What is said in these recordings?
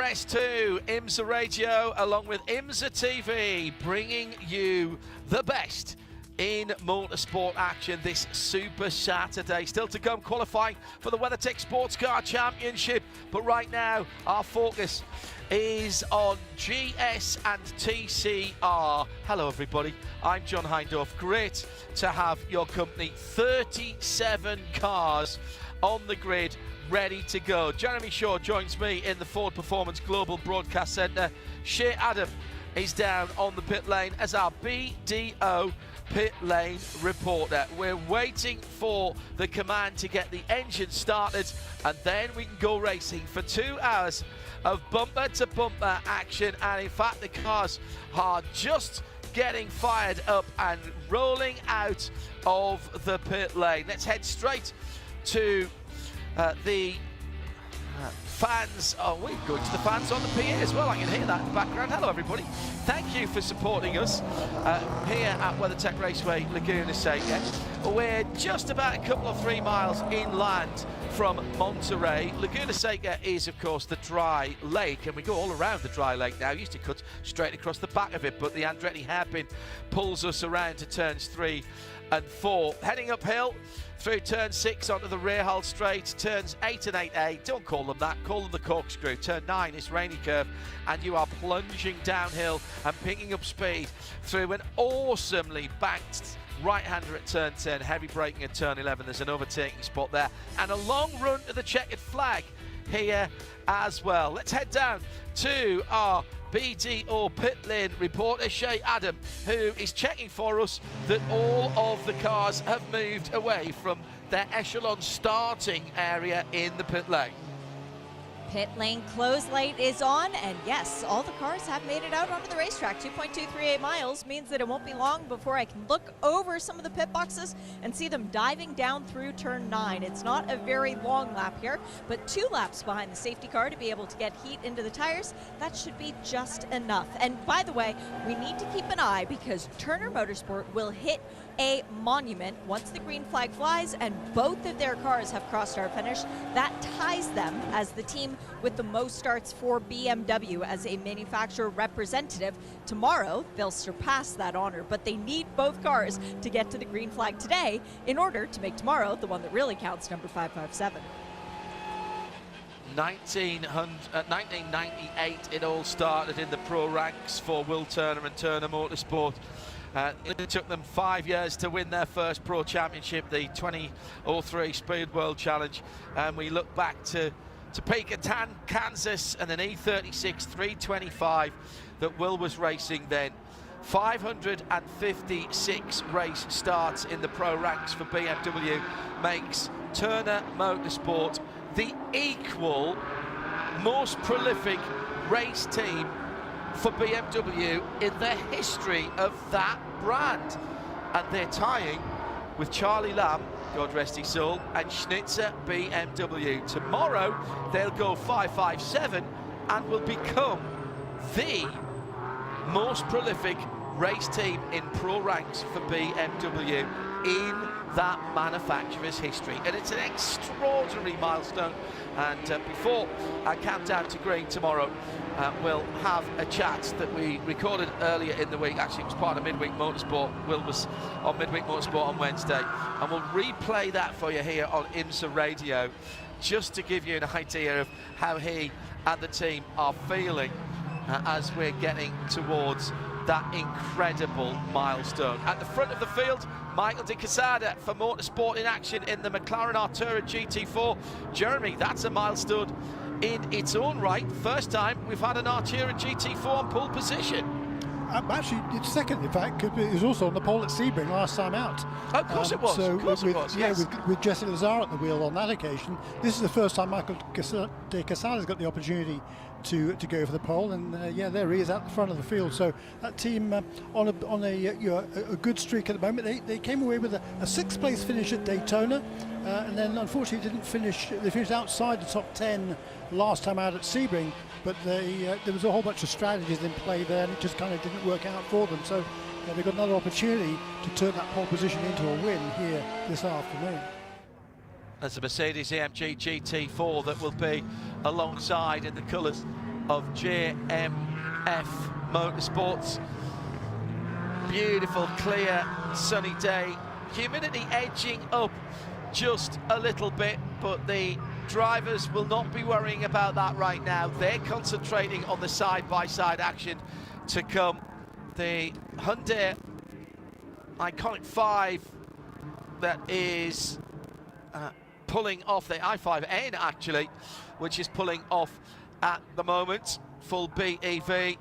DRS2, IMSA Radio, along with IMSA TV, bringing you the best in motorsport action this Super Saturday. Still to come, qualifying for the WeatherTech SportsCar Championship. But right now, our focus is on GS and TCR. Hello, everybody. I'm John Hindorf. Great to have your company. 37 cars on the grid, ready to go. Jeremy Shaw joins me in the Ford Performance Global Broadcast Centre. Shea Adam is down on the pit lane as our BDO pit lane reporter. We're waiting for the command to get the engine started, and then we can go racing for 2 hours of bumper to bumper action. And in fact, the cars are just getting fired up and rolling out of the pit lane. Let's head straight to the fans. Oh, we're going to the fans on the PA as well. I can hear that in the background. Hello, everybody. Thank you for supporting us here at WeatherTech Raceway Laguna Seca. We're just about a couple of 3 miles inland from Monterey. Laguna Seca is, of course, the dry lake, and we go all around the dry lake now. Used to cut straight across the back of it, but the Andretti hairpin pulls us around to turns 3 and 4. Heading uphill through turn 6 onto the rear hull straight, turns 8 and 8A, don't call them that, call them the corkscrew. Turn 9 is rainy curve, and you are plunging downhill and picking up speed through an awesomely banked right-hander at turn 10, heavy braking at turn 11. There's an overtaking spot there, and a long run to the checkered flag here as well. Let's head down to our BDO pit lane reporter, Shea Adam, who is checking for us that all of the cars have moved away from their echelon starting area in the pit lane. Pit lane close light is on, and yes, all the cars have made it out onto the racetrack. 2.238 miles means that it won't be long before I can look over some of the pit boxes and see them diving down through turn 9. It's not a very long lap here, but 2 laps behind the safety car to be able to get heat into the tires. That should be just enough. And by the way, we need to keep an eye because Turner Motorsport will hit a monument once the green flag flies and both of their cars have crossed start finish. That ties them as the team with the most starts for BMW as a manufacturer representative. Tomorrow they'll surpass that honor, but they need both cars to get to the green flag today in order to make tomorrow the one that really counts, number 557. 1998 it all started in the pro ranks for Will Turner and Turner Motorsport. It took them 5 years to win their first pro championship, the 2003 Speed World Challenge, and we look back to Topeka, Kansas, and an E36 325 that Will was racing then. 556 race starts in the pro ranks for BMW makes Turner Motorsport the equal most prolific race team for BMW in the history of that brand. And they're tying with Charlie Lamb, God rest his soul, and Schnitzer BMW. Tomorrow they'll go 557 and will become the most prolific race team in pro ranks for BMW in that manufacturer's history. And it's an extraordinary milestone. And before I count down to green tomorrow, we'll have a chat that we recorded earlier in the week. Actually, it was part of Midweek Motorsport. Will was on Midweek Motorsport on Wednesday, and we'll replay that for you here on IMSA Radio, just to give you an idea of how he and the team are feeling as we're getting towards that incredible milestone. At the front of the field, Michael De Quesada for Motorsport in action in the McLaren Artura GT4. Jeremy, that's a milestone in its own right. First time we've had an Artura GT4 on pole position. Actually, it's second, in fact. It was also on the pole at Sebring last time out. Of course it was. So of course it was. Yeah, yes. with Jesse Lazar at the wheel on that occasion. This is the first time Michael De Quesada's got the opportunity to go for the pole, and yeah, there he is at the front of the field. So that team on a good streak at the moment. They came away with a 6th place finish at Daytona, and then unfortunately didn't finish. They finished outside the top 10 last time out at Sebring, but there was a whole bunch of strategies in play there, and it just kind of didn't work out for them. So they've got another opportunity to turn that pole position into a win here this afternoon. There's a Mercedes-AMG GT4 that will be alongside in the colours of JMF Motorsports. Beautiful, clear, sunny day. Humidity edging up just a little bit, but the drivers will not be worrying about that right now. They're concentrating on the side-by-side action to come. The Hyundai Iconic 5 that is pulling off, the i5N actually, which is pulling off at the moment, full BEV.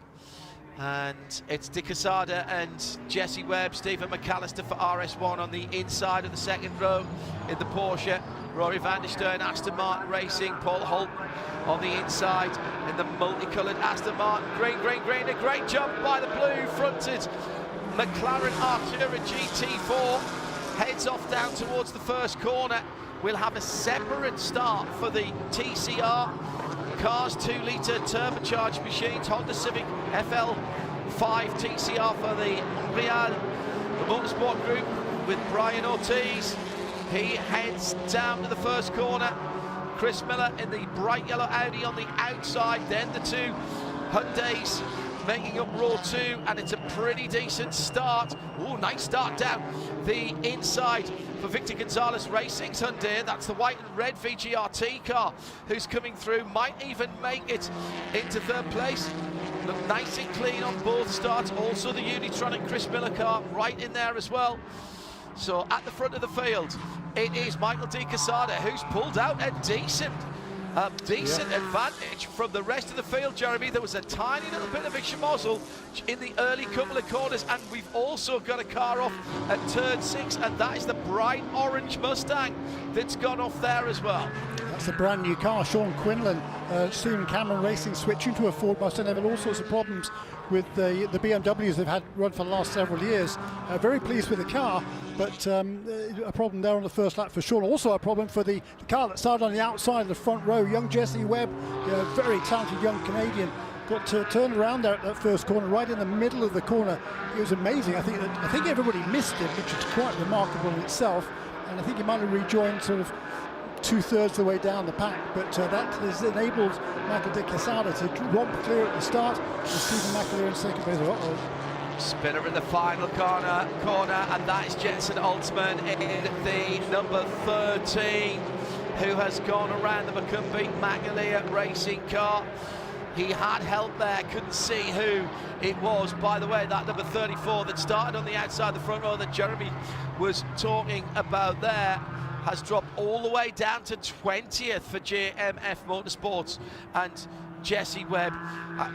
And it's De Quesada and Jesse Webb, Stephen McAllister for RS1 on the inside of the second row in the Porsche. Rory van der Steen, Aston Martin Racing, Paul Holt on the inside in the multicoloured Aston Martin. Green, green, green, a great jump by the blue-fronted McLaren Artura GT4. Heads off down towards the first corner. We'll have a separate start for the TCR cars, 2-litre turbocharged machines, Honda Civic FL5 TCR for the Real Motorsport Group with Brian Ortiz. He heads down to the first corner. Chris Miller in the bright yellow Audi on the outside, then the two Hyundais making up row 2, and it's a pretty decent start. Oh, nice start down the inside for Victor Gonzalez Racing's Hyundai. That's the white and red VGRT car who's coming through, might even make it into third place. Look nice and clean on both starts. Also the Unitronic Chris Miller car right in there as well. So at the front of the field, it is Michael De Quesada who's pulled out a decent advantage from the rest of the field, Jeremy. There was a tiny little bit of a schmozzle in the early couple of corners, and we've also got a car off at turn 6, and that is the bright orange Mustang that's gone off there as well. That's a brand new car. Sean Quinlan, Stephen Cameron Racing switching to a Ford Mustang. They've had all sorts of problems with the BMWs they've had run for the last several years. Very pleased with the car, but a problem there on the first lap for Sean. Also a problem for the car that started on the outside of the front row. Young Jesse Webb, very talented young Canadian, got turned around there at that first corner, right in the middle of the corner. It was amazing. I think everybody missed him, which is quite remarkable in itself. And I think he might have rejoined sort of 2/3 of the way down the pack, but that has enabled Michael De Quesada to romp clear at the start, and Stephen McAleer in second place. Spinner in the final corner, and that is Jensen Altman in the number 13, who has gone around the McCumbee McAleer Racing car. He had help there, couldn't see who it was. By the way, that number 34 that started on the outside the front row that Jeremy was talking about there has dropped all the way down to 20th for JMF Motorsports. And Jesse Webb,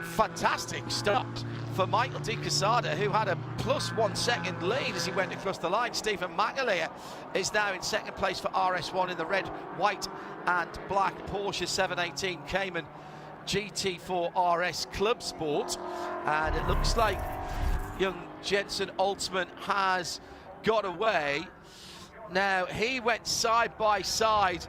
fantastic start for Michael De Quesada, who had a +1 second lead as he went across the line. Stephen McAleer is now in second place for RS1 in the red, white and black Porsche 718 Cayman GT4 RS Club Sport. And it looks like young Jensen Altman has got away. Now, he went side by side.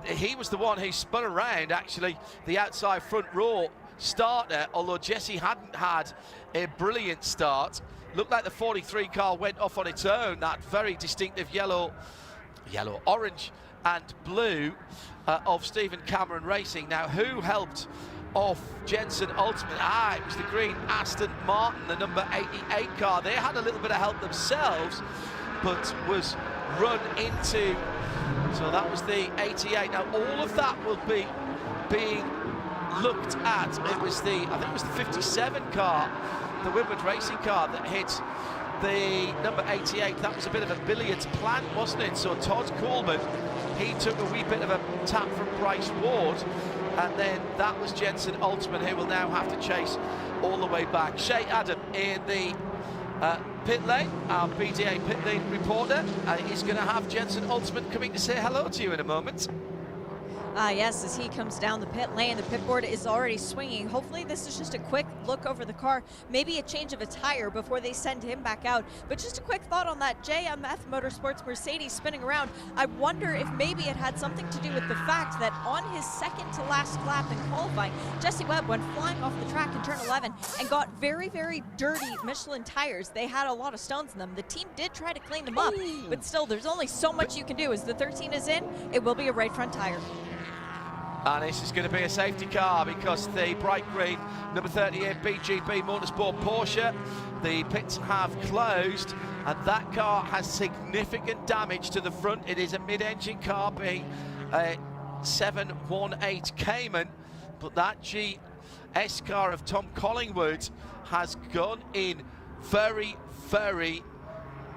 He was the one who spun around, actually, the outside front row starter, although Jesse hadn't had a brilliant start. Looked like the 43 car went off on its own, that very distinctive yellow, orange and blue of Stephen Cameron Racing. Now, who helped off Jensen Altman? It was the green Aston Martin, the number 88 car. They had a little bit of help themselves, but was run into, so that was the 88. Now all of that will be being looked at. It was the, I think it was the 57 car, the Winwood Racing car, that hit the number 88. That was a bit of a billiards plant, wasn't it? So Todd Coleman, he took a wee bit of a tap from Bryce Ward, and then that was Jensen Altman, who will now have to chase all the way back. Shay Adam in the pit lane, our BDA pit lane reporter, is going to have Jensen Altman coming to say hello to you in a moment. Yes, as he comes down the pit lane, the pit board is already swinging. Hopefully this is just a quick look over the car, maybe a change of a tire before they send him back out. But just a quick thought on that JMF Motorsports Mercedes spinning around. I wonder if maybe it had something to do with the fact that on his second to last lap in qualifying, Jesse Webb went flying off the track in turn 11 and got very, very dirty Michelin tires. They had a lot of stones in them. The team did try to clean them up, but still there's only so much you can do. As the 13 is in, it will be a right front tire. And this is going to be a safety car because the bright green number 38 BGB Motorsport Porsche, the pits have closed, and that car has significant damage to the front. It is a mid-engine car, being a 718 Cayman, but that GS car of Tom Collingwood has gone in very, very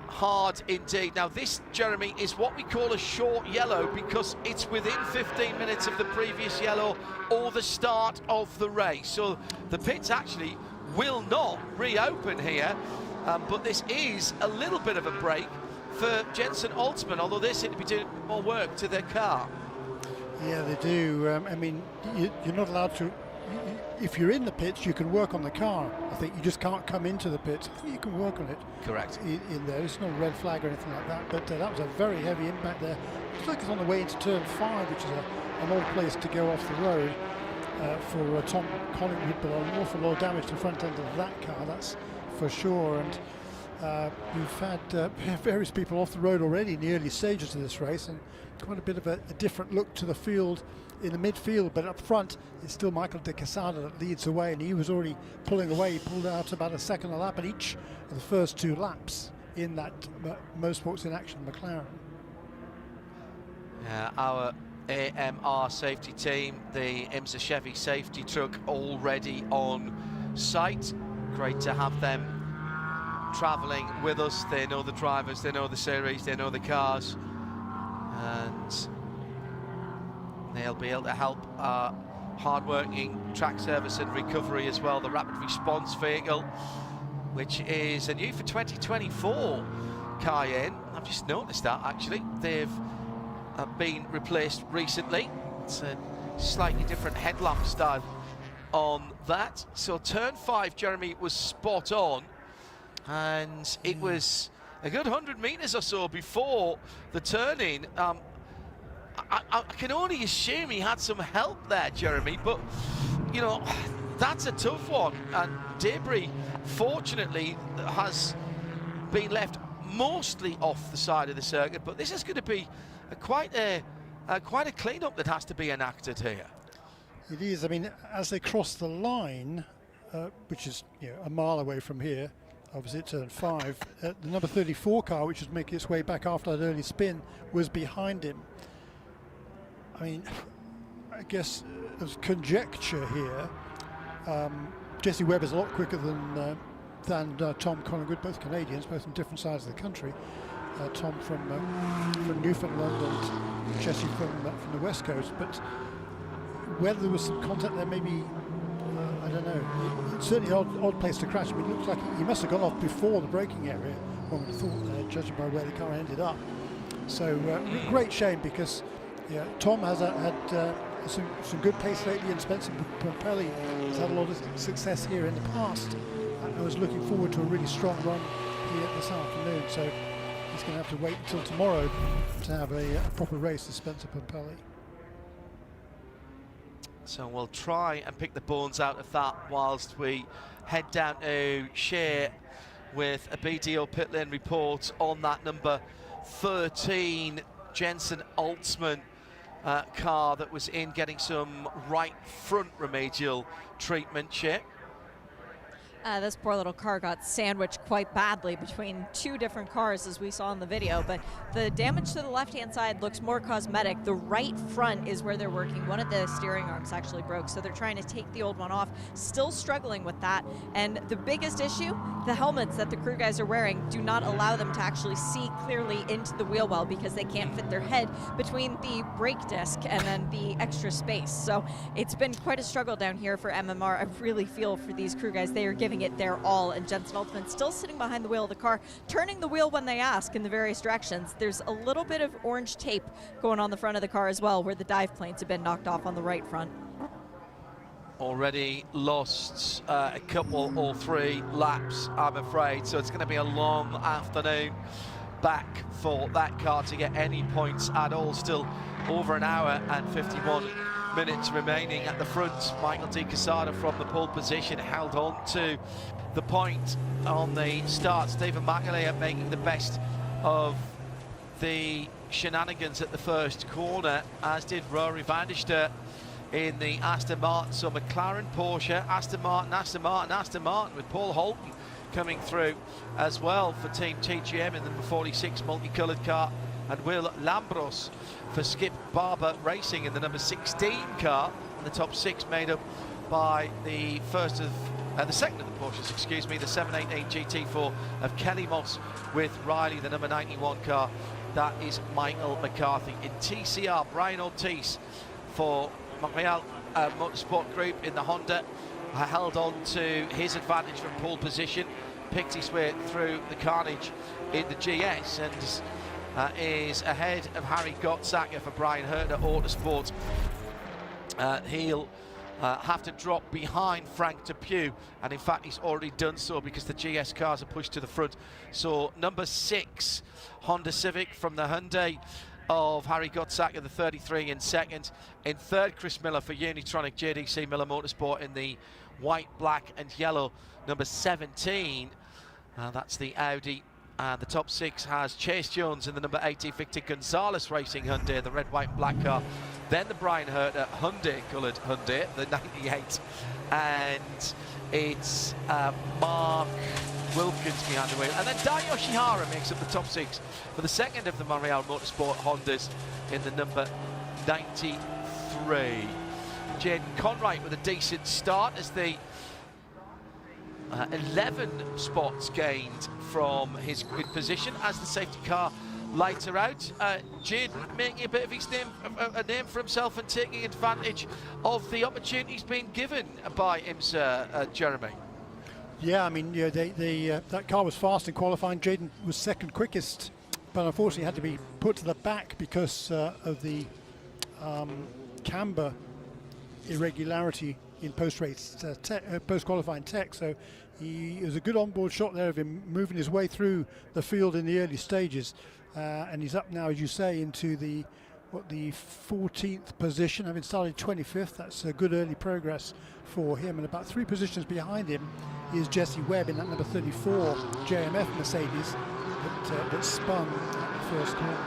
hard indeed. Now this, Jeremy, is what we call a short yellow because it's within 15 minutes of the previous yellow or the start of the race. So the pits actually will not reopen here, but this is a little bit of a break for Jensen Altman, although they seem to be doing more work to their car. Yeah, they do. I mean, you're not allowed to. If you're in the pits, you can work on the car. I think you just can't come into the pits. I think you can work on it. Correct. In there, it's not a red flag or anything like that. But that was a very heavy impact there. Looks like it's on the way into turn 5, which is an old place to go off the road for Tom Collingwood. But an awful lot of damage to the front end of that car, that's for sure. And we've had various people off the road already in the early stages of this race, and quite a bit of a different look to the field in the midfield, but up front it's still Michael De Quesada that leads away, and he was already pulling away. He pulled out about a second a lap at each of the first 2 laps in that Motorsports in Action McLaren. Our AMR safety team, the IMSA Chevy safety truck, already on site. Great to have them travelling with us. They know the drivers, they know the series, they know the cars, and they'll be able to help our hard-working track service and recovery as well. The rapid response vehicle, which is a new for 2024 Cayenne. I've just noticed that actually. They've been replaced recently. It's a slightly different headlamp style on that. So turn 5, Jeremy, was spot on, and it was a good 100 meters or so before the turn-in. I can only assume he had some help there, Jeremy, but you know, that's a tough one, and debris fortunately has been left mostly off the side of the circuit, but this is going to be quite a clean-up that has to be enacted here. It is. I mean, as they cross the line, which is a mile away from here, obviously at turn 5, the number 34 car, which was making its way back after that early spin, was behind him. I mean, I guess there's conjecture here. Jesse Webber's a lot quicker than Tom Collingwood, both Canadians, both from different sides of the country. Tom from Newfoundland and Jesse from the West Coast. But whether there was some contact there, maybe, I don't know. It's certainly an odd place to crash. I mean, it looks like he must have gone off before the braking area, one would have thought, judging by where the car ended up. So, great shame, because Tom has had some good pace lately, and Spencer Pumpelly has had a lot of success here in the past. I was looking forward to a really strong run here this afternoon, so he's going to have to wait until tomorrow to have a proper race with Spencer Pumpelly. So we'll try and pick the bones out of that whilst we head down to share with a BDO pit lane report on that number 13 Jensen Altman car that was in getting some right front remedial treatment. Share. This poor little car got sandwiched quite badly between 2 different cars, as we saw in the video, but the damage to the left-hand side looks more cosmetic. The right front is where they're working. One of the steering arms actually broke, so they're trying to take the old one off. Still struggling with that. And the biggest issue, the helmets that the crew guys are wearing do not allow them to actually see clearly into the wheel well, because they can't fit their head between the brake disc and then the extra space. So it's been quite a struggle down here for MMR. I really feel for these crew guys. They are giving it their all, and Jensen Altman still sitting behind the wheel of the car, turning the wheel when they ask in the various directions. There's a little bit of orange tape going on the front of the car as well, where the dive planes have been knocked off on the right front. Already lost a couple or 3 laps, I'm afraid, so it's going to be a long afternoon back for that car to get any points at all. Still over an hour and 51 minutes remaining at the front. Michael De Quesada from the pole position held on to the point on the start. Stephen McAleer making the best of the shenanigans at the first corner, as did Rory van der Steur in the Aston Martin. So McLaren, Porsche, Aston Martin, Aston Martin, Aston Martin, with Paul Holton coming through as well for Team TGM in the number 46 multicoloured car, and Will Lambros for Skip Barber Racing in the number 16 car. And the top 6 made up by the second of the Porsches, excuse me, the 718 GT4 of Kelly Moss with Riley, the number 91 car. That is Michael McCarthy. In TCR, Brian Ortiz for Montreal Motorsport Group in the Honda held on to his advantage from pole position, picked his way through the carnage in the GS, and is ahead of Harry Gottsacker for Brian Herter Autosport. He'll have to drop behind Frank Depew, and in fact he's already done so because the GS cars are pushed to the front. So number 6 Honda Civic from the Hyundai of Harry Gottsacker, the 33 in second. In third, Chris Miller for Unitronic JDC Miller Motorsport in the white, black and yellow number 17. That's the Audi. And the top 6 has Chase Jones in the number 80 Victor Gonzalez Racing Hyundai, the red, white and black car. Then the Brian Herter Hyundai coloured Hyundai, the 98. And it's Mark Wilkins behind the wheel. And then Dai Yoshihara makes up the top 6 for the second of the Montreal Motorsport Hondas in the number 93. Jaden Conwright with a decent start as the 11 spots gained from his grid position as the safety car lighter out. Jaden making a bit of his a name for himself and taking advantage of the opportunities being given by IMSA, Jeremy. Yeah, I mean, that car was fast in qualifying. Jaden was second quickest, but unfortunately had to be put to the back because of the camber irregularity in post-race post-qualifying tech. So it was a good onboard shot there of him moving his way through the field in the early stages, and he's up now, as you say, into the 14th position, having started 25th. That's a good early progress for him, and about 3 positions behind him is Jesse Webb in that number 34 JMF Mercedes that spun at the first corner.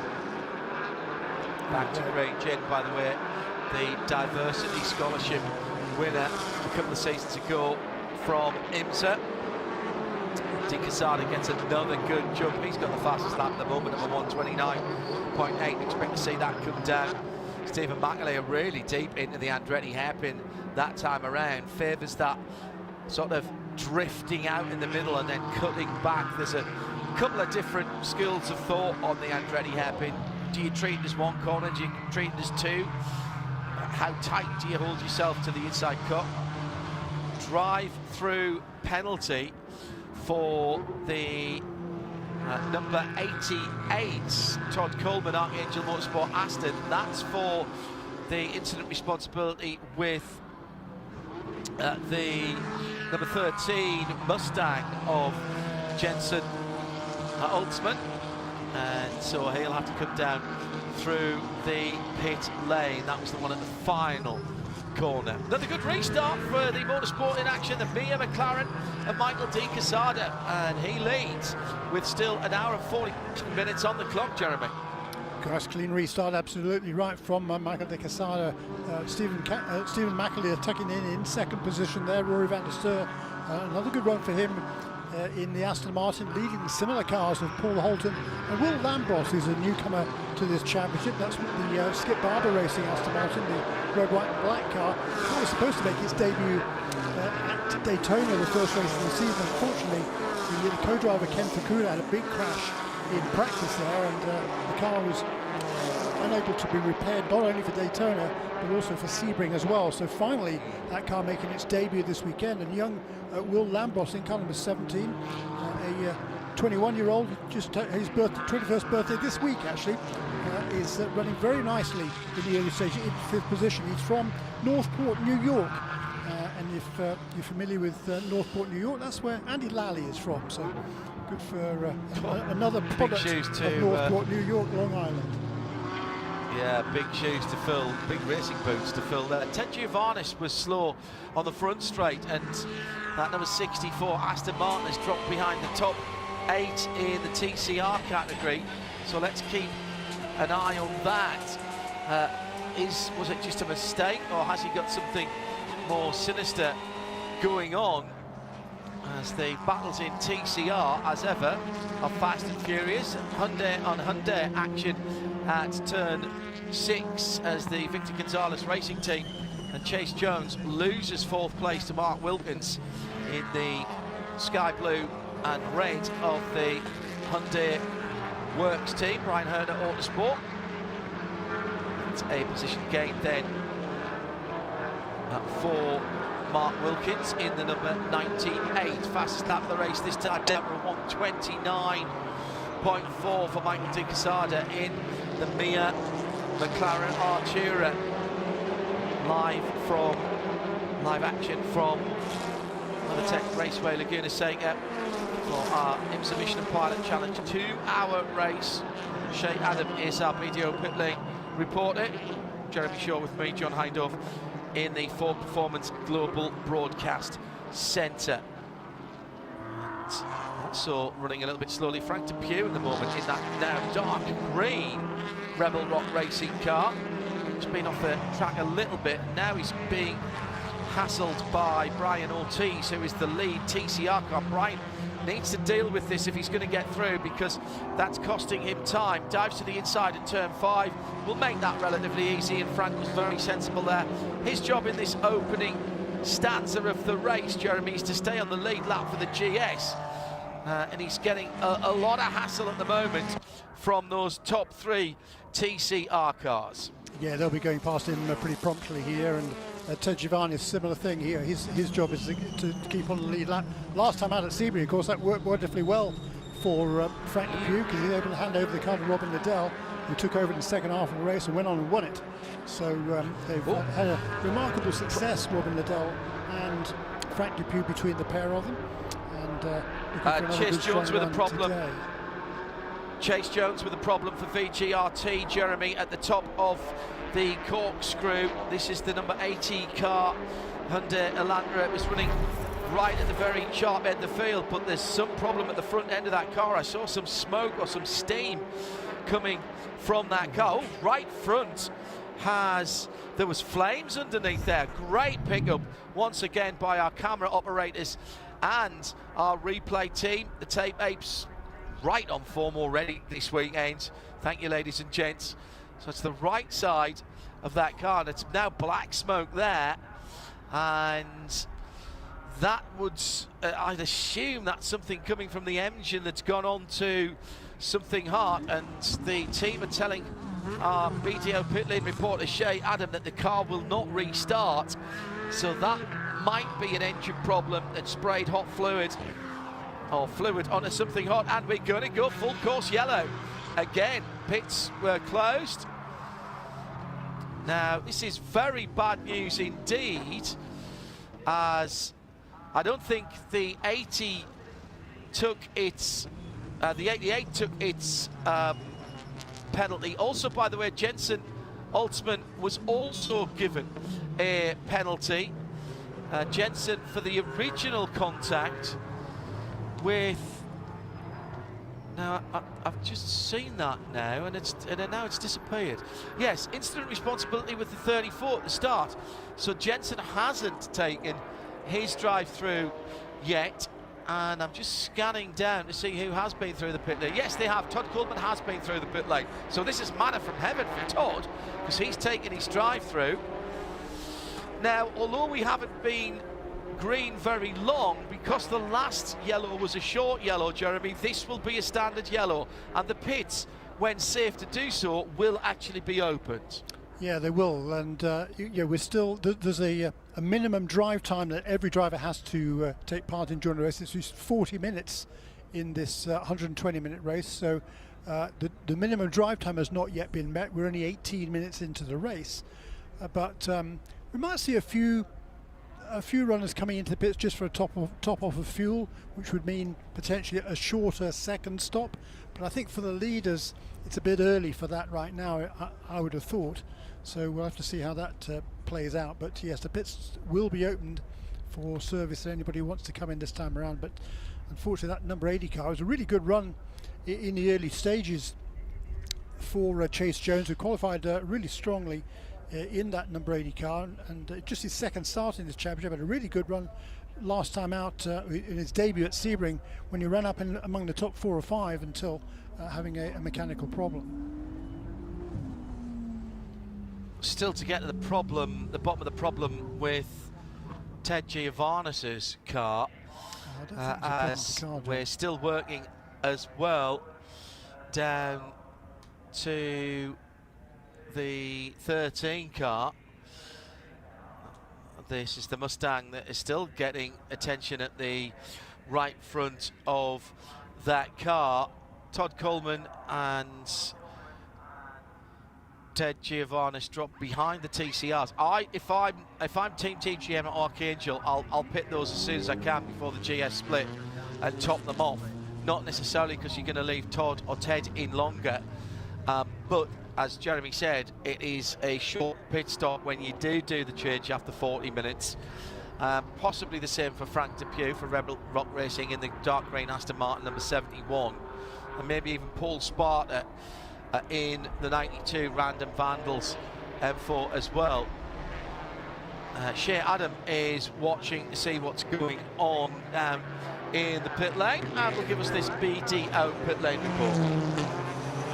Back to green, Jen, by the way, the Diversity Scholarship winner a couple of seasons ago from IMSA. Di Casada gets another good jump. He's got the fastest lap at the moment, number 129.8. Expect to see that come down. Stephen McAleer really deep into the Andretti hairpin that time around. Favours that sort of drifting out in the middle and then cutting back. There's a couple of different schools of thought on the Andretti hairpin. Do you treat it as one corner? Do you treat it as 2? How tight do you hold yourself to the inside cut? Drive through penalty for the number 88 Todd Coleman Archangel Motorsport Aston. That's for the incident responsibility with the number 13 Mustang of Jensen Holtzman, and so he'll have to come down through the pit lane. That was the one at the final corner. Another good restart for the motorsport in action, the Mia McLaren of Michael Di Casada, and he leads with still an hour and 40 minutes on the clock, Jeremy. Nice clean restart, absolutely right from Michael Di Casada. Stephen McAleer tucking in second position there. Rory van der Steur, another good run for him in the Aston Martin, leading similar cars with Paul Holton and Will Lambros, who's a newcomer to this championship. That's with the Skip Barber Racing Aston Martin, the red, white and black car. It was supposed to make its debut at Daytona, the first race of the season. Unfortunately, the co-driver Ken Fukuda had a big crash in practice there, and the car was unable to be repaired, not only for Daytona but also for Sebring as well. So finally that car making its debut this weekend, and young Will Lambros in car number 17, a 21-year-old, just his 21st birthday this week actually, is running very nicely in the early stage in 5th position. He's from Northport, New York, and if you're familiar with Northport, New York, that's where Andy Lally is from. So good for another product of Northport, New York, Long Island. Yeah, big shoes to fill, big racing boots to fill there. Ted Giovannis was slow on the front straight, and that number 64 Aston Martin has dropped behind the top 8 in the TCR category. So let's keep an eye on that. was it just a mistake, or has he got something more sinister going on? As the battles in TCR, as ever, are fast and furious. Hyundai on Hyundai action at turn 6 as the Victor Gonzalez racing team, and Chase Jones loses 4th place to Mark Wilkins in the sky blue and red of the Hyundai Works team, Brian Herner Autosport. It's a position gain then for Mark Wilkins in the number 98. Fastest lap of the race this time, number 129.4 for Michael De Quesada in the Mia McLaren Artura. Live action from WeatherTech Raceway Laguna Seca for our IMSA Michelin Pilot Challenge 2-hour race. Shay Adam is our video pit lane reporter. Jeremy Shaw with me, John Hindorf, in the Ford Performance Global Broadcast Centre. And also running a little bit slowly, Frank Depew at the moment in that now dark green Rebel Rock racing car. He's been off the track a little bit, and now he's being hassled by Brian Ortiz, who is the lead TCR car. Brian needs to deal with this if he's going to get through, because that's costing him time. Dives to the inside at turn 5, will make that relatively easy, and Frank was very sensible there. His job in this opening stanza of the race, Jeremy, is to stay on the lead lap for the GS, and he's getting a lot of hassle at the moment from those top 3 TCR cars. Yeah, they'll be going past him pretty promptly here, and Ted Giovanni, a similar thing here. His job is to keep on the lead lap. Last time out at Sebring, of course, that worked wonderfully well for Frank Depew, because he was able to hand over the car to Robin Liddell, who took over in the second half of the race and went on and won it. So they've had a remarkable success, Robin Liddell and Frank Depew, between the pair of them. And Chase Jones with a problem. Today. Chase Jones with a problem for VGRT, Jeremy, at the top of the corkscrew. This is the number 80 car, Hyundai Elantra. It was running right at the very sharp end of the field, but there's some problem at the front end of that car. I saw some smoke or some steam coming from that car. Oh, right front there was flames underneath there. Great pickup once again by our camera operators and our replay team. The Tape Apes right on form already this weekend. Thank you, ladies and gents. So it's the right side of that car, and it's now black smoke there, and that would, I'd assume that's something coming from the engine that's gone on to something hot, and the team are telling our BDO pit lane reporter Shay Adam that the car will not restart, so that might be an engine problem that sprayed hot fluid onto something hot, and we're going to go full course yellow again. Pits were closed. Now this is very bad news indeed, as I don't think the 80 took its the 88 took its penalty. Also, by the way, Jensen Altsman was also given a penalty. Jensen for the original contact with. Now I've just seen that now, and now it's disappeared. Yes, incident responsibility with the 34 at the start. So Jensen hasn't taken his drive-through yet, and I'm just scanning down to see who has been through the pit lane. Yes, they have. Todd Coleman has been through the pit lane. So this is manna from heaven for Todd, because he's taken his drive-through. Now, although we haven't been green very long, because the last yellow was a short yellow, Jeremy, this will be a standard yellow, and the pits, when safe to do so, will actually be opened. Yeah, they will, and yeah, we're still there's a minimum drive time that every driver has to take part in during the race. It's just 40 minutes in this 120-minute race, so the minimum drive time has not yet been met. We're only 18 minutes into the race, but we might see a few runners coming into the pits just for a top off of fuel, which would mean potentially a shorter second stop. But I think for the leaders, it's a bit early for that right now, I would have thought. So we'll have to see how that plays out. But yes, the pits will be opened for service to anybody who wants to come in this time around. But unfortunately, that number 80 car was a really good run in the early stages for Chase Jones, who qualified really strongly in that number 80 car, and just his second start in this championship. Had a really good run last time out in his debut at Sebring, when he ran up among the top 4 or 5 until having a mechanical problem. Still to get to the bottom of the problem with Ted Giovannis's car, as we're still working as well down to the 13 car. This is the Mustang that is still getting attention at the right front of that car. Todd Coleman and Ted Giovannis dropped behind the TCRs. If I'm Team TGM at Archangel, I'll pit those as soon as I can before the GS split and top them off. Not necessarily because you're going to leave Todd or Ted in longer, but as Jeremy said, it is a short pit stop when you do the change after 40 minutes. Possibly the same for Frank Depew for Rebel Rock Racing in the dark green Aston Martin number 71, and maybe even Paul Sparta in the 92 Random Vandals M4 as well. Shea Adam is watching to see what's going on in the pit lane, and will give us this BDO pit lane report.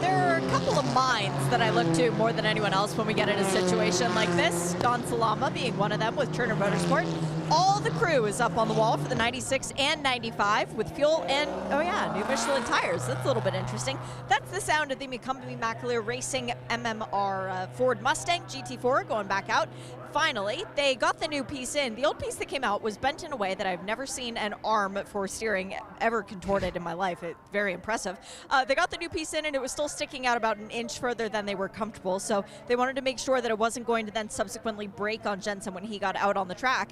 There are a couple of minds that I look to more than anyone else when we get in a situation like this. Don Salama being one of them with Turner Motorsport. All the crew is up on the wall for the 96 and 95 with fuel and, oh yeah, new Michelin tires. That's a little bit interesting. That's the sound of the McCumbee-McAleer Racing MMR Ford Mustang GT4 going back out. Finally, they got the new piece in. The old piece that came out was bent in a way that I've never seen an arm for steering ever contorted in my life. It's very impressive. They got the new piece in and it was still sticking out about an inch further than they were comfortable, so they wanted to make sure that it wasn't going to then subsequently break on Jensen when he got out on the track.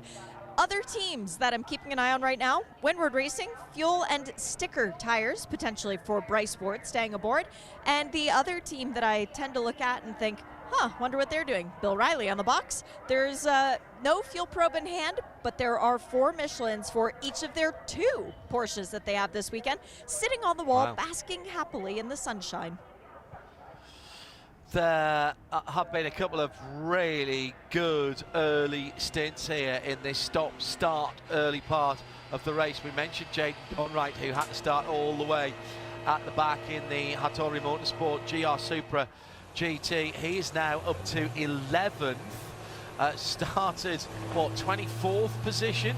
Other teams that I'm keeping an eye on right now, Windward Racing, fuel and sticker tires, potentially for Bryce Ward staying aboard. And the other team that I tend to look at and think, wonder what they're doing. Bill Riley on the box. There's no fuel probe in hand, but there are 4 Michelins for each of their 2 Porsches that they have this weekend, sitting on the wall, basking happily in the sunshine. There have been a couple of really good early stints here in this stop-start early part of the race. We mentioned Jaden Conwright, who had to start all the way at the back in the Hattori Motorsport GR Supra GT. He is now up to 11th. Started, 24th position?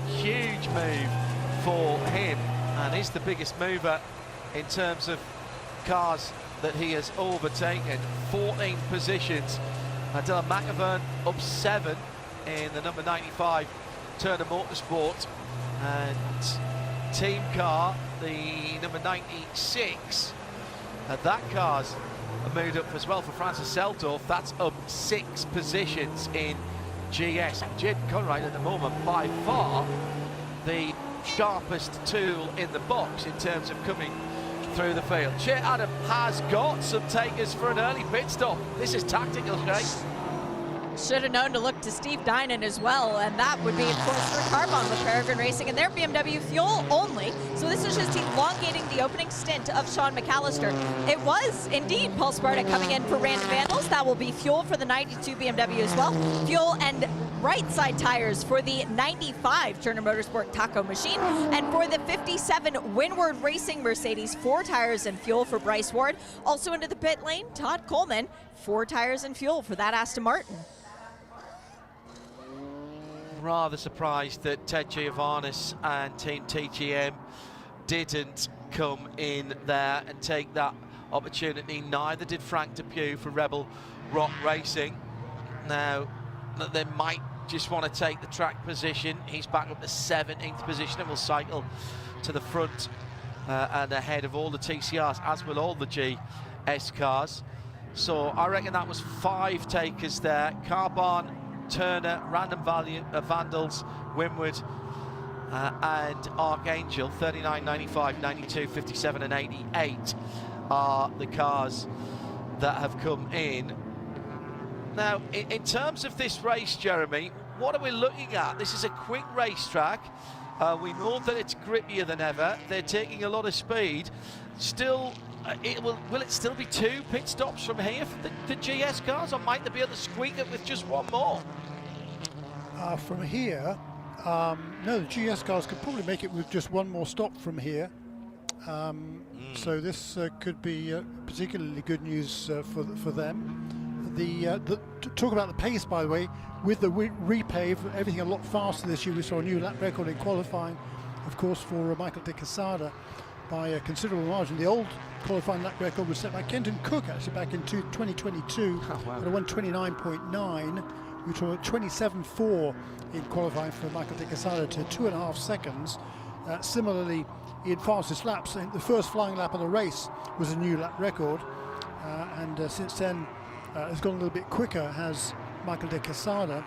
Huge move for him, and is the biggest mover in terms of cars that he has overtaken. 14 positions. Dylan McAvern up 7 in the number 95 Turner Motorsport, and team car, the number 96, that car's moved up as well for Francis Seldorf. That's up 6 positions in GS. Jaden Conwright at the moment by far the sharpest tool in the box in terms of coming through the field. Shea Adam has got some takers for an early pit stop. This is tactical, Shea. Should have known to look to Steve Dinan as well, and that would be, of course, for Carbon with Peregrine Racing and their BMW fuel only. So this is just elongating the opening stint of Sean McAllister. It was indeed Paul Sparta coming in for Random Vandals. That will be fuel for the 92 BMW as well. Fuel and right side tires for the 95 Turner Motorsport Taco Machine. And for the 57 Windward Racing Mercedes, 4 tires and fuel for Bryce Ward. Also into the pit lane, Todd Coleman, 4 tires and fuel for that Aston Martin. Rather surprised that Ted Giovannis and Team TGM didn't come in there and take that opportunity. Neither did Frank Depew for Rebel Rock Racing. Now, they might just want to take the track position. He's back up to 17th position and will cycle to the front and ahead of all the TCRs, as will all the GS cars. So I reckon that was 5 takers there. Carbon, Turner, Random Vandals, Windward and Archangel. 39, 95, 92, 57 and 88 are the cars that have come in. Now, in terms of this race, Jeremy, what are we looking at? This is a quick racetrack. We know that it's grippier than ever. They're taking a lot of speed. Still will it still be 2 pit stops from here for the GS cars, or might they be able to squeak it with just one more? From here, no, the GS cars could probably make it with just one more stop from here. So this could be particularly good news for them. Talk about the pace, by the way, with the repave, everything a lot faster this year. We saw a new lap record in qualifying, of course, for Michael de Quesada by a considerable margin. The old qualifying lap record was set by Kenton Cook actually back in 2022 at a 1:29.9. We saw a 27.4 in qualifying for Michael de Quesada to 2.5 seconds. Similarly, in fastest laps, I think the first flying lap of the race was a new lap record, and since then has gone a little bit quicker, has Michael de Quesada.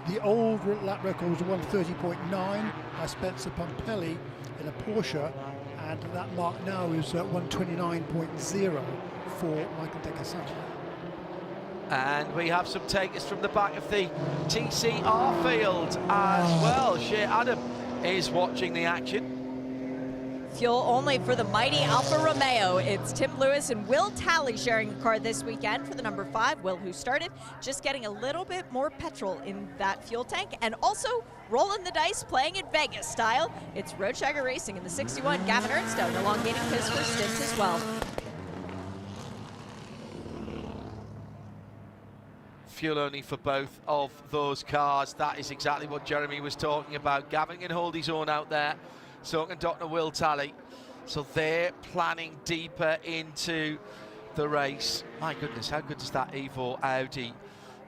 The old lap record was 1:30.9 by Spencer Pumpelly in a Porsche, and that mark now is 1:29.0 for Michael de Quesada. And we have some takers from the back of the TCR field as well. Shea Adam is watching the action. Fuel only for the mighty Alfa Romeo. It's Tim Lewis and Will Talley sharing the car this weekend for the number 5. Will, who started, just getting a little bit more petrol in that fuel tank, and also rolling the dice, playing it Vegas style. It's Roadshagger Racing in the 61. Gavin Ernstone elongating his first stint as well. Fuel only for both of those cars. That is exactly what Jeremy was talking about. Gavin can hold his own out there. So can Dr. Will Talley. So they're planning deeper into the race. My goodness, how good does that Evo Audi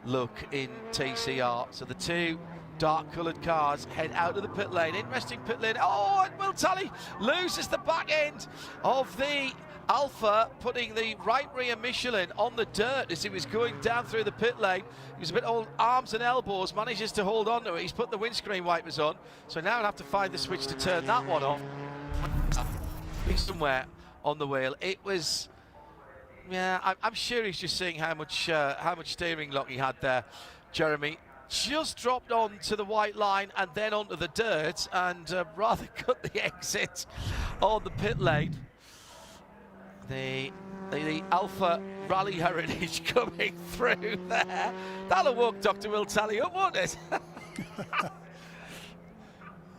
look in TCR? So the 2 dark-coloured cars head out of the pit lane. Interesting pit lane. Oh, and Will Talley loses the back end of the Alpha, putting the right rear Michelin on the dirt as he was going down through the pit lane. He was a bit all arms and elbows, manages to hold on to it. He's put the windscreen wipers on, so now I'll have to find the switch to turn that one off. Somewhere on the wheel. It was, yeah, I'm sure he's just seeing how much steering lock he had there, Jeremy. Just dropped onto the white line and then onto the dirt, and rather cut the exit on the pit lane. The Alpha Rally Heritage coming through there. That'll woke Dr. Will Talley up, won't it?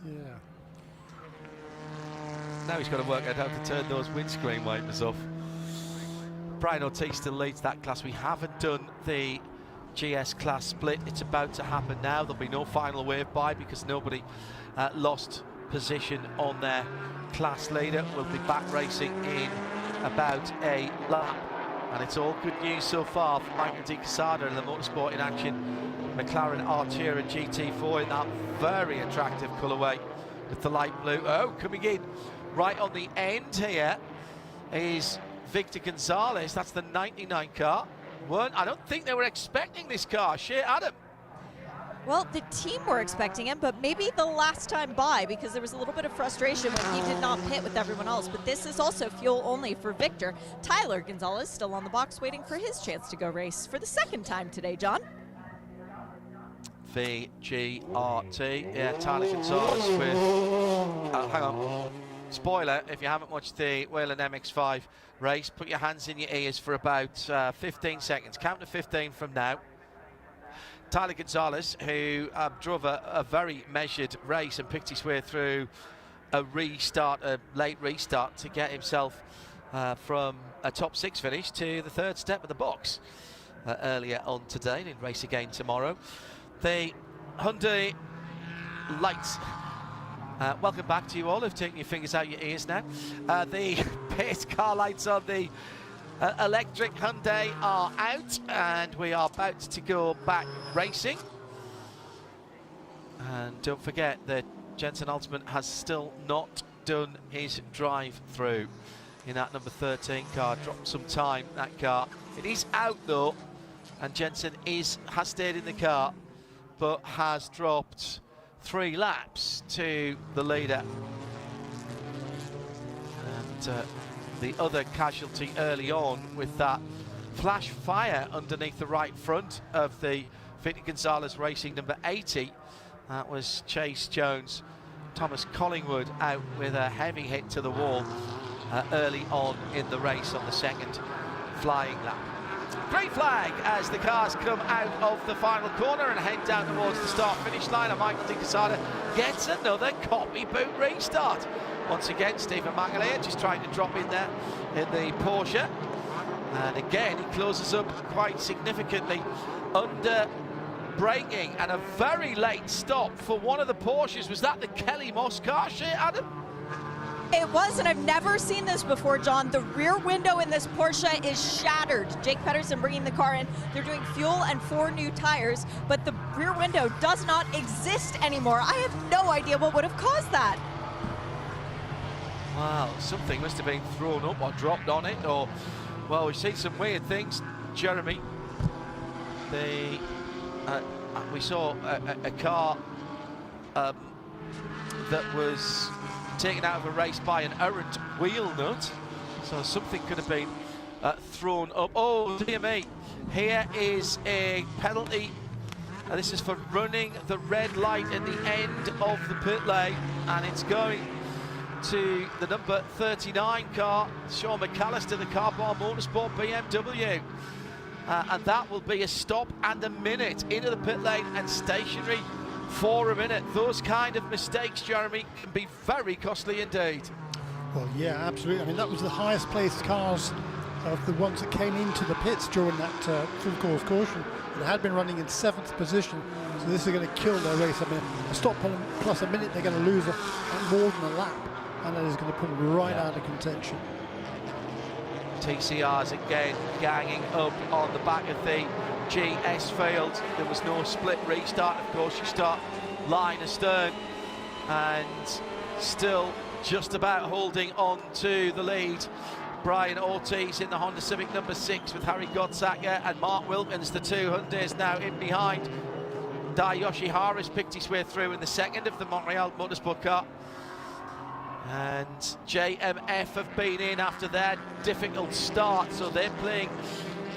Yeah. Now he's got to work out how to turn those windscreen wipers off. Brian Ortiz still leads that class. We haven't done the GS class split. It's about to happen now. There'll be no final wave by because nobody lost position on their class leader. We'll be back racing in about a lap, and it's all good news so far for Michael de Quesada in the motorsport in action. McLaren Artura GT4 in that very attractive colourway with the light blue. Oh, coming in right on the end here is Victor Gonzalez. That's the 99 car. I don't think they were expecting this car. Shea Adam. Well, the team were expecting him, but maybe the last time by, because there was a little bit of frustration when he did not pit with everyone else. But this is also fuel only for Victor. Tyler Gonzalez still on the box waiting for his chance to go race for the 2nd time today, John. VGRT, yeah, Tyler Gonzalez with, hang on, spoiler, if you haven't watched the Whelen MX-5 race, put your hands in your ears for about 15 seconds, count to 15 from now. Tyler Gonzalez, who drove a very measured race and picked his way through a late restart to get himself from a top 6 finish to the 3rd step of the box earlier on today, and in race again tomorrow. The Hyundai lights. Welcome back to you all who've taken your fingers out your ears now. The pace car lights on the electric Hyundai are out, and we are about to go back racing. And don't forget that Jensen Altman has still not done his drive through in that number 13 car. Dropped some time, that car. It is out though, and Jensen has stayed in the car, but has dropped 3 laps to the leader. And the other casualty early on with that flash fire underneath the right front of the Victor Gonzalez Racing number 80. That was Chase Jones. Thomas Collingwood out with a heavy hit to the wall. early on in the race on the second flying lap. Green flag as the cars come out of the final corner and head down towards the start-finish line, and Michael Di Casada gets another copy boot restart. Once again, Stephen McElhinney just trying to drop in there in the Porsche. And again, he closes up quite significantly under braking, and a very late stop for one of the Porsches. Was that the Kelly Moss car, Adam? It was, and I've never seen this before, John. The rear window in this Porsche is shattered. Jake Pedersen bringing the car in. They're doing fuel and 4 new tires, but the rear window does not exist anymore. I have no idea what would have caused that. Wow, something must have been thrown up or dropped on it, or, well, we've seen some weird things, Jeremy. We saw a car that was taken out of a race by an errant wheel nut, so something could have been thrown up. Oh dear me, here is a penalty, and this is for running the red light at the end of the pit lane, and it's going to the number 39 car, Sean McAllister, the Carbon Motorsport BMW, and that will be a stop and a minute into the pit lane and stationary for a minute. Those kind of mistakes, Jeremy, can be very costly indeed. Well, yeah, absolutely. I mean, that was the highest placed cars of the ones that came into the pits during that full course caution. It had been running in 7th position, so this is going to kill their race. I mean, a stop plus a minute, they're going to lose more than a lap, and that is going to put them right out of contention. TCRs again ganging up on the back of the GS field. There was no split restart. Of course, you start line astern, and still just about holding on to the lead. Brian Ortiz in the Honda Civic number 6 with Harry Godsacker and Mark Wilkins, the 2 Hyundais now in behind. Dai Yoshihara's picked his way through in the second of the Montreal Motorsport car. And JMF have been in after their difficult start, so they're playing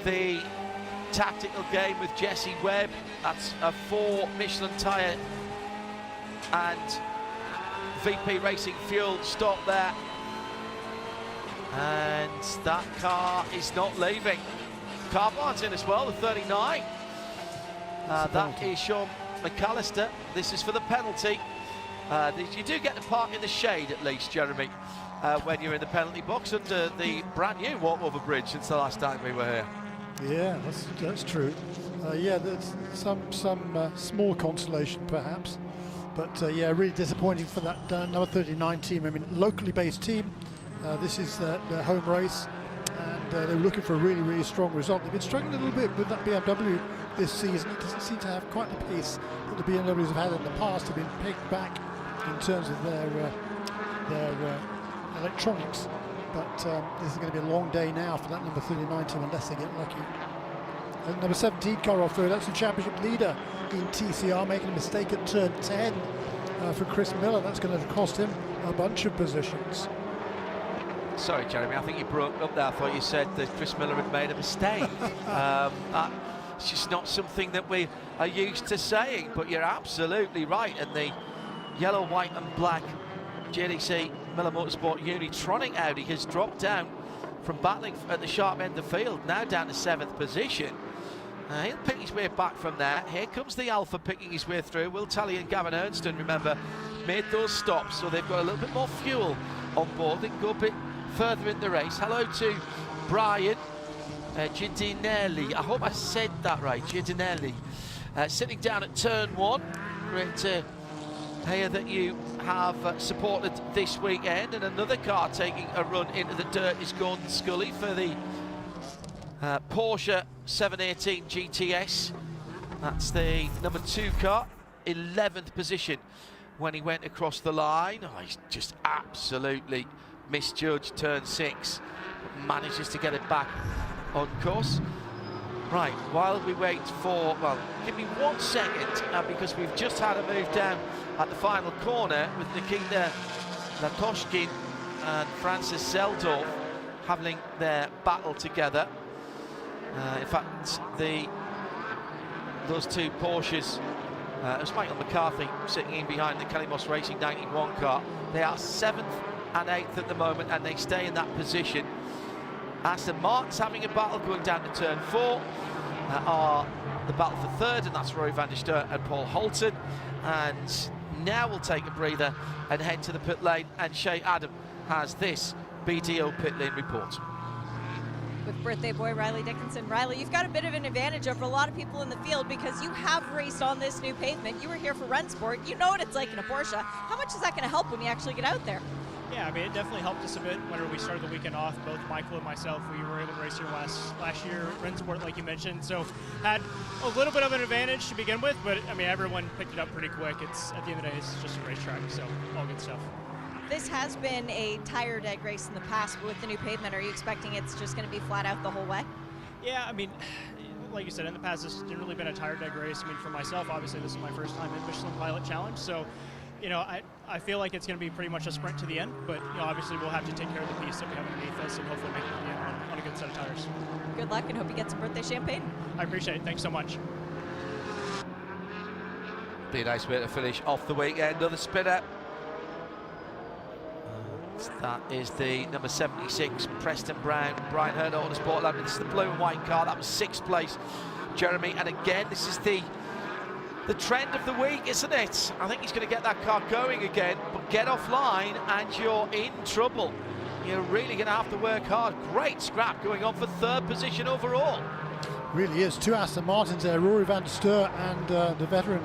the tactical game with Jesse Webb. That's a 4 Michelin tyre and VP Racing Fuel stop there, and that car is not leaving. Carbon's in as well, the 39. That is Sean McAllister. This is for the penalty. You do get to park in the shade at least, Jeremy, when you're in the penalty box under the brand new walkover bridge since the last time we were here. Yeah, that's true. Yeah, there's some small consolation perhaps, but yeah, really disappointing for that number 39 team. I mean, locally based team. This is their home race, and they were looking for a really strong result. They've been struggling a little bit with that BMW this season. It doesn't seem to have quite the pace that the BMWs have had in the past. They've been pegged back in terms of their electronics, but this is going to be a long day now for that number 39 team unless they get lucky. And number 17 car off road, that's the championship leader in TCR, making a mistake at turn 10 for Chris Miller. That's going to cost him a bunch of positions. Sorry, Jeremy, I think you broke up there. I thought you said that Chris Miller had made a mistake. It's just not something that we are used to saying, but you're absolutely right. And the yellow, white and black JDC Miller Motorsport Unitronic Audi has dropped down from battling at the sharp end of the field, now down to 7th position. He'll pick his way back from there. Here comes the Alpha picking his way through. Will Talley and Gavin Ernston, remember, made those stops, so they've got a little bit more fuel on board. They can go a bit further in the race. Hello to Brian Giardinelli. I hope I said that right, Giardinelli. Sitting down at turn 1. Great to hear that you have supported this weekend. And another car taking a run into the dirt is Gordon Scully for the Porsche 718 GTS. That's the number 2 car, 11th position when he went across the line. Oh, he's just absolutely misjudged turn 6, but manages to get it back on course. Right, while we wait for, well, give me 1 second, because we've just had a move down at the final corner with Nikita Latoshkin and Francis Zeldorf having their battle together. In fact, those 2 Porsches, it was Michael McCarthy sitting in behind the Kelly Moss Racing 91 car. They are 7th and 8th at the moment, and they stay in that position. Aston Martin's having a battle going down to turn 4. Are the battle for 3rd, and that's Rory van der Steur and Paul Holton. And now we'll take a breather and head to the pit lane, and Shay Adam has this BDO pit lane report. With birthday boy Riley Dickinson. Riley, you've got a bit of an advantage over a lot of people in the field because you have raced on this new pavement. You were here for Rennsport. You know what it's like in a Porsche. How much is that going to help when you actually get out there? Yeah, I mean, it definitely helped us a bit whenever we started the weekend off. Both Michael and myself, we were able to race here last year at Rennsport, like you mentioned. So had a little bit of an advantage to begin with, but I mean, everyone picked it up pretty quick. It's at the end of the day, it's just a racetrack, so all good stuff. This has been a tire dead race in the past, but with the new pavement, are you expecting it's just going to be flat out the whole way? Yeah, I mean, like you said, in the past, this hasn't really been a tire dead race. I mean, for myself, obviously, this is my first time in Michelin Pilot Challenge, so you know, I feel like it's going to be pretty much a sprint to the end, but you know, obviously we'll have to take care of the piece that we have underneath us and hopefully make it to the end on a good set of tires. Good luck and hope you get some birthday champagne. I appreciate it. Thanks so much. Be a nice way to finish off the weekend. Another spinner. That is the number 76, Preston Brown, Brian Hurd, Autosport Lab. This is the blue and white car. That was 6th place, Jeremy. And again, this is the trend of the week, isn't it? I think he's going to get that car going again, but get offline and you're in trouble. You're really going to have to work hard. Great scrap going on for 3rd position overall. Really is. 2 Aston Martins there, Rory van der Steur and the veteran,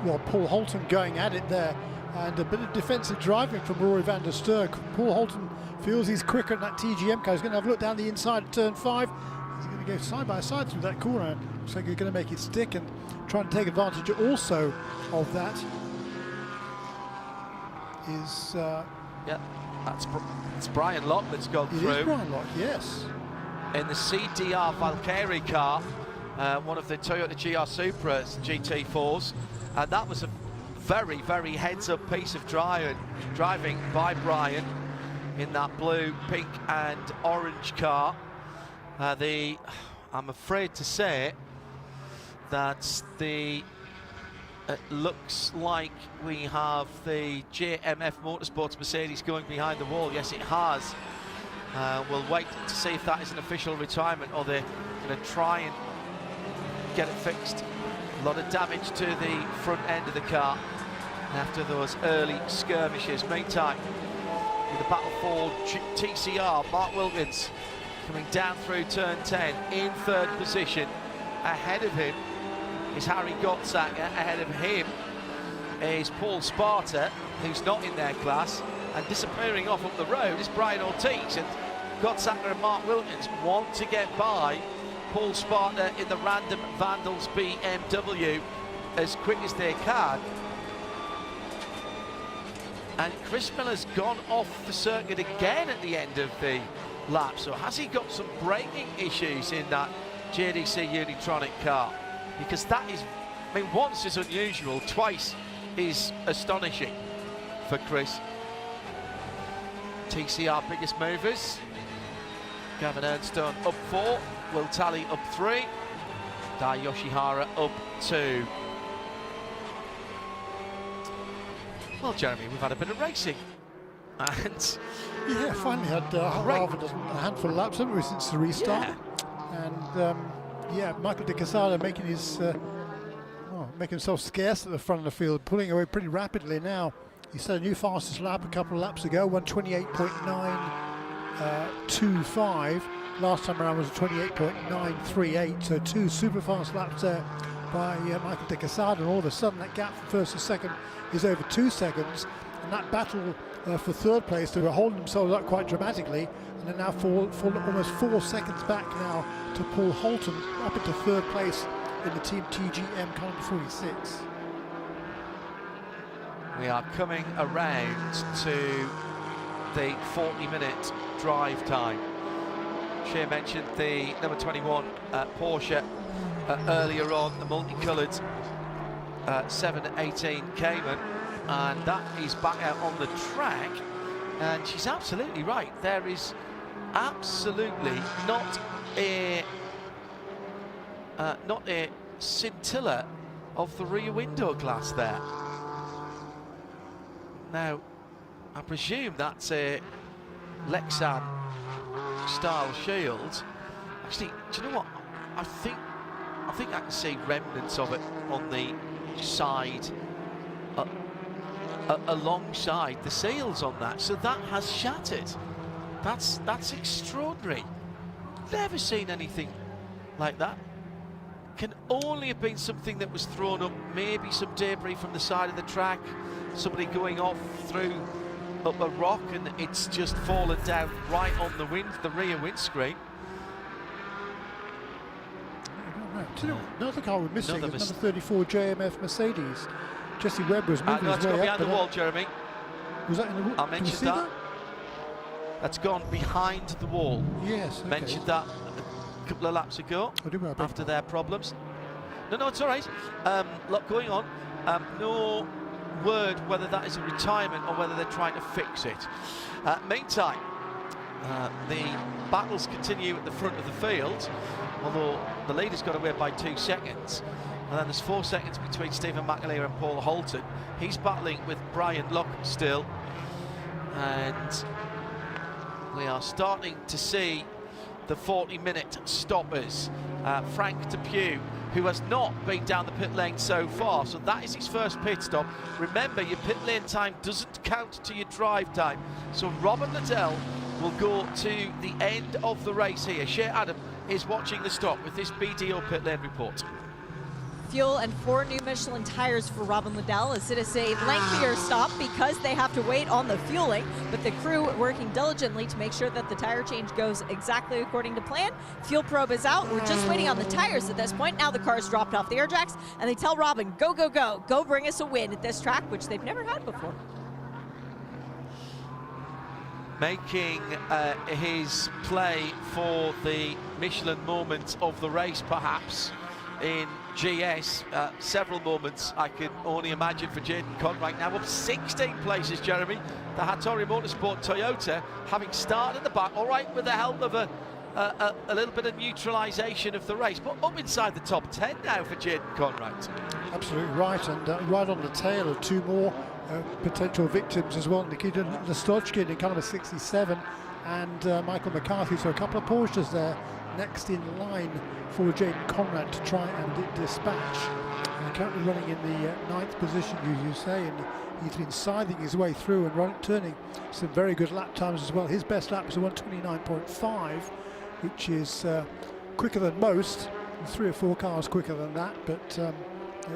well, Paul Holton going at it there. And a bit of defensive driving from Rory van der Steur. Paul Holton feels he's quicker in that TGM car. He's going to have a look down the inside at turn 5. He's going to go side by side through that corner. Looks like he's going to make it stick and trying to take advantage also of that. Is yeah, it's Brian Locke that's gone through. It is Brian Locke, yes. In the CDR Valkyrie car, one of the Toyota GR Supras GT4s, and that was a very, very heads-up piece of driving by Brian in that blue, pink and orange car. I'm afraid to say that it looks like we have the JMF Motorsports Mercedes going behind the wall. Yes, it has. We'll wait to see if that is an official retirement or they're going to try and get it fixed. A lot of damage to the front end of the car after those early skirmishes. Meantime, with the battle for TCR, Mark Wilkins coming down through turn 10 in 3rd position. Ahead of him is Harry Gottsacker. Ahead of him is Paul Sparta, who's not in their class, and disappearing off up the road is Brian Ortiz. And Gottsacker and Mark Wilkins want to get by Paul Sparta in the Random Vandals BMW as quick as they can. And Chris Miller's gone off the circuit again at the end of the lap. So has he got some braking issues in that JDC Unitronic car? Because that is, I mean, once is unusual, twice is astonishing for Chris. TCR biggest movers. Gavin Ernstone up 4, Will Tally up 3, Dai Yoshihara up 2. Well, Jeremy, we've had a bit of racing, and yeah, finally had a handful of laps, haven't we, since the restart? Yeah. And yeah, Michael De Quesada making his making himself scarce at the front of the field, pulling away pretty rapidly now. He set a new fastest lap a couple of laps ago, 1:28.925. Last time around was 28.938, so 2 super fast laps there by Michael De Quesada, and all of a sudden that gap from 1st to 2nd is over 2 seconds, and that battle for 3rd place, they were holding themselves up quite dramatically, and they're now fall almost 4 seconds back now to Paul Holton, up into 3rd place in the Team TGM car number 46. We are coming around to the 40-minute drive time. Shea mentioned the number 21 Porsche earlier on, the multicoloured 718 Cayman, and that is back out on the track. And she's absolutely right. There is absolutely not a scintilla of the rear window glass there. Now, I presume that's a Lexan style shield. Actually, do you know what? I think I can see remnants of it on the side, alongside the seals on that. So that has shattered. That's extraordinary. Never seen anything like that. Can only have been something that was thrown up, maybe some debris from the side of the track, somebody going off through up a rock, and it's just fallen down right on the rear windscreen. Do you know, another car we're missing is number 34 JMF Mercedes. Jesse Webb was moving no, his it's way gone up. behind the wall, Jeremy. Was that in the wall? I mentioned that. That's gone behind the wall. Yes. Okay. Mentioned that a couple of laps ago, after their problems. No, it's all right. Lot going on. No word whether that is a retirement or whether they're trying to fix it. Meantime, the battles continue at the front of the field, although the leader's got away by 2 seconds. And then there's 4 seconds between Stephen McAleer and Paul Holton. He's battling with Brian Luck still. And we are starting to see the 40-minute stoppers. Frank Depew, who has not been down the pit lane so far, so that is his first pit stop. Remember, your pit lane time doesn't count to your drive time. So Robert Liddell will go to the end of the race here. Shea Adam is watching the stop with this BDO pit lane report. Fuel and 4 new Michelin tires for Robin Liddell, as it is a lengthier stop because they have to wait on the fueling, but the crew working diligently to make sure that the tire change goes exactly according to plan. Fuel probe is out. We're just waiting on the tires at this point. Now the car's dropped off the air jacks, and they tell Robin, go, go, go. Go bring us a win at this track, which they've never had before. Making his play for the Michelin moment of the race, perhaps, in GS. Several moments I can only imagine for Jaden Conwright, now up 16 places, Jeremy. The Hattori Motorsport Toyota, having started at the back, all right, with the help of a little bit of neutralisation of the race, but up inside the top 10 now for Jaden Conwright. Absolutely right, and right on the tail of 2 more potential victims as well. Nikita Listotchkin in car number 67 and Michael McCarthy, so a couple of Porsches there next in line for Jaden Conrad to try and dispatch. Currently running in the 9th position, you say, and he's been scything his way through and turning some very good lap times as well. His best lap is a 129.5, which is quicker than most. 3 or 4 cars quicker than that, but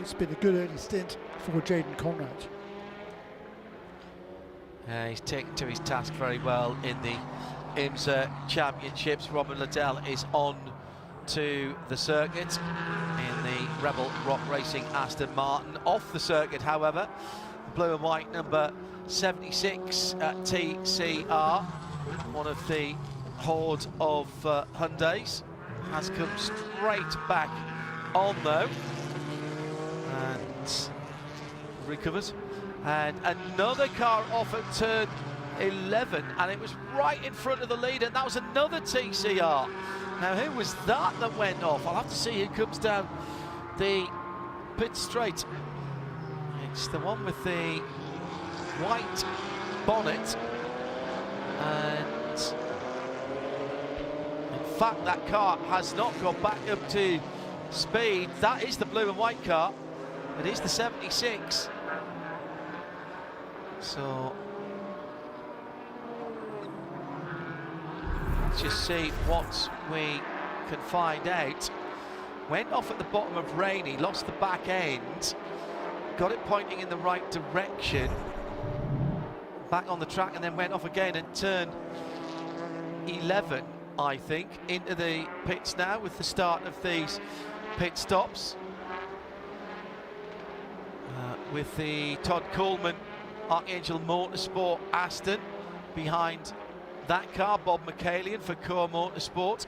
it's been a good early stint for Jaden Conrad. He's taken to his task very well in the IMSA Championships. Robin Liddell is on to the circuit in the Rebel Rock Racing Aston Martin. Off the circuit, however, the blue and white number 76 TCR, one of the horde of Hyundais, has come straight back on though and recovered. And another car off at turn 11, and it was right in front of the leader, and that was another TCR. Now, who was that went off? I'll have to see who comes down the pit straight. It's the one with the white bonnet, and in fact that car has not gone back up to speed. That is the blue and white car. It is the 76. So let's just see what we can find out. Went off at the bottom of Rainey, lost the back end, got it pointing in the right direction, back on the track, and then went off again at turn 11, I think, into the pits now with the start of these pit stops. With the Todd Coleman Archangel Motorsport Aston behind that car, Bob McCallion for Core Motorsport,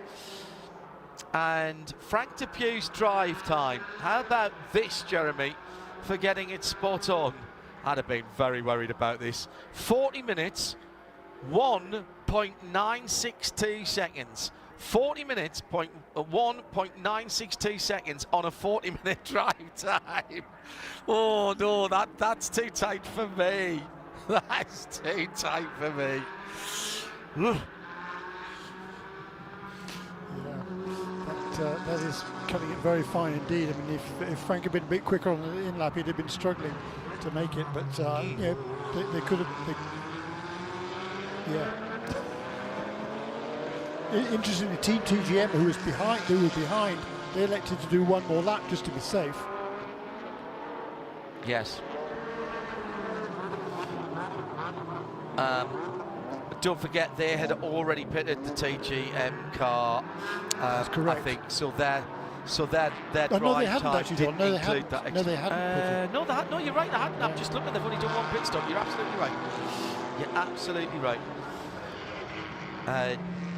and Frank Depew's drive time. How about this, Jeremy, for getting it spot on? I'd have been very worried about this. 40 minutes, 1.962 seconds. 40 minutes, 1.962 seconds on a 40-minute drive time. Oh no, that's too tight for me. That's too tight for me. Yeah, that is cutting it very fine indeed. I mean, if Frank had been a bit quicker on the in-lap, he'd have been struggling to make it. But you know, they could have. Yeah. Interestingly, Team TGM, who was behind, they elected to do one more lap just to be safe. Yes. Don't forget, they had already pitted the TGM car. That's correct. I think so. Their drive no, they hadn't time actually, didn't John. include that. No, they hadn't. No, they hadn't. No, you're right. They hadn't. I'm just looking. They've only done one pit stop. You're absolutely right. You're absolutely right.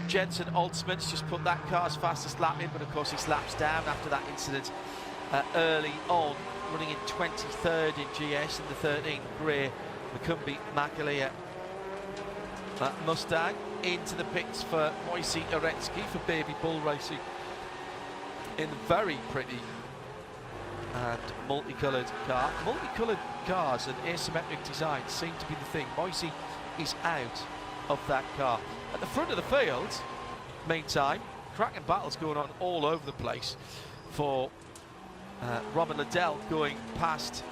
Jensen Altsman's just put that car's fastest lap in, but of course he slaps down after that incident early on, running in 23rd in GS and the 13th Grey McCumbee Macalea Mustang. Into the pits for Moisey Aretsky for Baby Bull Racing in the very pretty and multicoloured car. Multicoloured cars and asymmetric designs seem to be the thing. Moisey is out of that car. At the front of the field, meantime, cracking battles going on all over the place for Robin Liddell going past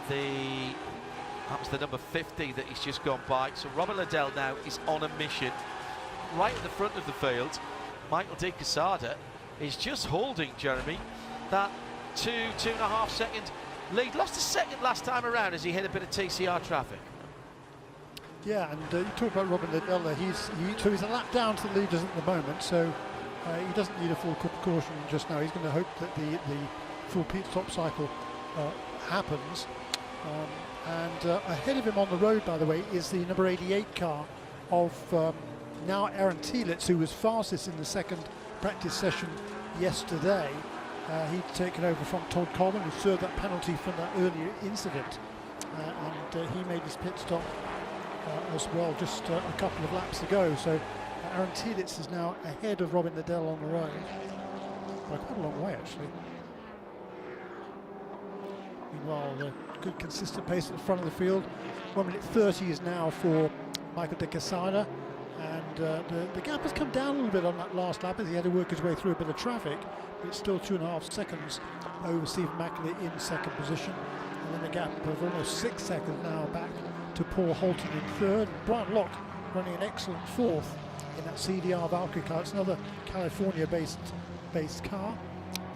that was the number 50 that he's just gone by. So Robin Liddell now is on a mission. Right at the front of the field, Michael De Quesada is just holding, Jeremy, that 2.5 second lead. Lost a second last time around as he hit a bit of TCR traffic. Yeah, and you talk about Robin Liddell there. So he's a lap down to the leaders at the moment, so he doesn't need a full caution just now. He's going to hope that the full pit stop cycle happens. And ahead of him on the road, by the way, is the number 88 car of now Aaron Tielitz, who was fastest in the second practice session yesterday. He'd taken over from Todd Coleman, who served that penalty from that earlier incident, and he made his pit stop as well just a couple of laps ago. So Aaron Tielitz is now ahead of Robin Liddell on the road by quite a long way, actually. Meanwhile, the good consistent pace at the front of the field. 1 minute 30 is now for Michael De Quesada, and the gap has come down a little bit on that last lap as he had to work his way through a bit of traffic, but it's still 2.5 seconds over Stephen Mackley in second position, and then the gap of almost 6 seconds now back to Paul Holton in third. Brian Locke running an excellent fourth in that CDR Valkyrie car. It's another California-based car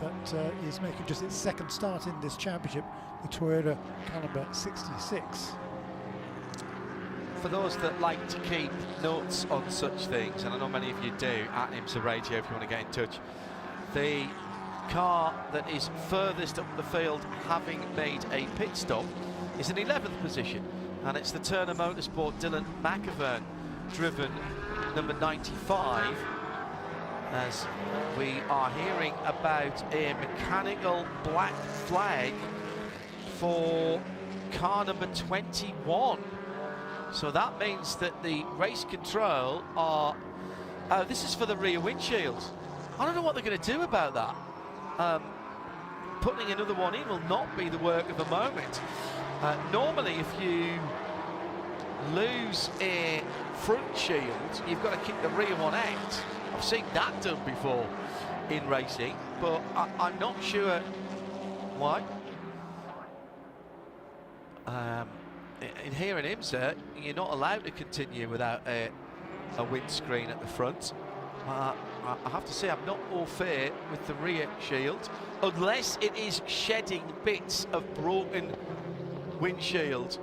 that is making just its second start in this championship, the Toyota Caliber 66. For those that like to keep notes on such things, and I know many of you do, at IMSA Radio if you want to get in touch, the car that is furthest up the field having made a pit stop is in 11th position, and it's the Turner Motorsport Dylan McAvern driven number 95, as we are hearing about a mechanical black flag for car number 21. So that means that the race control are... this is for the rear windshield. I don't know what they're going to do about that. Putting another one in will not be the work of a moment. Normally, if you lose a front shield, you've got to kick the rear one out. I've seen that done before in racing, but I'm not sure why. In here in IMSA, you're not allowed to continue without a windscreen at the front. I have to say I'm not au fait with the rear shield, unless it is shedding bits of broken windshield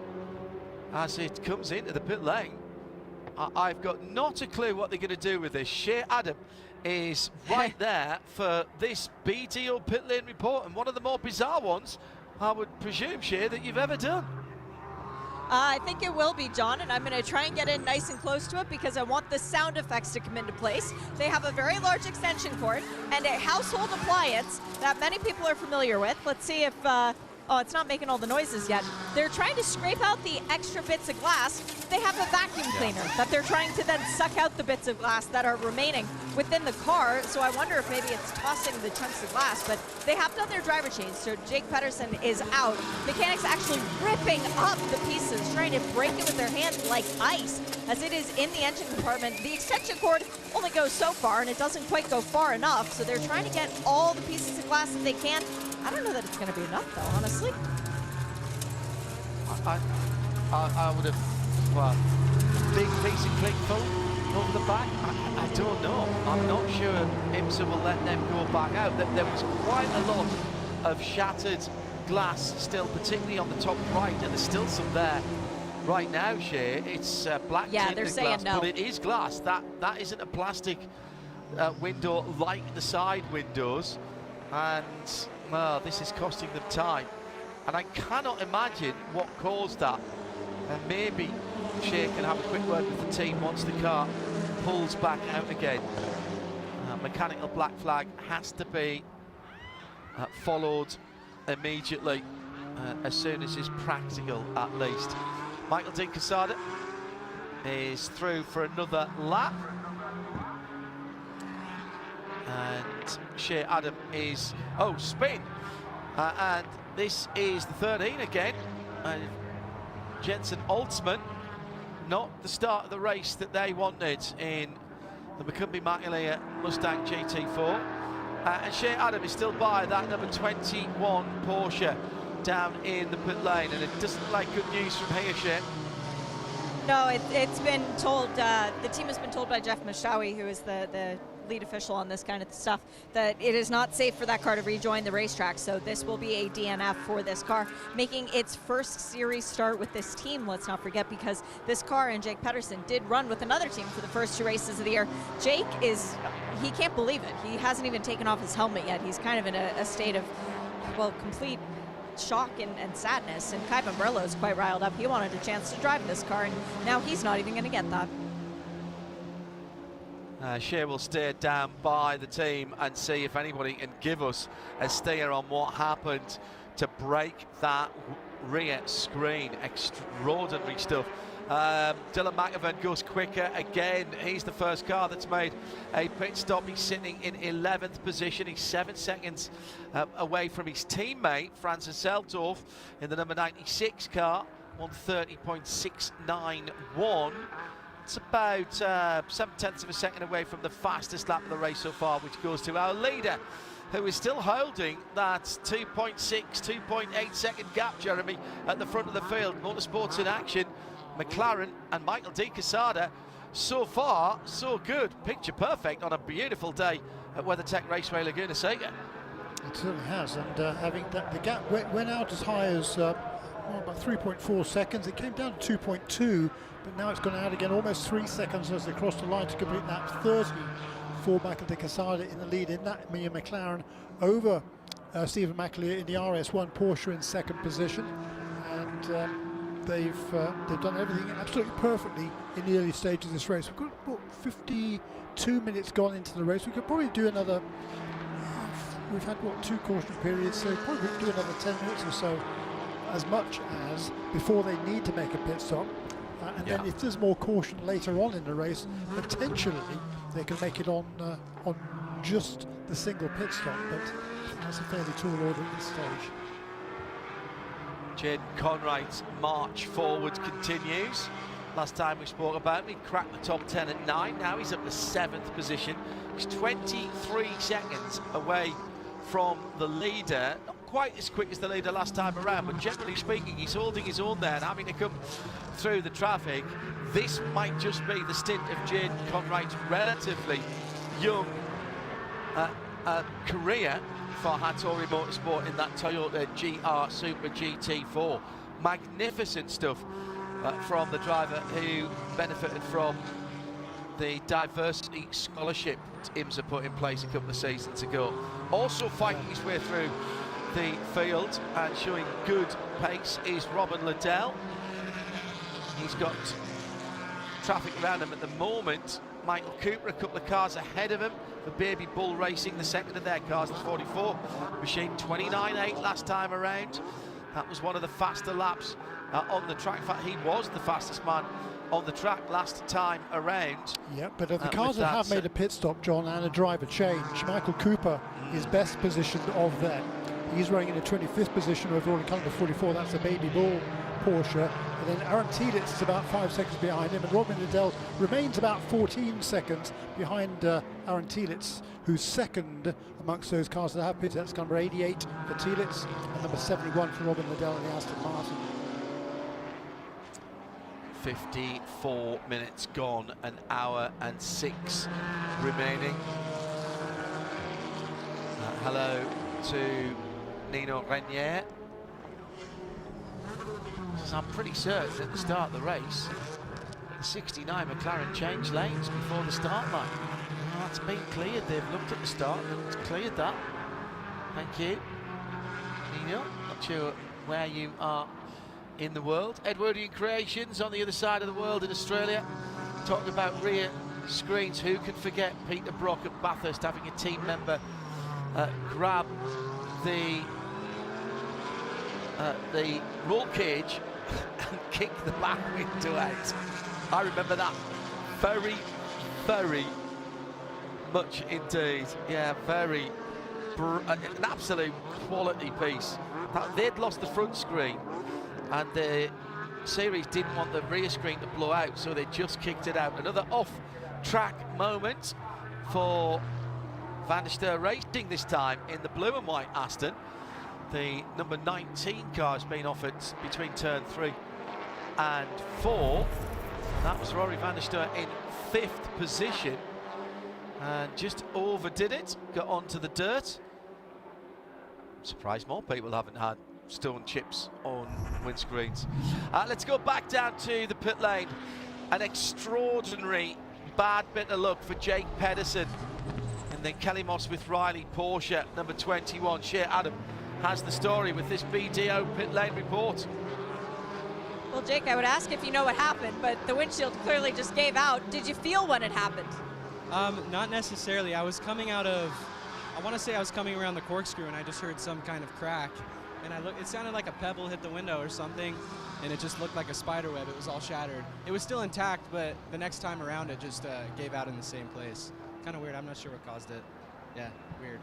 as it comes into the pit lane. I've got not a clue what they're going to do with this. Shea Adam is right there for this BTO pit lane report, and one of the more bizarre ones, I would presume, Shea, that you've ever done. I think it will be, John, and I'm going to try and get in nice and close to it because I want the sound effects to come into place. They have a very large extension cord and a household appliance that many people are familiar with. Let's see if oh, it's not making all the noises yet. They're trying to scrape out the extra bits of glass. They have a vacuum cleaner that they're trying to then suck out the bits of glass that are remaining within the car. So I wonder if maybe it's tossing the chunks of glass, but they have done their driver change. So Jake Pedersen is out. Mechanics actually ripping up the pieces, trying to break it with their hands like ice, as it is in the engine compartment. The extension cord only goes so far, and it doesn't quite go far enough. So they're trying to get all the pieces of glass that they can. I don't know that it's going to be enough, though, honestly. I would have, well, big piece of click full over the back. I don't know. I'm not sure IMSA will let them go back out. There was quite a lot of shattered glass still, particularly on the top right, and there's still some there right now, Shay. It's black tinted glass, no. but it is glass. That isn't a plastic window like the side windows, and well, this is costing them time. And I cannot imagine what caused that. And maybe Shay can have a quick word with the team once the car pulls back out again. Mechanical black flag has to be followed immediately, as soon as is practical at least. Michael De Quesada is through for another lap. And Shea Adam is, spin. And this is the 13 again. Jensen Altsman, not the start of the race that they wanted in the McCumbee Mustang GT4. And Shea Adam is still by that number 21 Porsche down in the pit lane, and it doesn't look like good news from here, Shea. No, it's been told, the team has been told by Jeff Mashawi, who is the lead official on this kind of stuff, that it is not safe for that car to rejoin the racetrack. So this will be a DNF for this car, making its first series start with this team, let's not forget, because this car and Jake Pedersen did run with another team for the first 2 races of the year. Jake he can't believe it. He hasn't even taken off his helmet yet. He's kind of in a state of, well, complete shock and sadness, and Kai Bombrello is quite riled up. He wanted a chance to drive this car, and now he's not even going to get that. Shea will stare down by the team and see if anybody can give us a steer on what happened to break that rear screen. Extraordinary stuff. Dylan McEvan goes quicker again. He's the first car that's made a pit stop. He's sitting in 11th position. He's 7 seconds away from his teammate Francis Seldorf in the number 96 car, 1:30.691. It's about 7/10 of a second away from the fastest lap of the race so far, which goes to our leader, who is still holding that 2.6, 2.8 second gap, Jeremy, at the front of the field. Motorsports in action, McLaren and Michael De Quesada. So far, so good. Picture perfect on a beautiful day at WeatherTech Raceway Laguna Seca. It certainly has, and having that, the gap went out as high as about 3.4 seconds. It came down to 2.2, but now it's gone out again almost 3 seconds as they cross the line to complete lap 30 for Michael De Quesada in the lead in that Mia McLaren over Stephen McAleer in the RS1 Porsche in second position. And they've done everything absolutely perfectly in the early stages of this race. We've got about 52 minutes gone into the race. We could probably do another, we've had what, 2 caution periods, so probably do another 10 minutes or so, as much as before they need to make a pit stop. And then if there's more caution later on in the race, potentially they can make it on just the single pit stop, but that's a fairly tall order at this stage. Jaden Conwright's march forward continues. Last time we spoke about him, he cracked the top 10 at 9. Now he's up to 7th position. He's 23 seconds away from the leader. Not quite as quick as the leader last time around, but generally speaking, he's holding his own there and having to come through the traffic. This might just be the stint of Jaden Conwright's relatively young career for Hattori Motorsport in that Toyota GR Super GT4. Magnificent stuff from the driver who benefited from the diversity scholarship IMSA put in place a couple of seasons ago. Also fighting his way through the field and showing good pace is Robin Liddell. He's got traffic around him at the moment. Michael Cooper a couple of cars ahead of him for Baby Bull Racing, the second of their cars, the 44 machine, 29.8 last time around. That was one of the faster laps on the track. In fact, he was the fastest man on the track last time around. Yeah, but of the cars that have made a pit stop, John, and a driver change, Michael Cooper is best positioned of them. He's running in a 25th position overall in calendar 44. That's a Baby Bull Porsche. And then Aaron Telitz is about 5 seconds behind him, and Robin Liddell remains about 14 seconds behind Aaron Telitz, who's second amongst those cars that have pitted. That's number 88 for Telitz and number 71 for Robin Liddell in the Aston Martin. 54 minutes gone, an hour and 6 remaining. Hello to Nino Renier. I'm pretty certain at the start of the race, the 69 McLaren changed lanes before the start line. Well, that's been cleared. They've looked at the start and cleared that. Thank you, Nino. Not sure where you are in the world. Edwardian Creations on the other side of the world in Australia. Talking about rear screens, who can forget Peter Brock at Bathurst having a team member grab the roll cage and kick the back window out. I remember that very, very much indeed. Yeah, very an absolute quality piece. They'd lost the front screen, and the series didn't want the rear screen to blow out, so they just kicked it out. Another off-track moment for Van der Steur Racing, this time in the blue and white Aston. The number 19 car has been offered between turn 3 and 4. That was Rory Van der Steur in 5th position and just overdid it, got onto the dirt. I'm surprised more people haven't had stone chips on windscreens. Let's go back down to the pit lane. An extraordinary bad bit of luck for Jake Pedersen. And then Kelly Moss with Riley Porsche, number 21. Shea Adam has the story with this BDO pit lane report. Well, Jake, I would ask if you know what happened, but the windshield clearly just gave out. Did you feel when it happened? Not necessarily. I was coming out of, I want to say I was coming around the corkscrew, and I just heard some kind of crack. And I looked, it sounded like a pebble hit the window or something, and it just looked like a spider web. It was all shattered. It was still intact, but the next time around it just gave out in the same place. Kind of weird. I'm not sure what caused it. Yeah, weird.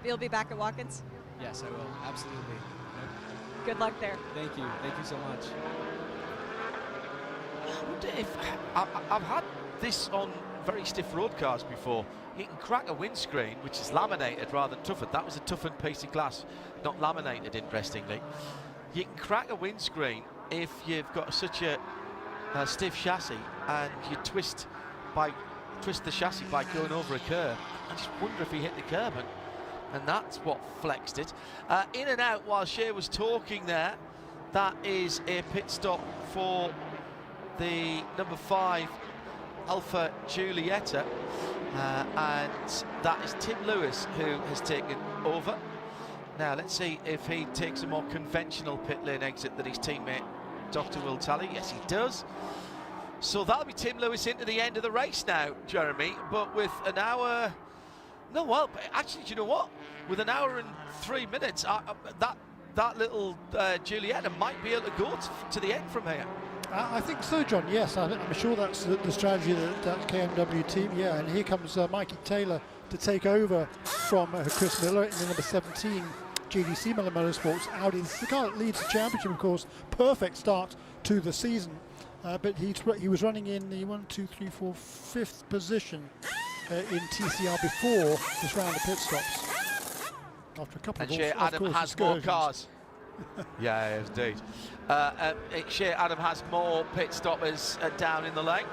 You'll be back at Watkins? Yes, I will. Absolutely. Yep. Good luck there. Thank you. Thank you so much. I wonder if I've had this on very stiff road cars before. You can crack a windscreen, which is laminated rather than toughened. That was a toughened piece of glass, not laminated, interestingly. You can crack a windscreen if you've got such a stiff chassis and you twist the chassis by going over a curb. I just wonder if he hit the curb, and that's what flexed it. In and out while Shea was talking there. That is a pit stop for the number 5 Alfa Giulietta, and that is Tim Lewis who has taken over. Now let's see if he takes a more conventional pit lane exit that his teammate Dr. Will Tally. Yes, he does. So that'll be Tim Lewis into the end of the race now, Jeremy, but with an hour, no, well, actually, do you know what? With an hour and 3 minutes, that little Giulietta might be able to go to the end from here. I think so, John. Yes, I'm sure that's the strategy that KMW team. Yeah, and here comes Mikey Taylor to take over from Chris Miller in the number 17 GDC Miller Motorsports Audi. This is the car that leads the championship, of course. Perfect start to the season, but he was running in the 5th position in TCR before this round of pit stops. After a couple and of Shea Adam has more cars. Yeah, indeed. Shea Adam has more pit stoppers down in the lane.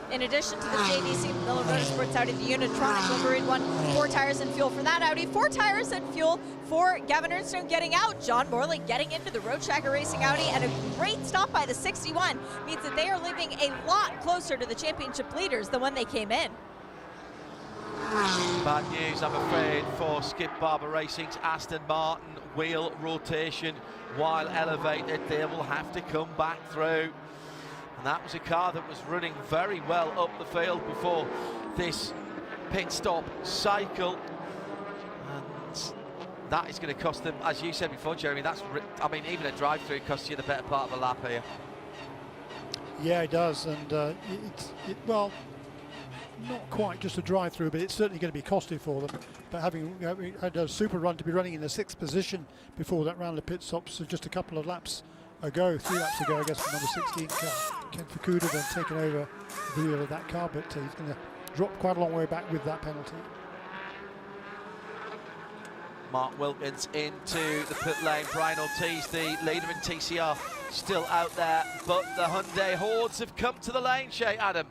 In addition to the JDC Miller Motorsports Audi, the Unitronic Wolverine won 4 tires and fuel for that Audi, 4 tires and fuel for Gavin Ernstone getting out, John Morley getting into the Road Tracker Racing Audi, and a great stop by the 61 means that they are leaving a lot closer to the championship leaders than when they came in. Bad news, I'm afraid, for Skip Barber Racing's Aston Martin. Wheel rotation while elevated. They will have to come back through. And that was a car that was running very well up the field before this pit stop cycle. And that is going to cost them, as you said before, Jeremy, I mean, even a drive-through costs you the better part of a lap here. Yeah, it does, and well, not quite just a drive-through, but it's certainly going to be costly for them. But having had a super run to be running in the 6th position before that round of pit stops, so just a couple of laps ago, 3 laps ago, I guess, for number 16 car, Ken Fukuda, then taken over the wheel of that car, but he's going to drop quite a long way back with that penalty. Mark Wilkins into the pit lane. Brian Ortiz, the leader in TCR, still out there, but the Hyundai hordes have come to the lane, Shea Adam.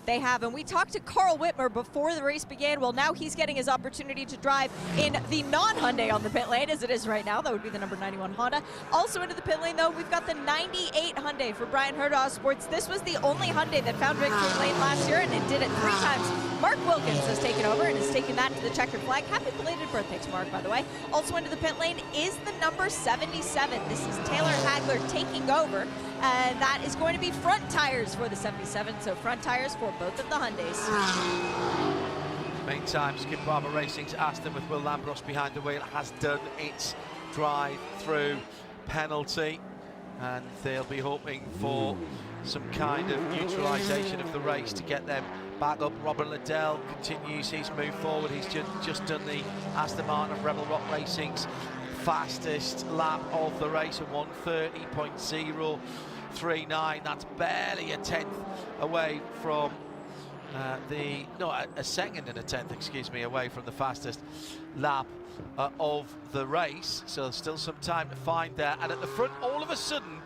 They have, and we talked to Carl Whitmer before the race began. Well, now he's getting his opportunity to drive in the non-Hyundai on the pit lane, as it is right now. That would be the number 91 Honda. Also into the pit lane, though, we've got the 98 Hyundai for Brian Herda Sports. This was the only Hyundai that found victory lane last year, and it did it 3 times. Mark Wilkins has taken over and has taken that to the checkered flag. Happy belated birthday to Mark, by the way. Also into the pit lane is the number 77. This is Taylor Hagler taking over. And that is going to be front tires for the 77, so front tires for both of the Hyundais. Meantime, Skip Barber Racing's Aston with Will Lambros behind the wheel has done its drive-through penalty, and they'll be hoping for some kind of neutralisation of the race to get them back up. Robin Liddell continues his move forward. He's just done the Aston Martin of Rebel Rock Racing's fastest lap of the race at 1:30.039. That's barely a tenth away from a second and a tenth, excuse me, away from the fastest lap of the race. So still some time to find there. And at the front, all of a sudden,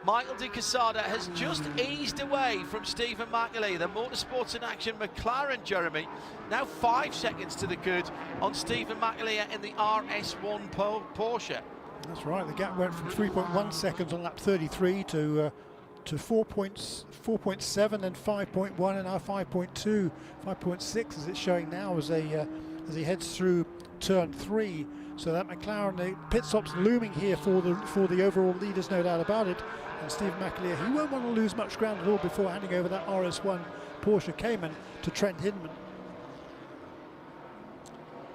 Michael De Quesada has just eased away from Stephen McAlee. The Motorsports in Action McLaren, Jeremy, now 5 seconds to the good on Stephen McAlee in the RS1 Porsche. That's right, the gap went from 3.1 seconds on lap 33 to 4.7 and 5.1 and now 5.2, 5.6 as it's showing now as he heads through turn 3. So that McLaren, the pit stop's looming here for the overall leaders, no doubt about it. And Steve McAleer, he won't want to lose much ground at all before handing over that RS1 Porsche Cayman to Trent Hindman.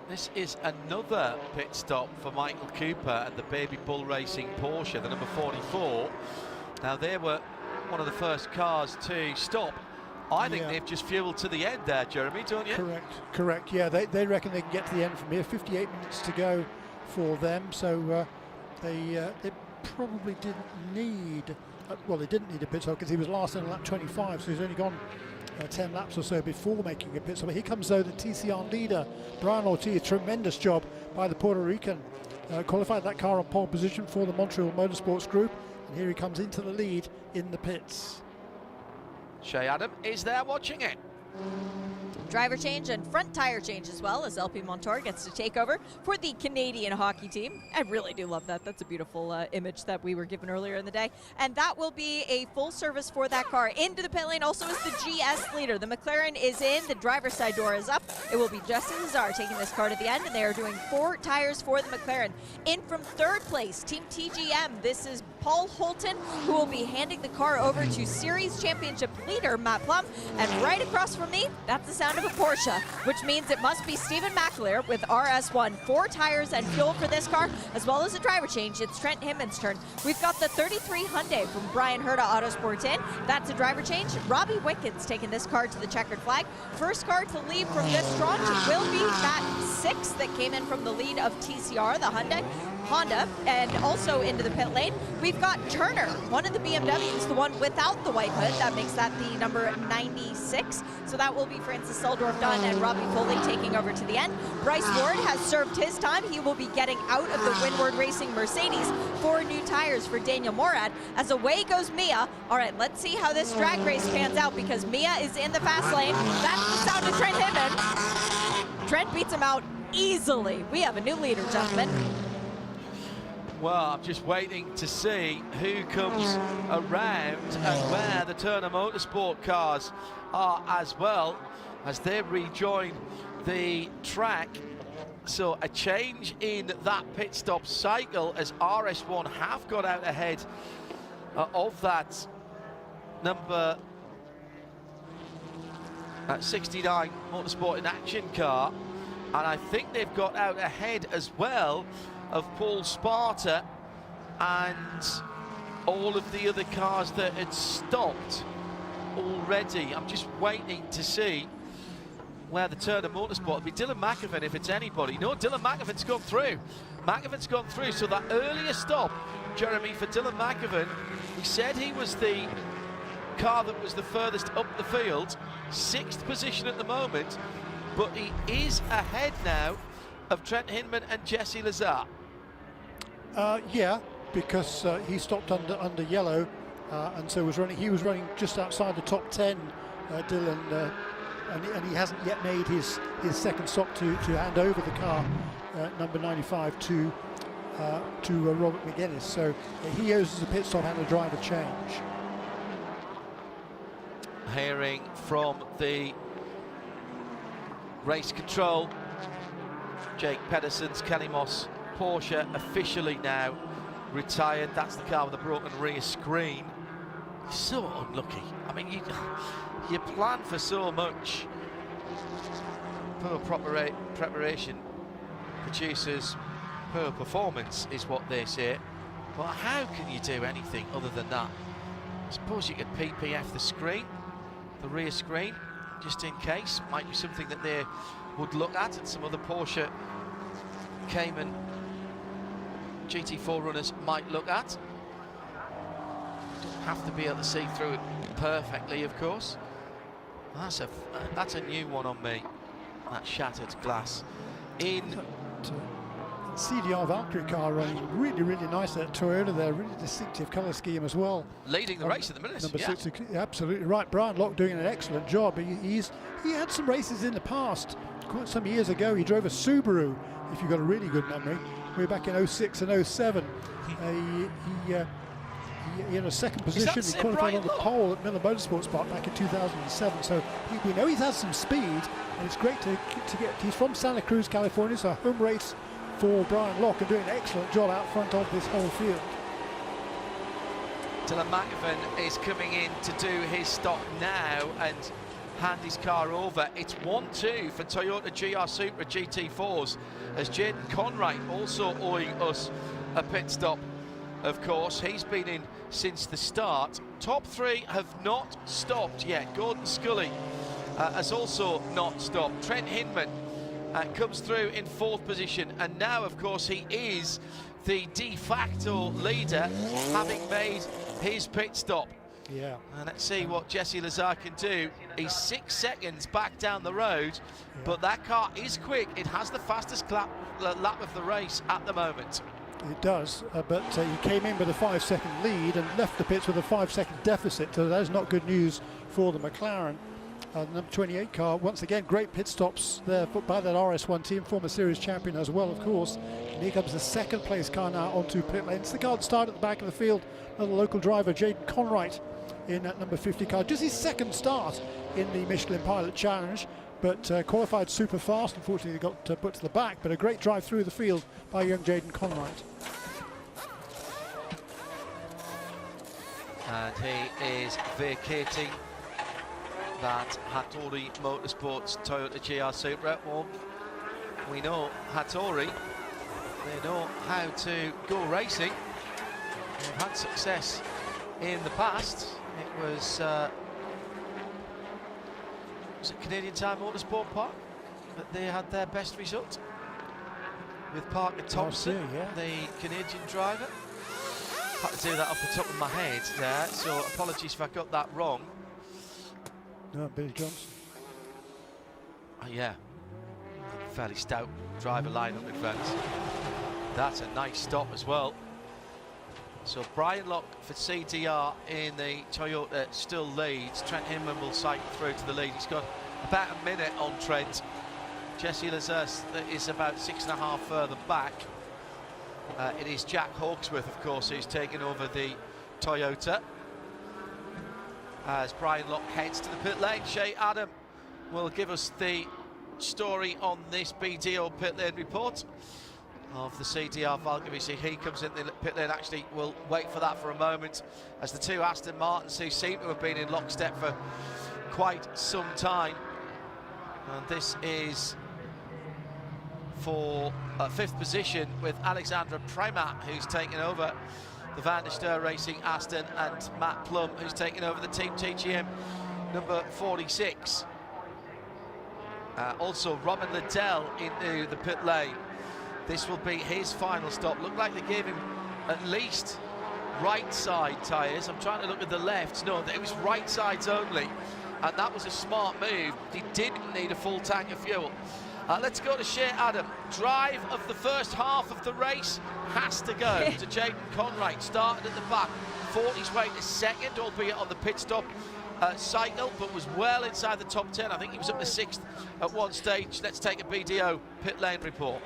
This is another pit stop for Michael Cooper and the Baby Bull Racing Porsche, the number 44. Now they were one of the first cars to stop. I think they've just fueled to the end there, Jeremy, don't you? Correct. Yeah, they reckon they can get to the end from here. 58 minutes to go for them, so they probably didn't need, well, they didn't need a pit stop because he was last in lap 25, so he's only gone 10 laps or so before making a pit stop. But here comes, though, the TCR leader, Brian Ortiz. Tremendous job by the Puerto Rican. Qualified that car on pole position for the Montreal Motorsports Group, and here he comes into the lead in the pits. Shea Adam is there watching it. Driver change and front tire change as well, as LP Montour gets to take over for the Canadian hockey team. I really do love that. That's a beautiful image that we were given earlier in the day. And that will be a full service for that car. Into the pit lane also is the GS leader. The McLaren is in. The driver's side door is up. It will be Justin Lazar taking this car to the end, and they are doing 4 tires for the McLaren. In from 3rd place, Team TGM. This is Paul Holton, who will be handing the car over to Series Championship leader Matt Plum. And right across from me, that's the sound of a Porsche, which means it must be Stephen McAleer with RS1. 4 tires and fuel for this car, as well as a driver change. It's Trent Hindman's turn. We've got the 33 Hyundai from Brian Herda Autosports in. That's a driver change. Robbie Wickens taking this car to the checkered flag. First car to leave from this tranche will be that 6 that came in from the lead of TCR, the Honda, and also into the pit lane, we've got Turner, one of the BMWs, the one without the white hood. That makes that the number 96. So that will be Francis Seldorf done and Robbie Foley taking over to the end. Bryce Ward has served his time. He will be getting out of the Windward Racing Mercedes. 4 new tires for Daniel Morad. As away goes Mia. All right, let's see how this drag race pans out, because Mia is in the fast lane. That's the sound of Trent Hindman. Trent beats him out easily. We have a new leader, gentlemen. Well, I'm just waiting to see who comes around and where the Turner Motorsport cars are as well, as they rejoin the track. So a change in that pit stop cycle, as RS1 have got out ahead of that number 69 Motorsport in Action car. And I think they've got out ahead as well of Paul Sparta and all of the other cars that had stopped already. I'm just waiting to see where the turn of motorsport will be. Dylan McAvan, if it's anybody. No, Dylan McAvan's gone through. McAvan's gone through, so that earlier stop, Jeremy, for Dylan McAvan, we said he was the car that was the furthest up the field, 6th position at the moment, but he is ahead now of Trent Hinman and Jesse Lazar. Yeah, because he stopped under yellow, and so he was running just outside the top 10, Dylan, and he hasn't yet made his second stop to hand over the car, number 95, to Robert McGuinness. So he owes us a pit stop and a driver change. Hearing from the race control, Jake Pedersen's Kelly Moss Porsche officially now retired. That's the car with a broken rear screen. So unlucky. I mean, you plan for so much. Poor preparation produces poor performance, is what they say. But how can you do anything other than that? I suppose you could PPF the screen, the rear screen, just in case. Might be something that they would look at, and some other Porsche Cayman GT4 runners might look at. Don't have to be able to see through it perfectly, of course. That's a new one on me, that shattered glass. In CDR Valkyrie car running really, really nice. That Toyota there, really distinctive colour scheme as well. Leading the race at the minute. Number yeah. 6, absolutely right. Brian Locke doing an excellent job. He had some races in the past. Quite some years ago, he drove a Subaru, if you've got a really good memory, way back in 06 and 07. He had a second position. He qualified on the pole at Miller Motorsports Park back in 2007. So we know he's had some speed, and it's great to get. He's from Santa Cruz, California, so a home race for Brian Locke, and doing an excellent job out front of this whole field. Dylan McAvan is coming in to do his stop now and hand his car over. It's 1-2 for Toyota GR Supra GT4s, as Jaden Conwright also owing us a pit stop. Of course, he's been in since the start. Top 3 have not stopped yet. Gordon Scully has also not stopped. Trent Hinman comes through in 4th position, and now, of course, he is the de facto leader, having made his pit stop. Yeah. And let's see what Jesse Lazar can do. He's 6 seconds back down the road, but that car is quick. It has the fastest lap of the race at the moment. It does, but he came in with a 5-second lead and left the pits with a 5-second deficit, so that is not good news for the McLaren. The number 28 car, once again, great pit stops there by that RS1 team, former series champion as well, of course. And here comes the 2nd place car now onto pit lane. It's the car that started at the back of the field, another local driver, Jaden Conwright, in that number 50 car. Just his 2nd start in the Michelin Pilot Challenge, but qualified super fast. Unfortunately, got put to the back, but a great drive through the field by young Jaden Conwright. And he is vacating that Hattori Motorsports Toyota GR Supra. Well, we know Hattori, they know how to go racing. They've had success in the past. It was it Canadian Tire Motorsport Park that they had their best result with Parker Thompson, the Canadian driver. Had to do that off the top of my head there, so apologies if I got that wrong. No, Billy Johnson. Yeah, fairly stout driver lineup, my friends. That's a nice stop as well. So Brian Locke for CDR in the Toyota still leads. Trent Hinman will cycle through to the lead. He's got about a minute on Trent. Jesse Lazar is about 6.5 further back. It is Jack Hawksworth, of course, who's taken over the Toyota. As Brian Locke heads to the pit lane, Shay Adam will give us the story on this BDO pit lane report of the CDR Valkyrie. See, he comes in the pit lane. Actually, we'll wait for that for a moment, as the 2 Aston Martins, who seem to have been in lockstep for quite some time. And this is for 5th position with Alexandra Primat, who's taken over the Van der Steur Racing Aston, and Matt Plum, who's taken over the Team TGM number 46. Also, Robin Liddell into the pit lane. This will be his final stop. Looked like they gave him at least right side tyres. I'm trying to look at the left. No, it was right sides only, and that was a smart move. He didn't need a full tank of fuel. Let's go to Shea Adam. Drive of the first half of the race has to go to Jaden Conwright. Started at the back, fought his way to second, albeit on the pit stop cycle, but was well inside the top 10. I think he was up to 6th at one stage. Let's take a BDO pit lane report.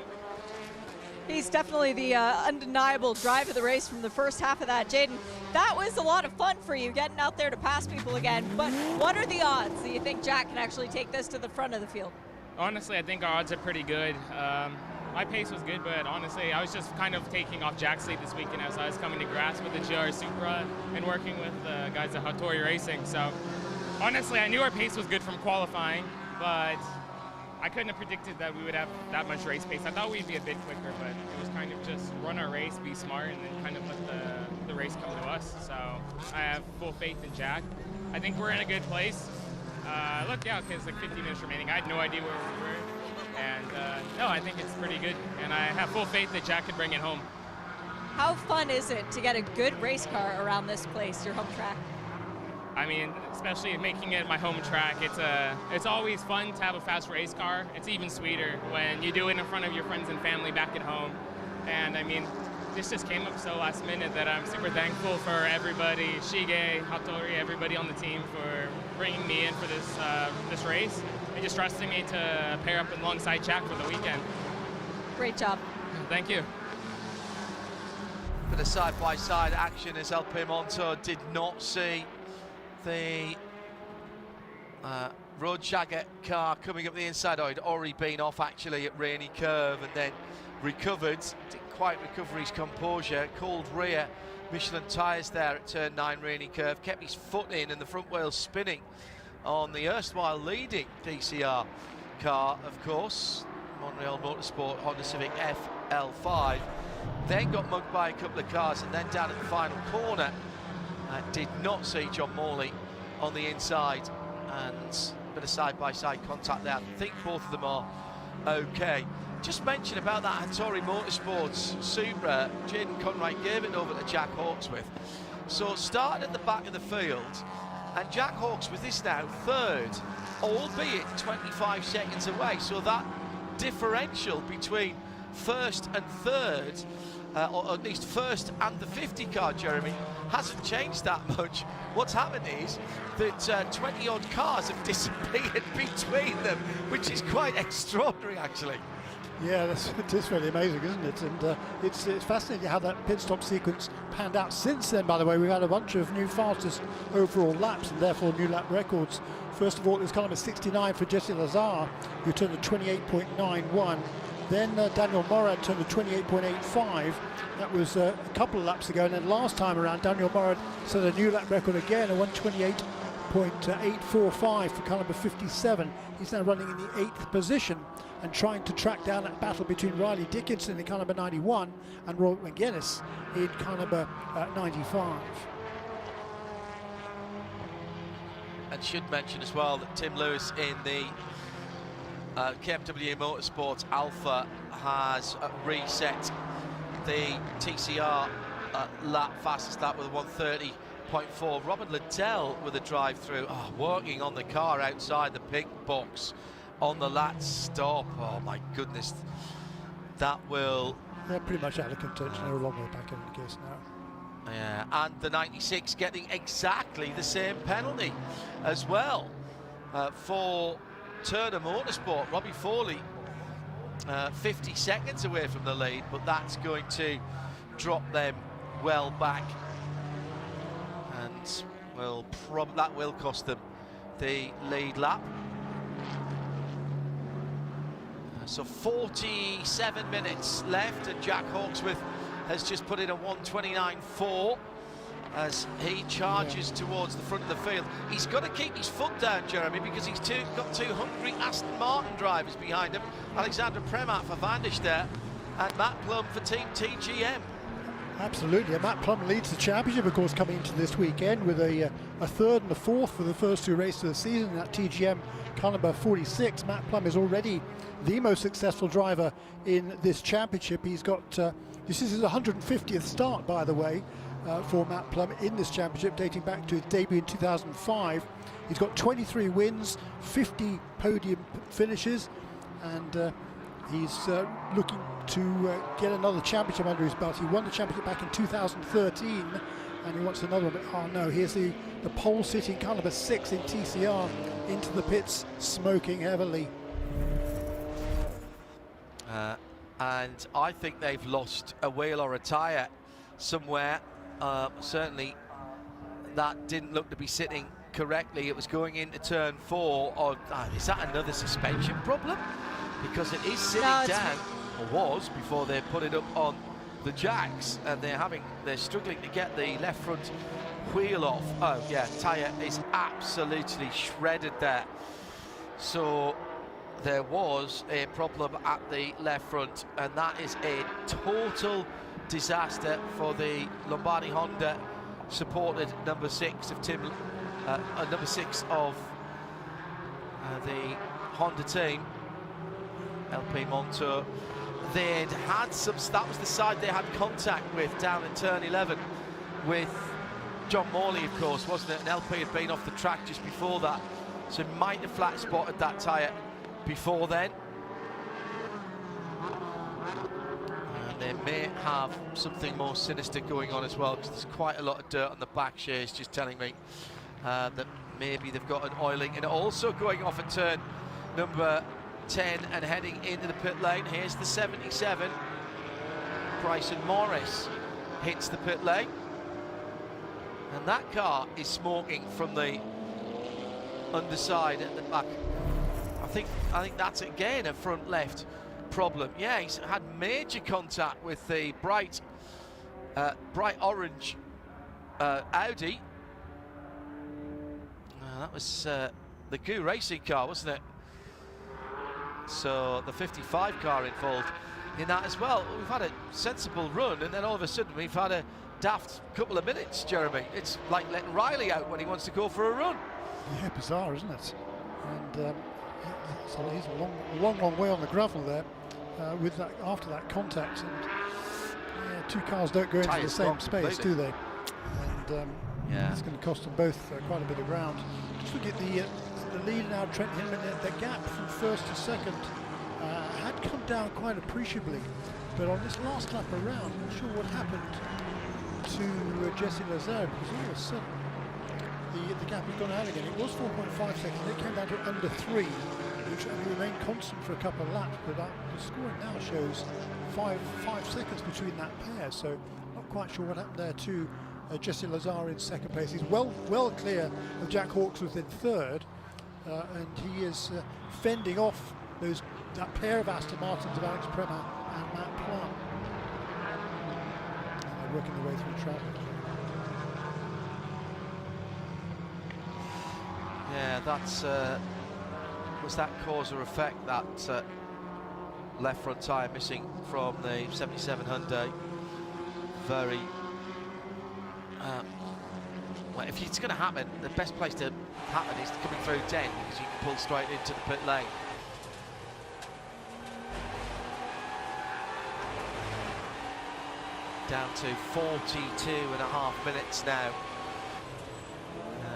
He's definitely the undeniable drive of the race from the first half of that. Jaden, that was a lot of fun for you, getting out there to pass people again, but what are the odds that you think Jack can actually take this to the front of the field? Honestly, I think our odds are pretty good. My pace was good, but honestly, I was just kind of taking off Jack's lead this weekend as I was coming to grass with the GR Supra and working with the guys at Hattori Racing. So honestly, I knew our pace was good from qualifying, but I couldn't have predicted that we would have that much race pace. I thought we'd be a bit quicker, but it was kind of just run our race, be smart, and then kind of let the race come to us. So I have full faith in Jack. I think we're in a good place. I looked out because like 15 minutes remaining. I had no idea where we were. And no, I think it's pretty good. And I have full faith that Jack could bring it home. How fun is it to get a good race car around this place, your home track? I mean, especially making it my home track, it's always fun to have a fast race car. It's even sweeter when you do it in front of your friends and family back at home. And I mean, this just came up so last minute that I'm super thankful for everybody, Shige, Hattori, everybody on the team for bringing me in for this race and just trusting me to pair up alongside Jack for the weekend. Great job. Thank you. For the side-by-side action, as LP Montour did not see the road jagger car coming up the inside. Oh, he'd already been off actually at Rainy Curve and then recovered. Didn't quite recover his composure. Cold rear Michelin tyres there at turn 9 Rainy Curve. Kept his foot in and the front wheel spinning on the erstwhile leading DCR car, of course. Montreal Motorsport Honda Civic FL5. Then got mugged by a couple of cars and then down at the final corner. Did not see John Morley on the inside, and a bit of side-by-side contact there. I think both of them are okay. Just mention about that Hattori Motorsports Supra. Jaden Conwright gave it over to Jack Hawksworth. So started at the back of the field, and Jack Hawksworth is now third, albeit 25 seconds away. So that differential between first and third, or at least first and the 50 car, Jeremy, hasn't changed that much. What's happened is that 20 odd cars have disappeared between them, which is quite extraordinary actually. Yeah, it is really amazing, isn't it? And it's fascinating how that pit stop sequence panned out. Since then, by the way, we've had a bunch of new fastest overall laps and therefore new lap records. First of all, it was car number 69 for Jesse Lazar, who turned the 28.91. Then Daniel Morad turned the 28.85. That was a couple of laps ago. And then last time around, Daniel Morad set a new lap record again, a 128.845 for car number 57. He's now running in the 8th position and trying to track down that battle between Riley Dickinson in car number 91 and Robert McGuinness in car number 95. And should mention as well that Tim Lewis in the KMW Motorsports Alpha has reset the TCR lap, fastest lap with a 130.4. Robin Liddell with a drive-through, working on the car outside the pit box on the lat stop. Oh my goodness, that will... They're pretty much out of contention. They're a long way back in the case now. Yeah, and the 96 getting exactly the same penalty as well for Turner Motorsport. Robbie Foley 50 seconds away from the lead, but that's going to drop them well back, and that will cost them the lead lap. So 47 minutes left, and Jack Hawksworth has just put in a 129.4. as he charges towards the front of the field. He's got to keep his foot down, Jeremy, because he's got two hungry Aston Martin drivers behind him. Alexander Premat for Vanderster and Matt Plum for Team TGM. Absolutely, and Matt Plum leads the championship, of course, coming into this weekend with a third and a fourth for the first 2 races of the season. That TGM car number 46. Matt Plum is already the most successful driver in this championship. He's got, this is his 150th start, by the way, for Matt Plum in this championship, dating back to his debut in 2005. He's got 23 wins, 50 podium finishes, and he's looking to get another championship under his belt. He won the championship back in 2013, and he wants another one. Oh no, here's the pole sitting car number 6 in TCR into the pits, smoking heavily. And I think they've lost a wheel or a tyre somewhere. Certainly that didn't look to be sitting correctly. It was going into turn 4. Or is that another suspension problem? Because it is sitting down, or was before they put it up on the jacks, and they're struggling to get the left front wheel off. Oh yeah, tyre is absolutely shredded there. So there was a problem at the left front, and that is a total disaster for the Lombardi Honda supported number 6 of number 6 of the Honda team, LP Montour. They'd had that was the side they had contact with down in turn 11 with John Morley, of course, wasn't it? And LP had been off the track just before that, so might have flat spotted that tyre before then. And they may have something more sinister going on as well, because there's quite a lot of dirt on the back shares, just telling me that maybe they've got an oiling. And also going off at turn number 10 and heading into the pit lane. Here's the 77. Bryson Morris hits the pit lane, and that car is smoking from the underside at the back. I think that's again a front left problem. Yeah, he's had major contact with the bright orange Audi. That was the Goo Racing car, wasn't it? So the 55 car involved in that as well. We've had a sensible run, and then all of a sudden we've had a daft couple of minutes, Jeremy. It's like letting Riley out when he wants to go for a run. Yeah, bizarre, isn't it? And so he's a long way on the gravel there with that after that contact. And yeah, 2 cars don't go into the same space, do they? And yeah, it's going to cost them both quite a bit of ground. Just look at the lead now. Trent Hinman, the gap from first to second had come down quite appreciably, but on this last lap around, I'm not sure what happened to Jesse Lazare, because all of a sudden the gap has gone out again. It was 4.5 seconds, it came down to under 3, which remained constant for a couple of laps, but the scoring now shows 5 seconds between that pair, so not quite sure what happened there to Jesse Lazare in second place. He's well clear of Jack Hawksworth in third, and he is fending off that pair of Aston Martins of Alex Premat and Matt Plum. And they're working their way through traffic. Yeah, that's was that cause or effect, that left front tyre missing from the 77 Hyundai. Very well, if it's going to happen, the best place to happen is coming through 10, because you can pull straight into the pit lane. Down to 42.5 minutes now,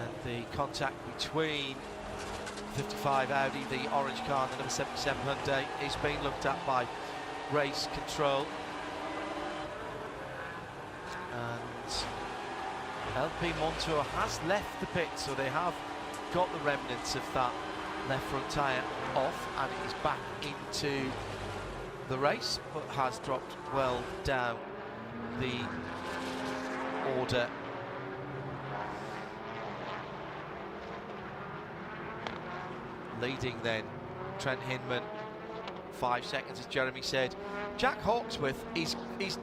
and the contact between 55 Audi, the orange car, and the number 77 Hyundai is being looked at by race control. And LP Montour has left the pit, so they have got the remnants of that left front tyre off, and it is back into the race, but has dropped well down the order. Leading then Trent Hinman 5 seconds, as Jeremy said. Jack Hawksworth is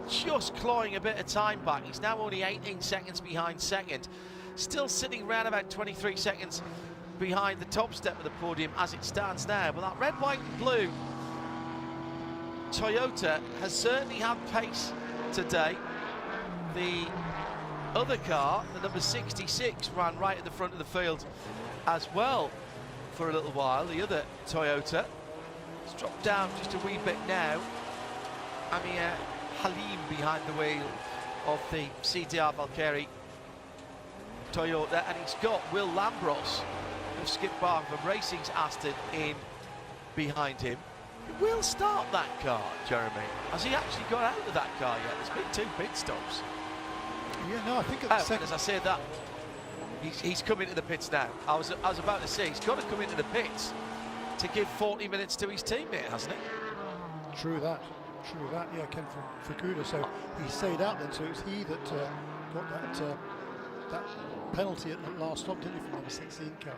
just clawing a bit of time back. He's now only 18 seconds behind second, still sitting around about 23 seconds behind the top step of the podium as it stands now. But that red, white and blue Toyota has certainly had pace today. The other car, the number 66, ran right at the front of the field as well for a little while. The other Toyota has dropped down just a wee bit now. Amir Halim behind the wheel of the CDR Valkyrie Toyota, and he's got Will Lambros of Skip Barber from Racing's Aston in behind him. He will start that car, Jeremy. Has he actually got out of that car yet? There's been 2 pit stops. Yeah, no, I think at the second. As I say that, he's come into the pits now. I was about to say, he's got to come into the pits to give 40 minutes to his teammate, hasn't he? True that, yeah, Ken Fukuda. So he stayed out then, so it's he that got that penalty at the last stop, didn't he, from number 16 car.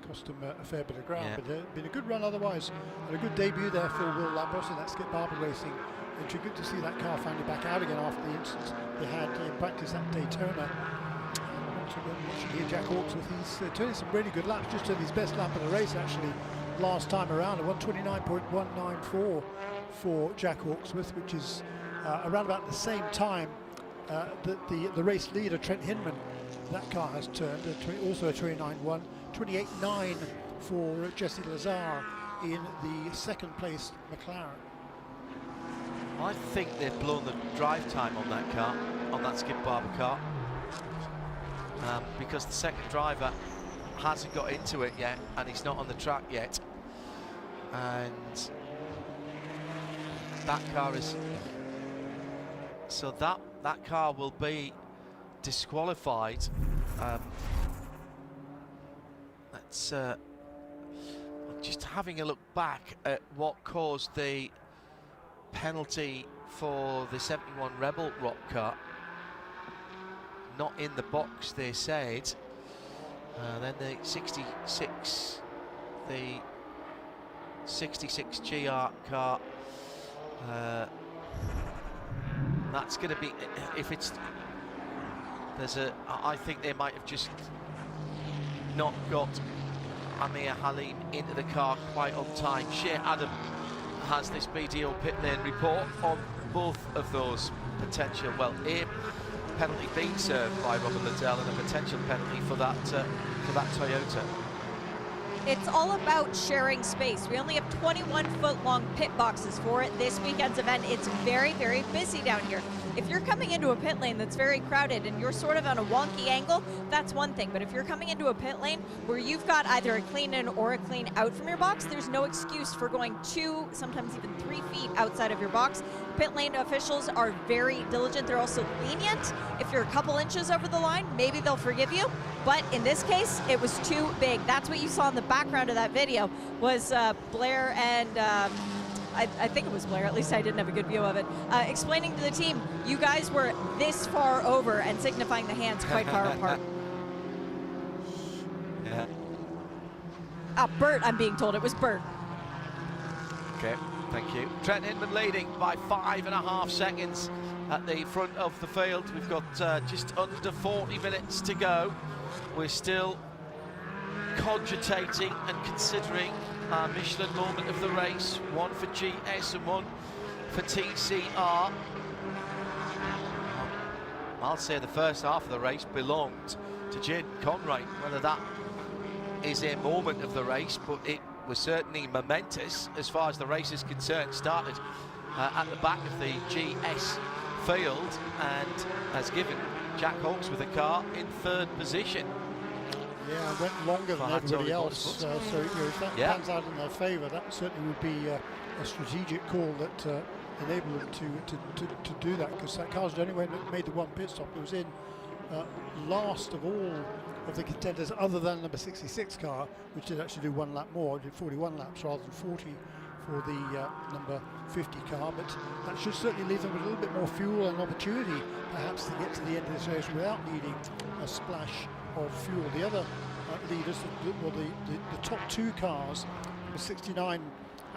Cost him a fair bit of ground, yeah. But been a good run otherwise, and a good debut there for Will Lambros in that Skip Barber Racing. It's good to see that car finally back out again after the instance they had in practice at Daytona. Watching here, Jack Hawksworth, he's turning some really good laps, just turned his best lap of the race actually last time around, a 129.194 for Jack Hawksworth, which is around about the same time that the race leader Trent Hinman, that car has turned, also a 29.1, 28.9 for Jesse Lazar in the second place McLaren. I think they've blown the drive time on that car, on that Skip Barber car, because the second driver hasn't got into it yet, and he's not on the track yet, and that car is, so that car will be disqualified. Let's just having a look back at what caused the penalty for the 71 Rebel Rock car. Not in the box, they said. Then the 66 GR car. That's going to be, if it's, I think they might have just not got Amir Halim into the car quite on time. Shea Adam has this BDO pit lane report on both of those potential, well, a penalty being served by Robert Liddell and a potential penalty for that Toyota. It's all about sharing space. We only have 21-foot-long pit boxes for it. This weekend's event, it's very, very busy down here. If you're coming into a pit lane that's very crowded and you're sort of on a wonky angle, that's one thing. But if you're coming into a pit lane where you've got either a clean in or a clean out from your box, there's no excuse for going 2, sometimes even 3 feet outside of your box. Pit lane officials are very diligent. They're also lenient. If you're a couple inches over the line, maybe they'll forgive you. But in this case, it was too big. That's what you saw in the background of that video, was Blair and I think it was Blair, at least I didn't have a good view of it, explaining to the team, you guys were this far over, and signifying the hands quite far apart. Yeah. Bert, I'm being told it was Bert. Okay, thank you. Trent Hinman leading by 5.5 seconds at the front of the field. We've got just under 40 minutes to go. We're still cogitating and considering our Michelin moment of the race, one for GS and one for TCR. I'll say the first half of the race belonged to Jaden Conwright. Whether that is a moment of the race, but it was certainly momentous as far as the race is concerned. Started at the back of the GS field and has given Jack Hawks with a car in 3rd position. Yeah, went longer than everybody else, so if that pans out in their favour, that certainly would be a strategic call that enabled them to do that, because that car's the only way that made the one pit stop. It was in last of all of the contenders, other than number 66 car, which did actually do 1 lap more, did 41 laps rather than 40 for the number 50 car, but that should certainly leave them with a little bit more fuel and opportunity perhaps to get to the end of this race without needing a splash of fuel. The other leaders, well, the top 2 cars, the 69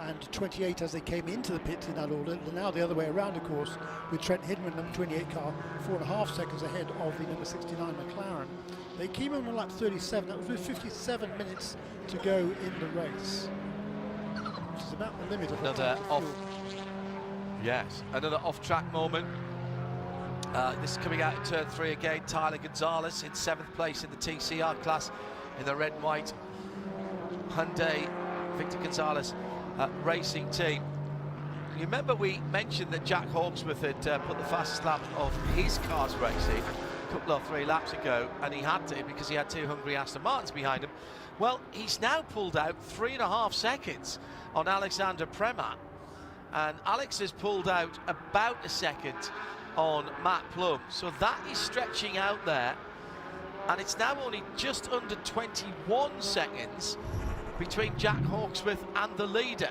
and 28 as they came into the pits in that order. Now the other way around, of course, with Trent Hindman, number 28 car, 4.5 seconds ahead of the number 69 McLaren. They came on lap 37. That was with 57 minutes to go in the race, which is about the limit of Another another off-track moment. This is coming out in turn 3 again. Tyler Gonzalez in 7th place in the TCR class in the red and white Hyundai Victor Gonzalez racing team. You remember we mentioned that Jack Hawksworth had put the fastest lap of his car's racing a couple of 3 laps ago, and he had to because he had 2 hungry Aston Martins behind him. Well, he's now pulled out 3.5 seconds on Alexander Premat, and Alex has pulled out about a second on Matt Plum, so that is stretching out there, and it's now only just under 21 seconds between Jack Hawksworth and the leader.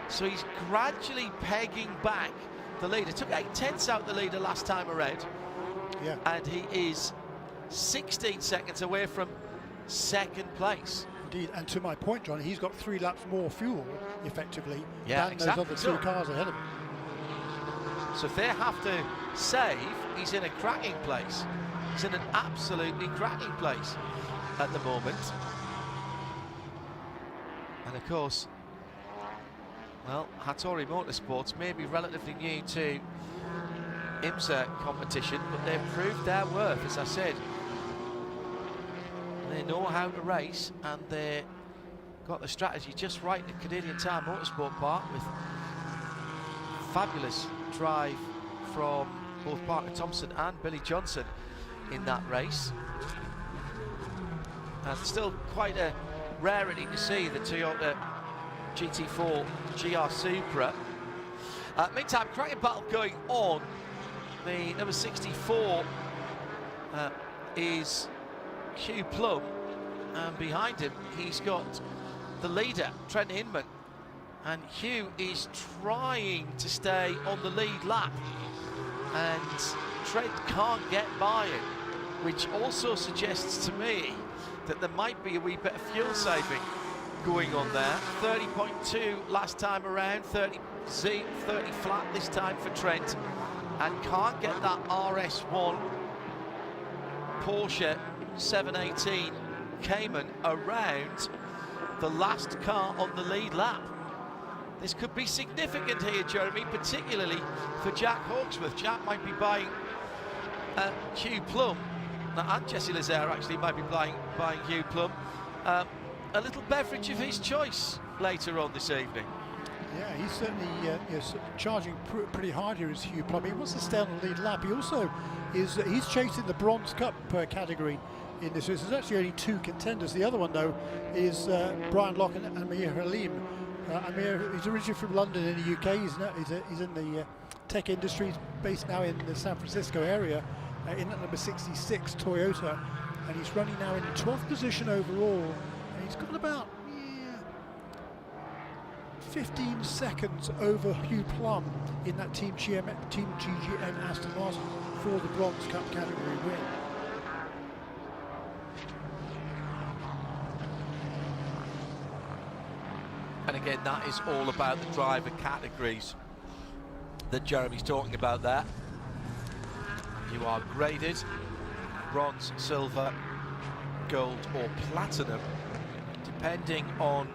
So he's gradually pegging back the leader. Took 8/10 out the leader last time around, and he is 16 seconds away from 2nd place. Indeed, and to my point, John, he's got 3 laps more fuel, effectively, than those other 2 cars ahead of him. So if they have to save, he's in a cracking place. He's in an absolutely cracking place at the moment. And of course, well, Hattori Motorsports may be relatively new to IMSA competition, but they've proved their worth, as I said. They know how to race, and they got the strategy just right at Canadian Tire Motorsport Park, with fabulous drive from both Parker Thompson and Billy Johnson in that race. And still quite a rarity to see the Toyota GT4 GR Supra. Meantime, cracking battle going on. The number 64 is Hugh Plum, and behind him he's got the leader, Trent Hinman. And Hugh is trying to stay on the lead lap, and Trent can't get by him, which also suggests to me that there might be a wee bit of fuel saving going on there. 30.2 last time around, 30 flat this time for Trent, and can't get that RS1 Porsche 718 Cayman around the last car on the lead lap. This could be significant here, Jeremy, particularly for Jack Hawksworth. Jack might be buying Hugh Plum, and Jesse Lazare actually might be buying Hugh Plum a little beverage of his choice later on this evening. Yeah, he's certainly charging pretty hard here as Hugh Plum. He wants to stay on the lead lap. He also is he's chasing the Bronze Cup category in this race. There's actually only 2 contenders. The other one, though, is Brian Locke and Amir Halim. Amir, he's originally from London in the UK. He's in the tech industry. He's based now in the San Francisco area in that number 66 Toyota, and he's running now in 12th position overall. And he's got about 15 seconds over Hugh Plum in that Team GGN Aston Martin for the Bronze Cup category win. And again, that is all about the driver categories that Jeremy's talking about there. You are graded bronze, silver, gold or platinum, depending on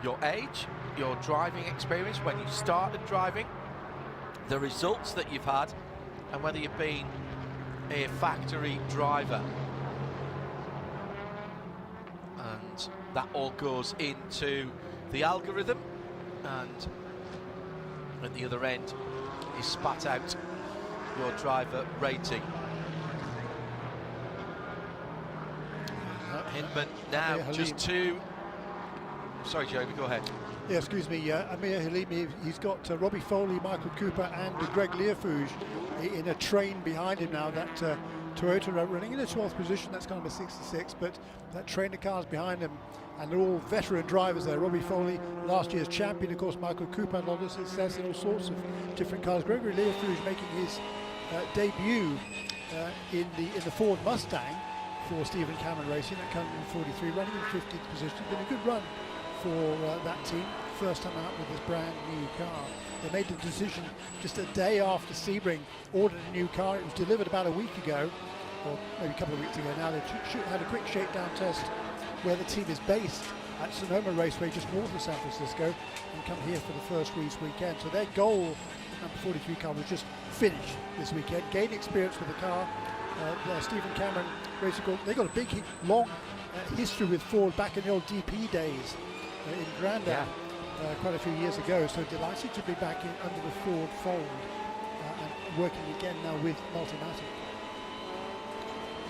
your age, your driving experience, when you started driving, the results that you've had, and whether you've been a factory driver. And that all goes into the algorithm, and at the other end is spat out your driver rating. Hinman now just 2. Sorry, Jeremy, go ahead. Yeah, excuse me. Amir Halimi, he's got Robbie Foley, Michael Cooper, and Greg Learfouge in a train behind him now. That Toyota running in the 12th position. That's car number 66, but that train of cars behind him, and they're all veteran drivers there. Robbie Foley, last year's champion, of course. Michael Cooper had a lot of success in all sorts of different cars. Gregory Learfouge making his debut in the Ford Mustang for Stephen Cameron Racing, that comes in 43, running in 15th position. Been a good run for that team. first time out with this brand new car. They made the decision just a day after Sebring ordered a new car. It was delivered about a week ago, or maybe a couple of weeks ago now. They had a quick shakedown test where the team is based at Sonoma Raceway, just north of San Francisco, and come here for the first race weekend. So their goal, number 43 car, was just finish this weekend, gain experience with the car. Stephen Cameron Racing, they got a big, long history with Ford back in the old DP days in Grandad, quite a few years ago. So delighted to be back under the Ford fold and working again now with Multimatic.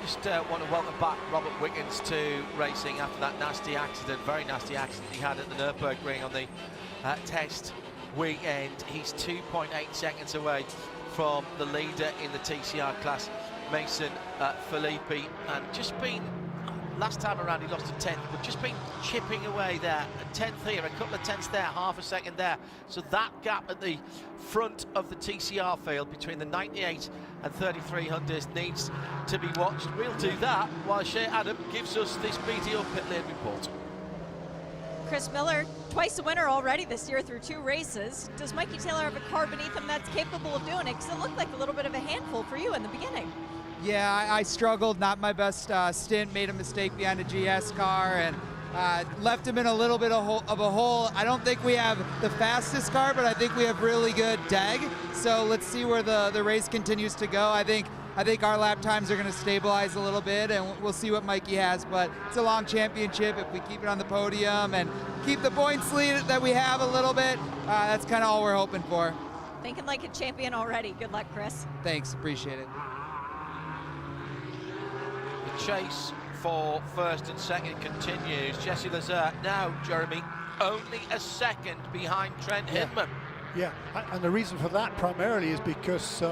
Just want to welcome back Robert Wickens to racing after that nasty accident, very nasty accident he had at the Nürburgring on the test weekend. He's 2.8 seconds away from the leader in the TCR class, Mason Filippi, and just been, last time around he lost a 10th, but just been chipping away there, a 10th here, a couple of 10ths there, half a second there. So that gap at the front of the TCR field between the 98 and 33 Hyundais needs to be watched. We'll do that while Shea Adam gives us this BDO pit lane report. Chris Miller, twice a winner already this year through 2 races. Does Mikey Taylor have a car beneath him that's capable of doing it? Because it looked like a little bit of a handful for you in the beginning. Yeah, I struggled, not my best stint, made a mistake behind a GS car and left him in a little bit of a hole. I don't think we have the fastest car, but I think we have really good DAG. So let's see where the race continues to go. I think our lap times are going to stabilize a little bit, and we'll see what Mikey has. But it's a long championship. If we keep it on the podium and keep the points lead that we have a little bit, that's kind of all we're hoping for. Thinking like a champion already. Good luck, Chris. Thanks, appreciate it. The chase for first and second continues. Jesse Lazare now, Jeremy, only a second behind Trent Hinman. Yeah, and the reason for that primarily is because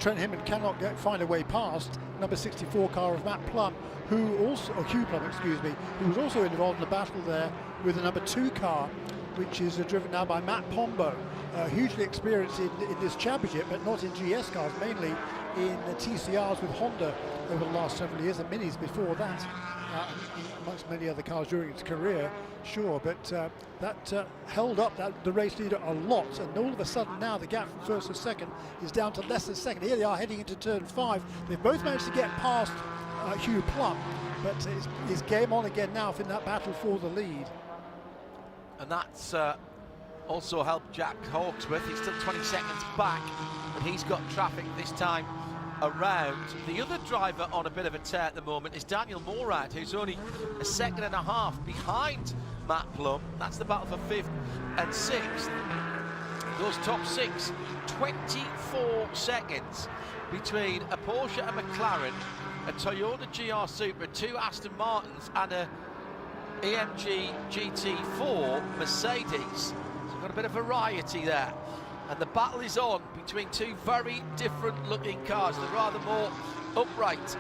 Trent Hinman cannot find a way past number 64 car of Matt Plum, who also, or Hugh Plum, excuse me, who was also involved in the battle there with the number 2 car, which is driven now by Matt Pombo. Hugely experienced in this championship, but not in GS cars, mainly in TCRs with Honda over the last several years, and Minis before that, amongst many other cars during its career, sure, but that held up the race leader a lot, and all of a sudden now the gap from first to second is down to less than second. Here they are heading into turn 5. They've both managed to get past Hugh Plum, but it's game on again now in that battle for the lead. And that's also helped Jack Hawksworth. He's still 20 seconds back, and he's got traffic this time around. The other driver on a bit of a tear at the moment is Daniel Morad, who's only a second and a half behind Matt Plum. That's the battle for 5th and 6th. Those top 6, 24 seconds between a Porsche, a McLaren, a Toyota GR Supra, 2 Aston Martins, and a AMG GT4 Mercedes. So we've got a bit of variety there. And the battle is on between 2 very different looking cars. They're rather more upright.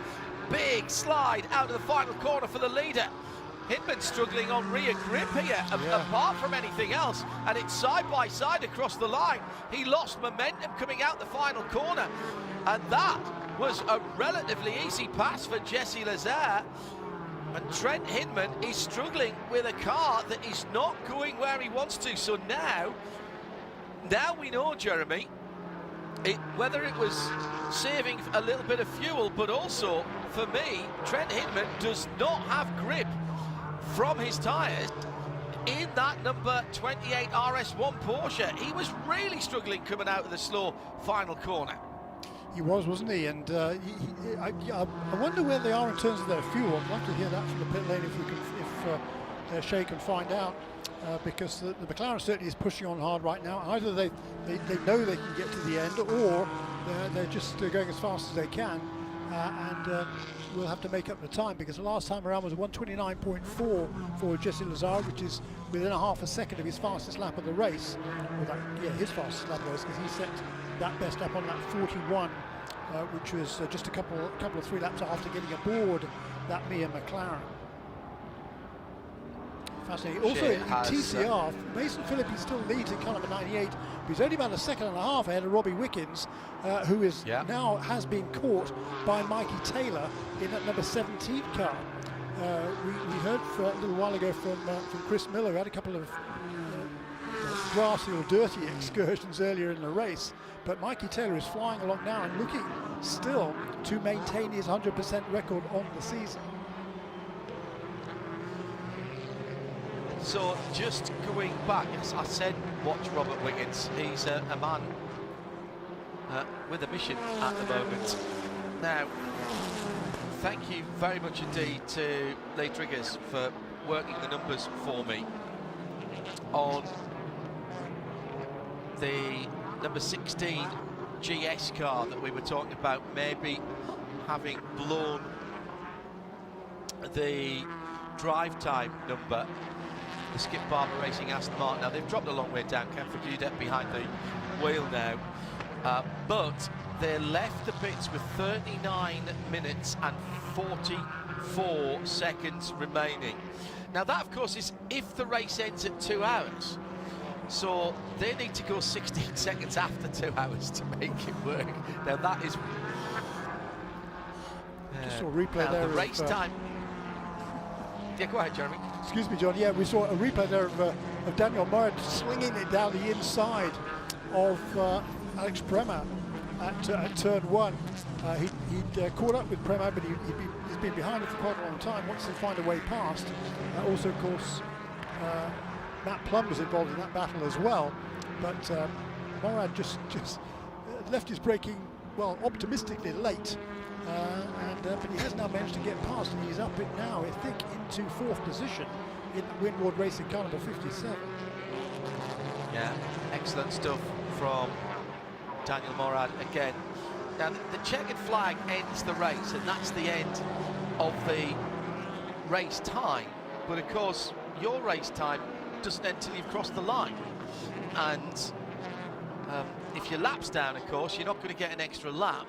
Big slide out of the final corner for the leader. Hinman struggling on rear grip here, apart from anything else, and it's side by side across the line. He lost momentum coming out the final corner, and that was a relatively easy pass for Jesse Lazare. And Trent Hinman is struggling with a car that is not going where he wants to. So now we know, Jeremy, whether it was saving a little bit of fuel, but also, for me, Trent Hinman does not have grip from his tyres in that number 28 RS1 Porsche. He was really struggling coming out of the slow final corner. He was, wasn't he? And I wonder where they are in terms of their fuel. I'd love to hear that from the pit lane if Shea can find out. Because the McLaren certainly is pushing on hard right now. Either they know they can get to the end, or they're just going as fast as they can, and we'll have to make up the time, because the last time around was 129.4 for Jesse Lazare, which is within a half a second of his fastest lap of the race. His fastest lap of the race, because he set that best up on that 41, which was just a couple of 3 laps after getting aboard that Mia McLaren. Fascinating. Also in TCR, Mason Filippi still leads in car number 98, but he's only about a second and a half ahead of Robbie Wickens, who is now has been caught by Mikey Taylor in that number 17 car. We heard a little while ago from Chris Miller, who had a couple of grassy or dirty excursions earlier in the race. But Mikey Taylor is flying along now and looking still to maintain his 100% record on the season. So just going back, yes, I said watch Robert Wiggins. He's a man with a mission at the moment. Now, thank you very much indeed to Lee Triggers for working the numbers for me on the number 16 GS car that we were talking about maybe having blown the drive time number. The Skip Barber Racing Aston Martin. Now they've dropped a long way down. Ken Faguda behind the wheel now, but they left the pits with 39 minutes and 44 seconds remaining. Now that, of course, is if the race ends at 2 hours. So they need to go 16 seconds after 2 hours to make it work. Now that is just saw a replay there. The race time. Yeah, go ahead, Jeremy. Excuse me, John. Yeah, we saw a replay there of Daniel Murray slinging it down the inside of Alex Prema at turn 1. He'd caught up with Prema, but he's been behind him for quite a long time. Wants to find a way past. Also, of course, Matt Plum was involved in that battle as well. But Morad just left his braking, well, optimistically late. But he has now managed to get past, and he's up it now, I think, into 4th position in Windward Racing car number 57. Yeah, excellent stuff from Daniel Morad again. Now the checkered flag ends the race, and that's the end of the race time. But of course, your race time doesn't end until you've crossed the line. And if your lap's down, of course, you're not going to get an extra lap.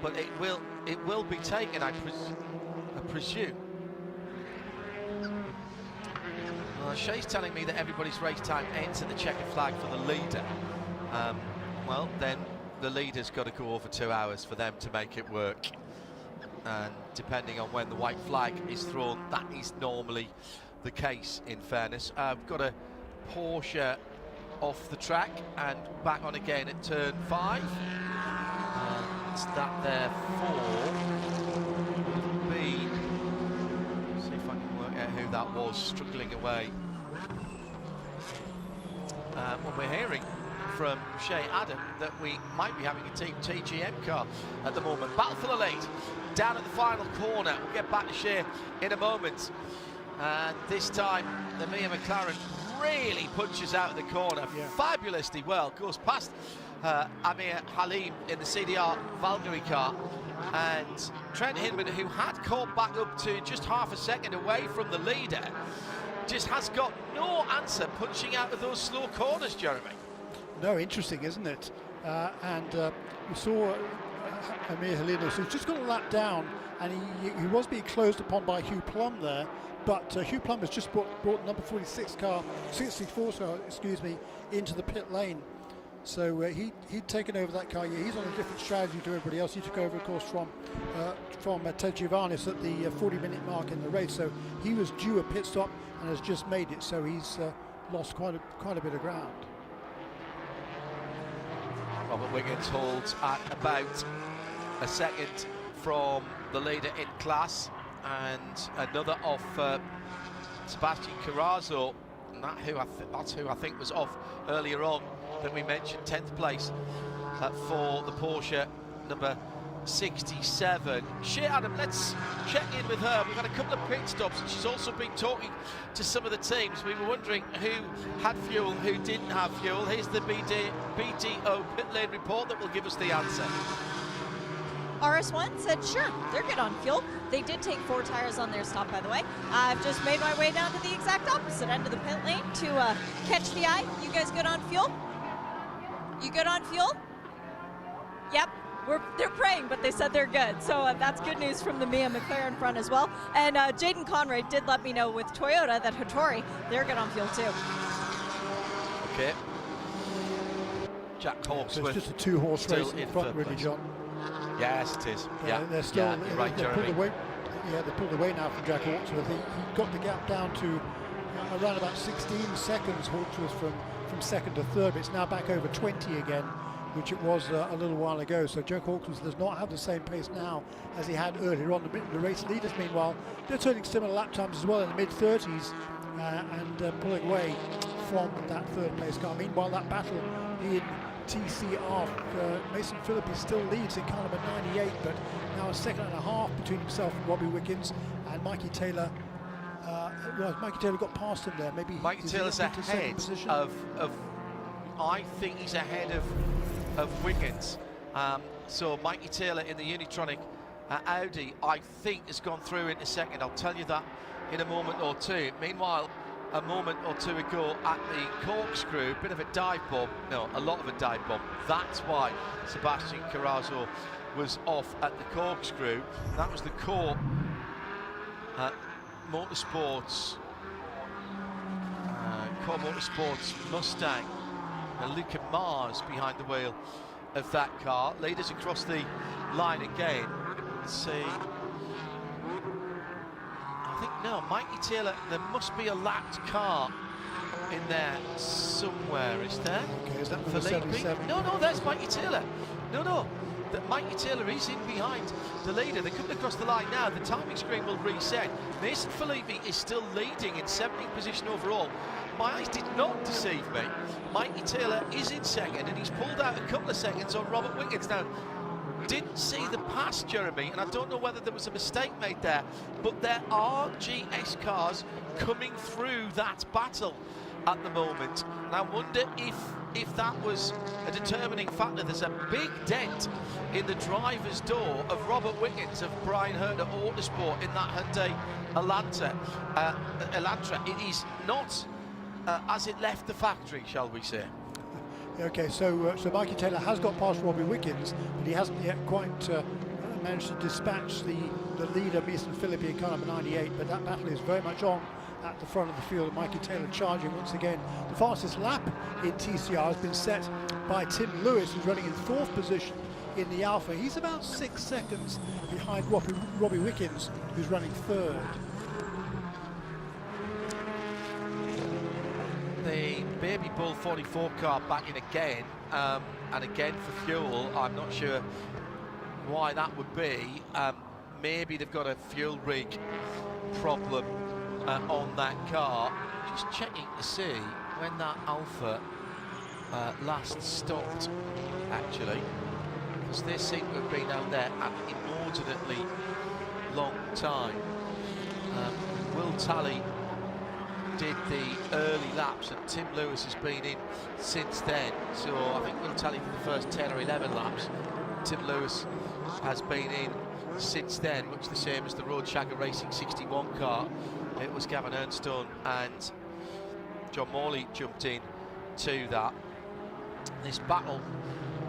But it will be taken, I presume. Shay's telling me that everybody's race time ends at the checkered flag for the leader. Well, then the leader's got to go over 2 hours for them to make it work. And depending on when the white flag is thrown, that is normally the case, in fairness. I've got a Porsche off the track and back on again at turn 5. That there will be, see if I can work out who that was struggling away. Well, we're hearing from Shay Adam that we might be having a Team TGM car at the moment. Battle for the lead down at the final corner. We'll get back to Shay in a moment. And this time the Mia McLaren really punches out of the corner fabulously well, goes past Amir Halim in the CDR Valkyrie car, and Trent Hinman, who had caught back up to just half a second away from the leader, just has got no answer punching out of those slow corners, Jeremy. No, interesting, isn't it? We saw Amir Halim, who's just got a lap down, and he was being closed upon by Hugh Plum there, but Hugh Plum has just brought number 64 car, excuse me, into the pit lane. So he'd taken over that car. Yeah, he's on a different strategy to everybody else. He took over, of course, from Ted Giovannis at the 40-minute mark in the race. So he was due a pit stop and has just made it. So he's lost quite a bit of ground. Robert Wiggins holds at about a second from the leader in class, and another off Sebastian Carrazzo. And that's who I think was off earlier on, that we mentioned, 10th place for the Porsche number 67. Shay Adam, let's check in with her. We've had a couple of pit stops, and she's also been talking to some of the teams. We were wondering who had fuel, who didn't have fuel. Here's the BDO pit lane report that will give us the answer. RS1 said, sure, they're good on fuel. They did take 4 tires on their stop, by the way. I've just made my way down to the exact opposite end of the pit lane to catch the eye. You guys good on fuel? You good on fuel? Yep, they're praying, but they said they're good. So that's good news from the Mia McLaren front as well. And Jaden Conwright did let me know with Toyota that Hattori, they're good on fuel too. Okay. Jack Hawksworth. So it's just a 2-horse race in front, really, John. Yes, it is. Yeah, they're still. You're right, Jeremy. They pulled away now from Jack Hawksworth. He got the gap down to around about 16 seconds Hawksworth from second to third, but it's now back over 20 again, which it was a little while ago. So Jack Hawksworth does not have the same pace now as he had earlier on. The race leaders, meanwhile, they're turning similar lap times as well in the mid-30s and pulling away from that third place car. Meanwhile, that battle in TCR, Mason Philippi still leads in car number 98, but now a second and a half between himself and Robbie Wickens, and Mikey Taylor. Well, Mikey Taylor got past him there. Maybe Mikey Taylor's ahead of I think he's ahead of Wiggins. So Mikey Taylor in the Unitronic Audi, I think, has gone through into second. I'll tell you that in a moment or two. Meanwhile, a moment or two ago at the corkscrew, bit of a dive bomb. No, a lot of a dive bomb. That's why Sebastian Carrazzo was off at the corkscrew. That was the core Motorsports Mustang. Luca Mars behind the wheel of that car. Leaders across the line again. Let's see. I think, no, Mikey Taylor, there must be a lapped car in there somewhere, is there? Okay, is that for Felipe? No, there's Mikey Taylor. No. That Mikey Taylor is in behind the leader. They're coming across the line now. The timing screen will reset. Mason Filippi is still leading in 17th position overall. My eyes did not deceive me. Mikey Taylor is in second, and he's pulled out a couple of seconds on Robert Wiggins. Now, didn't see the pass, Jeremy, and I don't know whether there was a mistake made there, but there are GS cars coming through that battle at the moment. And I wonder if that was a determining factor. There's a big dent in the driver's door of Robert Wiggins of Brian Herter Autosport in that Hyundai Elantra. It is not as it left the factory, shall we say. Okay, so Mikey Taylor has got past Robbie Wiggins, but he hasn't yet quite managed to dispatch the leader, Mason Philippi, in car number 98, but that battle is very much on at the front of the field. Mikey Taylor charging once again. The fastest lap in TCR has been set by Tim Lewis, who's running in 4th position in the Alpha. He's about 6 seconds behind Robbie Wiggins, who's running 3rd. The Baby Bull 44 car back in again, and again for fuel. I'm not sure why that would be. Maybe they've got a fuel rig problem on that car. Just checking to see when that Alpha last stopped, actually, because they seem to have been out there an inordinately long time. Will Talley did the early laps, and Tim Lewis has been in since then. So I think Will Talley for the first 10 or 11 laps. Tim Lewis has been in since then, much the same as the Road Shagger Racing 61 car. It was Gavin Ernstone and John Morley jumped in to that. This battle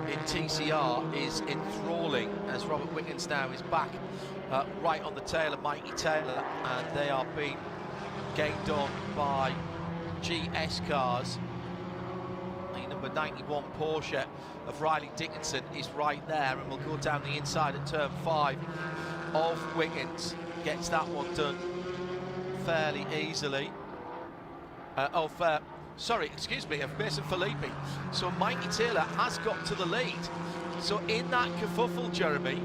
in TCR is enthralling as Robert Wiggins now is back right on the tail of Mikey Taylor, and they are being gained on by GS cars. The number 91 Porsche of Riley Dickinson is right there, and will go down the inside at turn 5 of Wiggins. Gets that one done fairly easily. Sorry, excuse me, of Mason Filippi. So Mikey Taylor has got to the lead. So in that kerfuffle, Jeremy,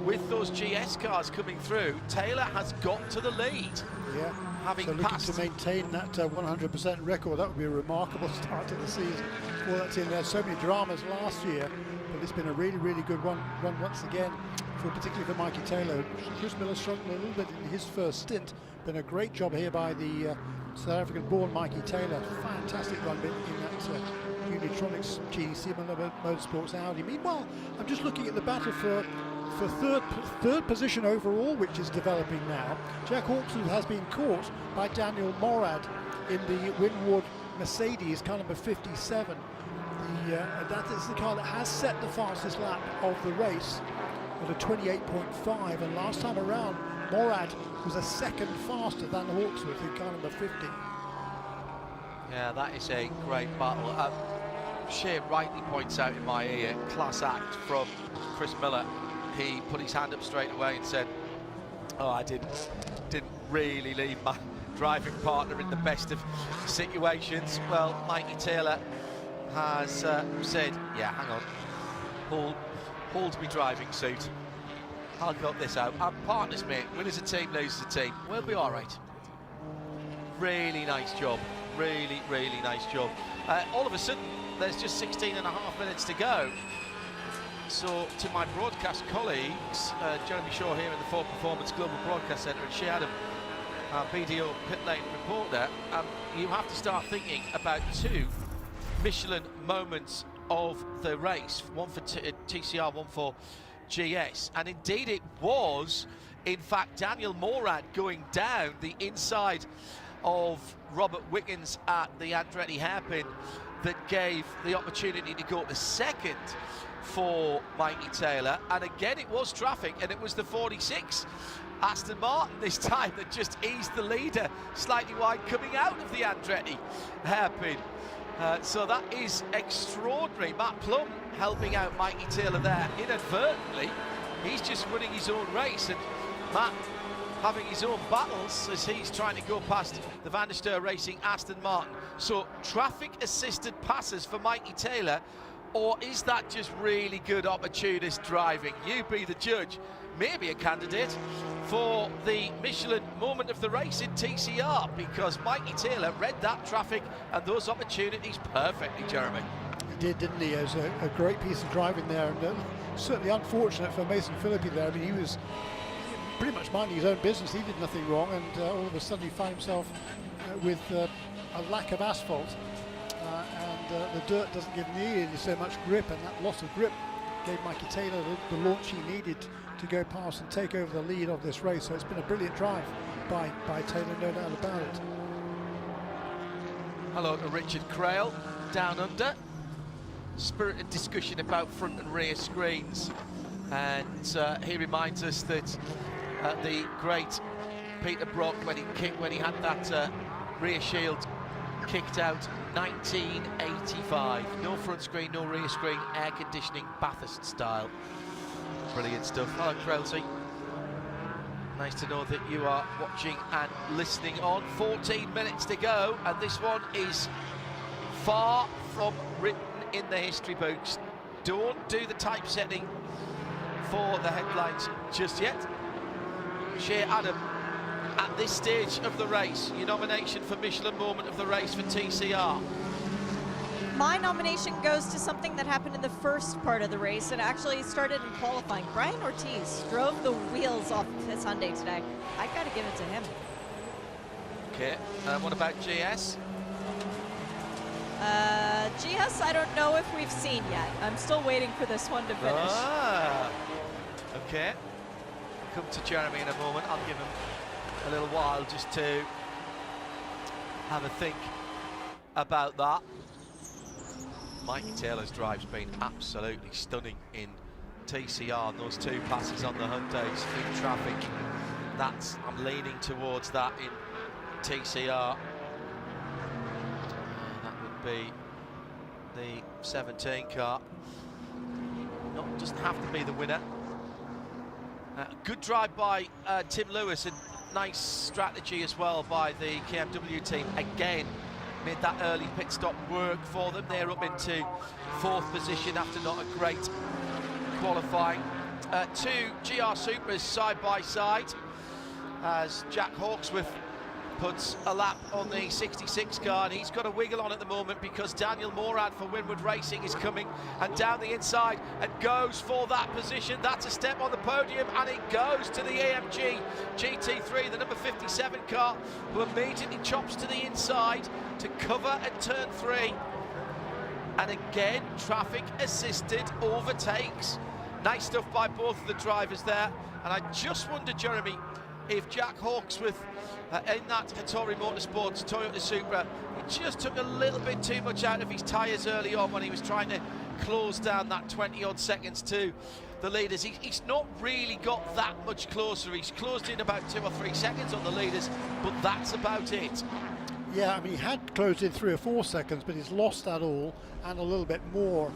with those GS cars coming through, Taylor has got to the lead. Yeah. Having so looking passed to maintain that 100% record, that would be a remarkable start to the season for that team. There's so many dramas last year, but it's been a really, really good run once again, particularly for Mikey Taylor. Chris Miller struggled a little bit in his first stint. Been a great job here by the South African-born Mikey Taylor. Fantastic run in that Unitronics GC Motorsports Audi. Meanwhile, I'm just looking at the battle for third position overall, which is developing now. Jack Hawksworth has been caught by Daniel Morad in the Winward Mercedes, car number 57. That is the car that has set the fastest lap of the race at a 28.5, and last time around Morad was a second faster than Hawksworth in car number 50. Yeah, that is a great battle. Shea rightly points out in my ear, class act from Chris Miller. He put his hand up straight away and said, "Oh, I didn't really leave driving partner in the best of situations. Well, Mikey Taylor has said, yeah, hang on, hold me driving suit. I'll cut this out. Our partners, mate. Win as a team, lose as a team. We'll be all right. Really nice job. Really, really nice job. All of a sudden, there's just 16.5 minutes to go. So, to my broadcast colleagues, Jeremy Shaw here in the Ford Performance Global Broadcast Centre, and Shea Adam, our BDO pit lane reporter, you have to start thinking about 2 Michelin moments of the race. One for TCR, one for GS, and indeed it was, in fact, Daniel Morad going down the inside of Robert Wickens at the Andretti hairpin that gave the opportunity to go to second for Mikey Taylor. And again, it was traffic, and it was the 46 Aston Martin this time that just eased the leader slightly wide coming out of the Andretti hairpin. So that is extraordinary. Matt Plum helping out Mikey Taylor there inadvertently. He's just running his own race, and Matt having his own battles as he's trying to go past the Van der Steur Racing Aston Martin. So traffic assisted passes for Mikey Taylor, or is that just really good opportunist driving? You be the judge. Maybe a candidate for the Michelin moment of the race in TCR, because Mikey Taylor read that traffic and those opportunities perfectly, Jeremy. He did, didn't he? It was a great piece of driving there, and certainly unfortunate for Mason Philippi there. I mean, he was pretty much minding his own business. He did nothing wrong, and all of a sudden he found himself with a lack of asphalt, and the dirt doesn't give nearly so much grip, and that loss of grip gave Mikey Taylor the launch he needed to go past and take over the lead of this race. So it's been a brilliant drive by Taylor, no doubt about it. Hello to Richard Crail down under. Spirited discussion about front and rear screens, and he reminds us that the great Peter Brock, when he had that rear shield kicked out, 1985. No front screen, no rear screen, air conditioning, Bathurst style. Brilliant stuff. Hello, Krelsey. Nice to know that you are watching and listening on. 14 minutes to go, and this one is far from written in the history books. Don't do the typesetting for the headlines just yet. Shea Adam, at this stage of the race, your nomination for Michelin moment of the race for TCR. My nomination goes to something that happened in the first part of the race. It actually started in qualifying. Brian Ortiz drove the wheels off of his Hyundai today. I gotta give it to him. Okay, what about GS? GS, I don't know if we've seen yet. I'm still waiting for this one to finish. Ah, okay. Come to Jeremy in a moment. I'll give him a little while just to have a think about that. Mikey Taylor's drive's been absolutely stunning in TCR. And those 2 passes on the Hyundais in traffic, I'm leaning towards that in TCR. That would be the 17 car. Doesn't have to be the winner. Good drive by Tim Lewis, and nice strategy as well by the KMW team. Again, made that early pit stop work for them. They're up into 4th position after not a great qualifying. 2 GR Supras side by side as Jack Hawksworth puts a lap on the 66 car, and he's got a wiggle on at the moment because Daniel Morad for Winward Racing is coming and down the inside and goes for that position. That's a step on the podium, and it goes to the AMG GT3, the number 57 car, who immediately chops to the inside to cover at turn 3. And again, traffic assisted overtakes. Nice stuff by both of the drivers there. And I just wonder, Jeremy, if Jack Hawksworth in that Hattori Motorsports Toyota Supra, he just took a little bit too much out of his tyres early on when he was trying to close down that 20-odd seconds to the leaders. He's not really got that much closer. He's closed in about 2 or 3 seconds on the leaders, but that's about it. Yeah, I mean, he had closed in 3 or 4 seconds, but he's lost that all and a little bit more.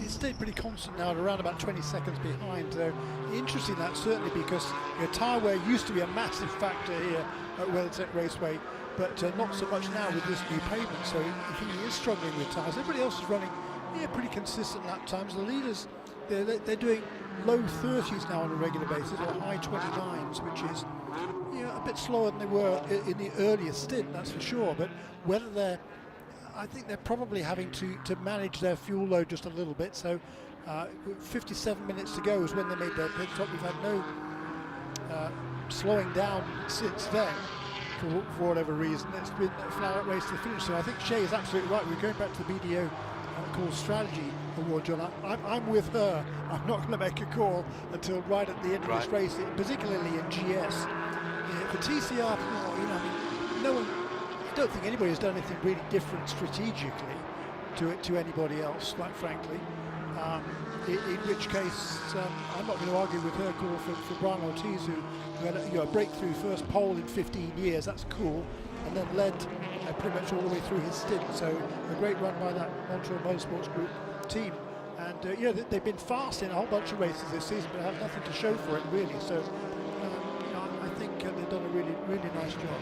He's stayed pretty constant now at around about 20 seconds behind. So interesting that, certainly, because tyre wear used to be a massive factor here at WeatherTech Raceway, but not so much now with this new pavement. So he is struggling with tyres. Everybody else is running pretty consistent lap times. The leaders, they're doing low 30s now on a regular basis, or high 29s, which is a bit slower than they were in the earlier stint, that's for sure. But whether I think they're probably having to manage their fuel load just a little bit. So 57 minutes to go is when they made their pit stop. We've had no slowing down since then for whatever reason. It's been a flat out race to the finish. So I think Shay is absolutely right. We're going back to the BDO call strategy award, John. I'm with her. I'm not going to make a call until right at the end of this race, particularly in GS. For TCR, no one. I don't think anybody has done anything really different strategically to anybody else, quite frankly. In which case, I'm not going to argue with her call for Brian Ortiz, who had a breakthrough first pole in 15 years. That's cool, and then led pretty much all the way through his stint. So a great run by that Monterey Motorsports Group team. And they've been fast in a whole bunch of races this season, but have nothing to show for it really. So I think they've done a really, really nice job.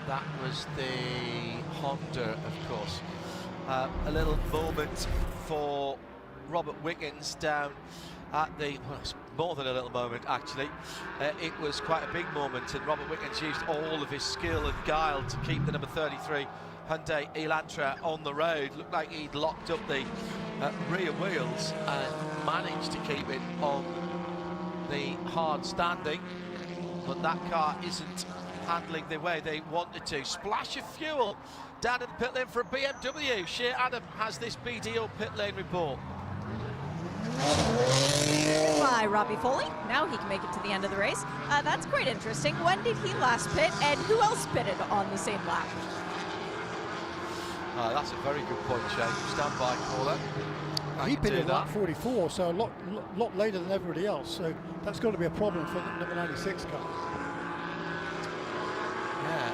That was the Honda, of course. A little moment for Robert Wiggins down at the, well, it's more than a little moment actually. It was quite a big moment, and Robert Wiggins used all of his skill and guile to keep the number 33 Hyundai Elantra on the road. Looked like he'd locked up the rear wheels and managed to keep it on the hard standing, but that car isn't handling the way they wanted to. Splash of fuel down at the pit lane for a BMW. Shea Adam has this BDO pit lane report. By Robbie Foley. Now he can make it to the end of the race. That's quite interesting. When did he last pit, and who else pitted on the same lap? That's a very good point, Shea. Stand by, caller. He pitted at lap 44, so a lot later than everybody else. So that's got to be a problem for the number 96 car. Yeah.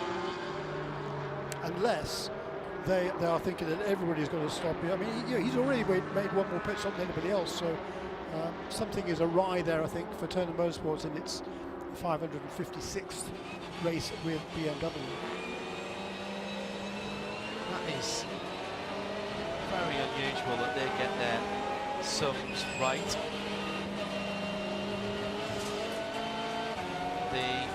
Unless they are thinking that everybody's going to stop here. I mean, he's already made one more pit stop than anybody else, so something is awry there, I think, for Turner Motorsports in its 556th race with BMW. That is very unusual that they get their sums right. The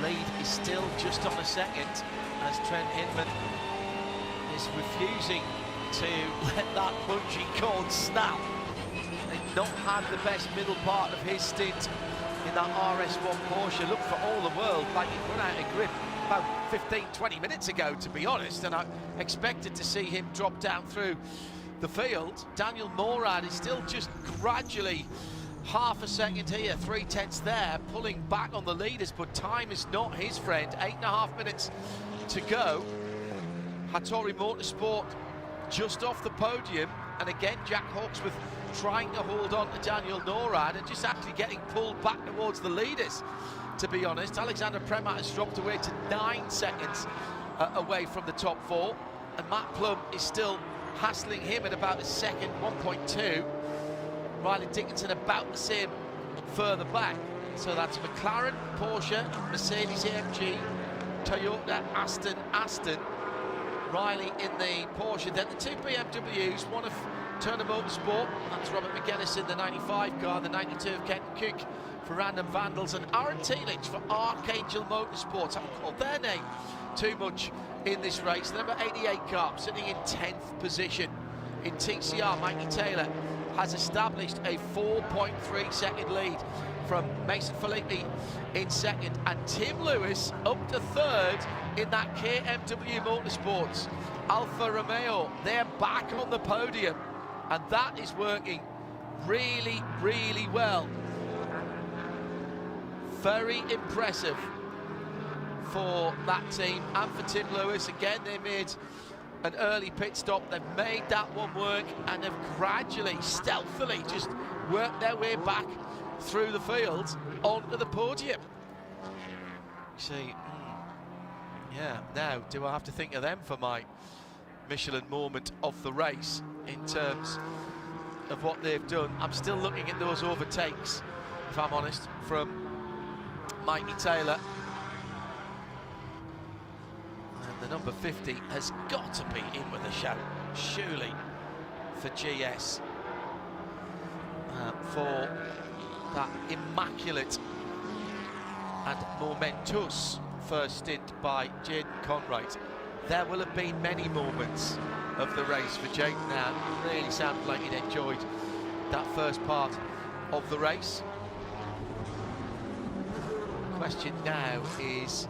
lead is still just on a second as Trent Hinman is refusing to let that bungee cord snap. They've not had the best middle part of his stint in that RS1 Porsche. Looked for all the world like he'd run out of grip about 15-20 minutes ago, to be honest, and I expected to see him drop down through the field. Daniel Morad is still just gradually half a second here, 3/10 there, pulling back on the leaders, but time is not his friend. 8.5 minutes to go. Hattori Motorsport just off the podium, and again Jack Hawksworth trying to hold on to Daniel Norad and just actually getting pulled back towards the leaders, to be honest. Alexander Premat has dropped away to 9 seconds away from the top 4, and Matt Plum is still hassling him at about a second, 1.2. Riley Dickinson about the same further back. So that's McLaren, Porsche, Mercedes-AMG, Toyota, Aston, Riley in the Porsche, then the 2 BMWs, one of Turner Motorsport, that's Robert McGuinness in the 95 car, the 92 of Kenton Cook for Random Vandals, and Aaron Telich for Archangel Motorsports. I haven't called their name too much in this race. The number 88 car sitting in 10th position. In TCR, Mikey Taylor has established a 4.3 second lead from Mason Filippi in second, and Tim Lewis up to 3rd in that KMW Motorsports Alfa Romeo. They're back on the podium, and that is working really, really well. Very impressive for that team and for Tim Lewis. Again, they made an early pit stop. They've made that one work, and have gradually, stealthily just worked their way back through the field onto the podium. You see, yeah, now do I have to think of them for my Michelin moment of the race in terms of what they've done? I'm still looking at those overtakes if I'm honest, from Mikey Taylor. And the number 50 has got to be in with a shout, surely, for GS. For that immaculate and momentous first stint by Jaden Conwright. There will have been many moments of the race for Jaden now. Really sounded like he'd enjoyed that first part of the race. The question now is,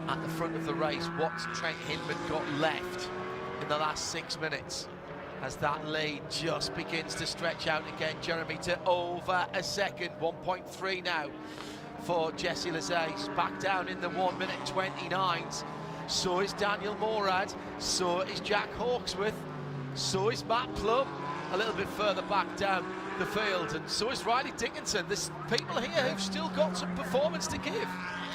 at the front of the race, what's Trent Hinman got left in the last 6 minutes? As that lead just begins to stretch out again, Jeremy, to over a second. 1.3 now for Jesse Lazay. Back down in the 1 minute 29s. So is Daniel Morad, so is Jack Hawksworth, so is Matt Plum, a little bit further back down the field, and so is Riley Dickinson. There's people here who've still got some performance to give.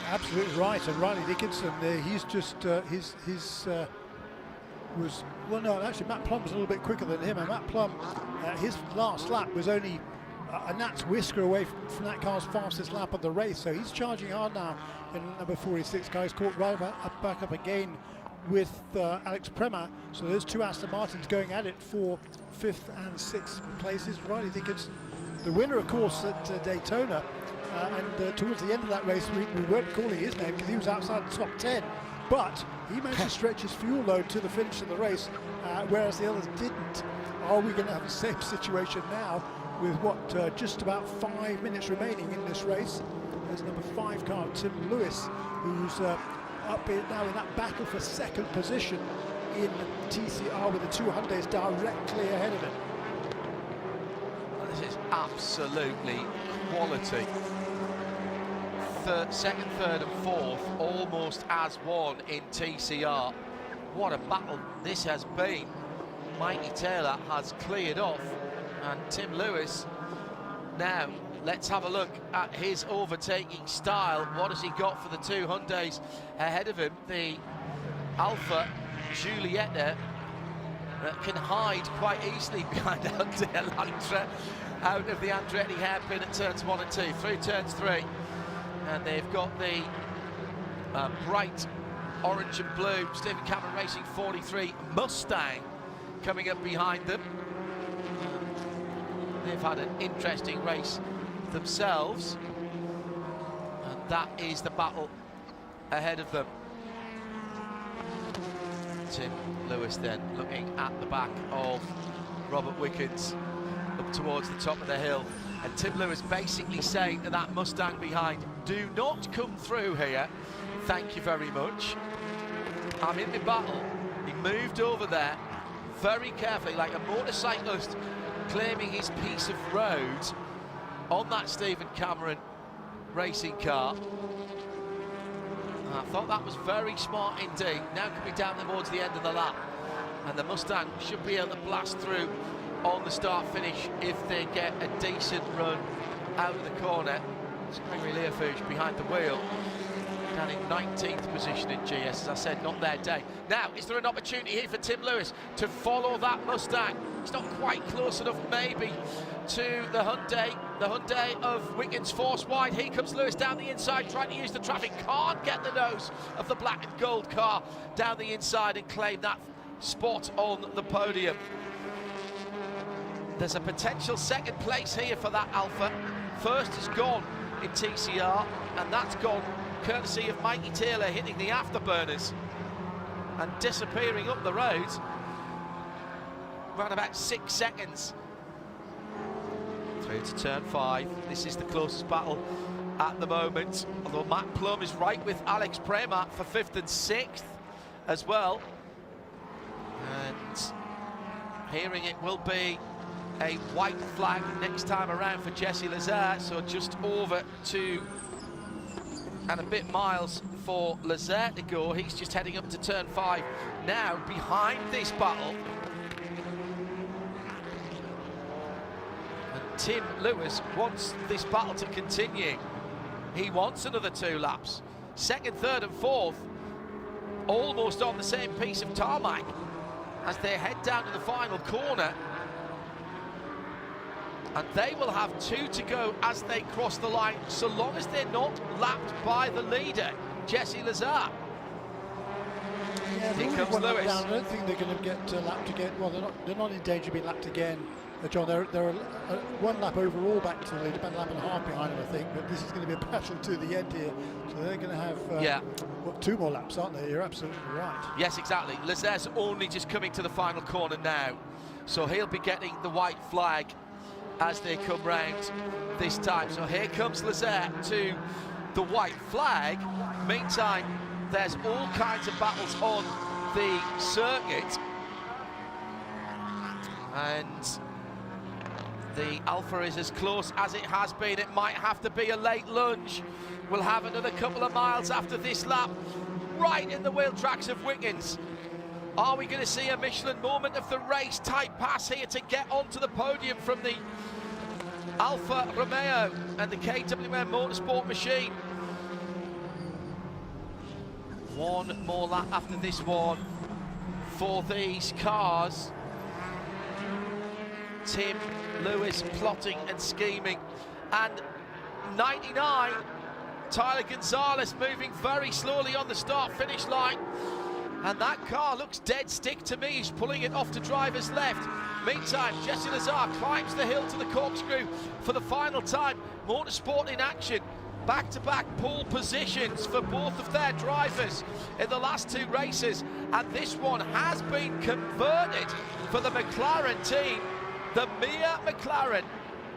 Absolutely right, and Riley Dickinson, he's just well, no, actually Matt Plum was a little bit quicker than him, and Matt Plum, his last lap was only a gnat's whisker away from that car's fastest lap of the race, so he's charging hard now in number 46. Guys caught right back up again with Alex Prema, so there's two Aston Martins going at it for 5th and 6th places. Riley Dickinson, the winner, of course, at Daytona, and towards the end of that race we weren't calling his name because he was outside the top 10, but he managed to stretch his fuel load to the finish of the race, whereas the others didn't. Are we going to have the same situation now with what, just about 5 minutes remaining in this race? There's number 5 car, Tim Lewis, who's up now in that battle for second position in TCR with the 2 Hyundais directly ahead of him. This is absolutely quality. Second, third and fourth almost as one in TCR. What a battle this has been. Mikey Taylor has cleared off, and Tim Lewis, now let's have a look at his overtaking style. What has he got for the 2 Hyundais ahead of him? The Alfa Giulietta can hide quite easily behind Hyundai Elantra out of the Andretti hairpin at turns 1 and 2, through turns 3. And they've got the bright orange and blue Stephen Cameron Racing 43 Mustang coming up behind them. They've had an interesting race themselves, and that is the battle ahead of them. Tim Lewis then looking at the back of Robert Wickens up towards the top of the hill, and Tim Lewis basically saying to that Mustang behind, do not come through here, thank you very much, I'm in the battle. He moved over there very carefully, like a motorcyclist claiming his piece of road on that Stephen Cameron racing car. I thought that was very smart indeed. Now coming down towards the end of the lap, and the Mustang should be able to blast through on the start finish if they get a decent run out of the corner. It's Gregory Leofouge behind the wheel, down in 19th position in GS, as I said, not their day. Now, is there an opportunity here for Tim Lewis to follow that Mustang? It's not quite close enough, maybe, to the Hyundai of Wickens force wide. Here comes Lewis down the inside, trying to use the traffic. Can't get the nose of the black and gold car down the inside and claim that spot on the podium. There's a potential second place here for that Alfa. First is gone in TCR, and that's gone courtesy of Mikey Taylor hitting the afterburners and disappearing up the road. Around about 6 seconds. Through to turn 5. This is the closest battle at the moment, although Matt Plum is right with Alex Prema for 5th and 6th as well. And hearing it will be a white flag next time around for Jesse Lazare, so just over 2 and a bit miles for Lazare to go. He's just heading up to turn 5 now, behind this battle. And Tim Lewis wants this battle to continue. He wants another 2 laps. Second, third and fourth almost on the same piece of tarmac as they head down to the final corner. And they will have 2 to go as they cross the line, so long as they're not lapped by the leader, Jesse Lazar. Yeah, Here they're comes one lap Lewis. down. I don't think they're going to get lapped again. Well, they're not in danger of being lapped again. John, they're 1 lap overall back to the lead, about a lap and a half behind them, I think. But this is going to be a battle to the end here. So they're going to have 2 more laps, aren't they? You're absolutely right. Yes, exactly. Lazar's only just coming to the final corner now, so he'll be getting the white flag as they come round this time. So here comes Lazar to the white flag. Meantime, there's all kinds of battles on the circuit, and the Alpha is as close as it has been. It might have to be a late lunge. We'll have another couple of miles after this lap, right in the wheel tracks of Wiggins. Are we going to see a Michelin moment of the race type pass here to get onto the podium from the Alfa Romeo and the KWM Motorsport machine? 1 more lap after this one for these cars. Tim Lewis plotting and scheming, and 99, Tyler Gonzalez moving very slowly on the start-finish line, and that car looks dead stick to me. He's pulling it off to driver's left. Meantime, Jesse Lazar climbs the hill to the corkscrew for the final time. Motorsport in action. Back-to-back pole positions for both of their drivers in the last 2 races, and this one has been converted for the McLaren team. The Mia McLaren,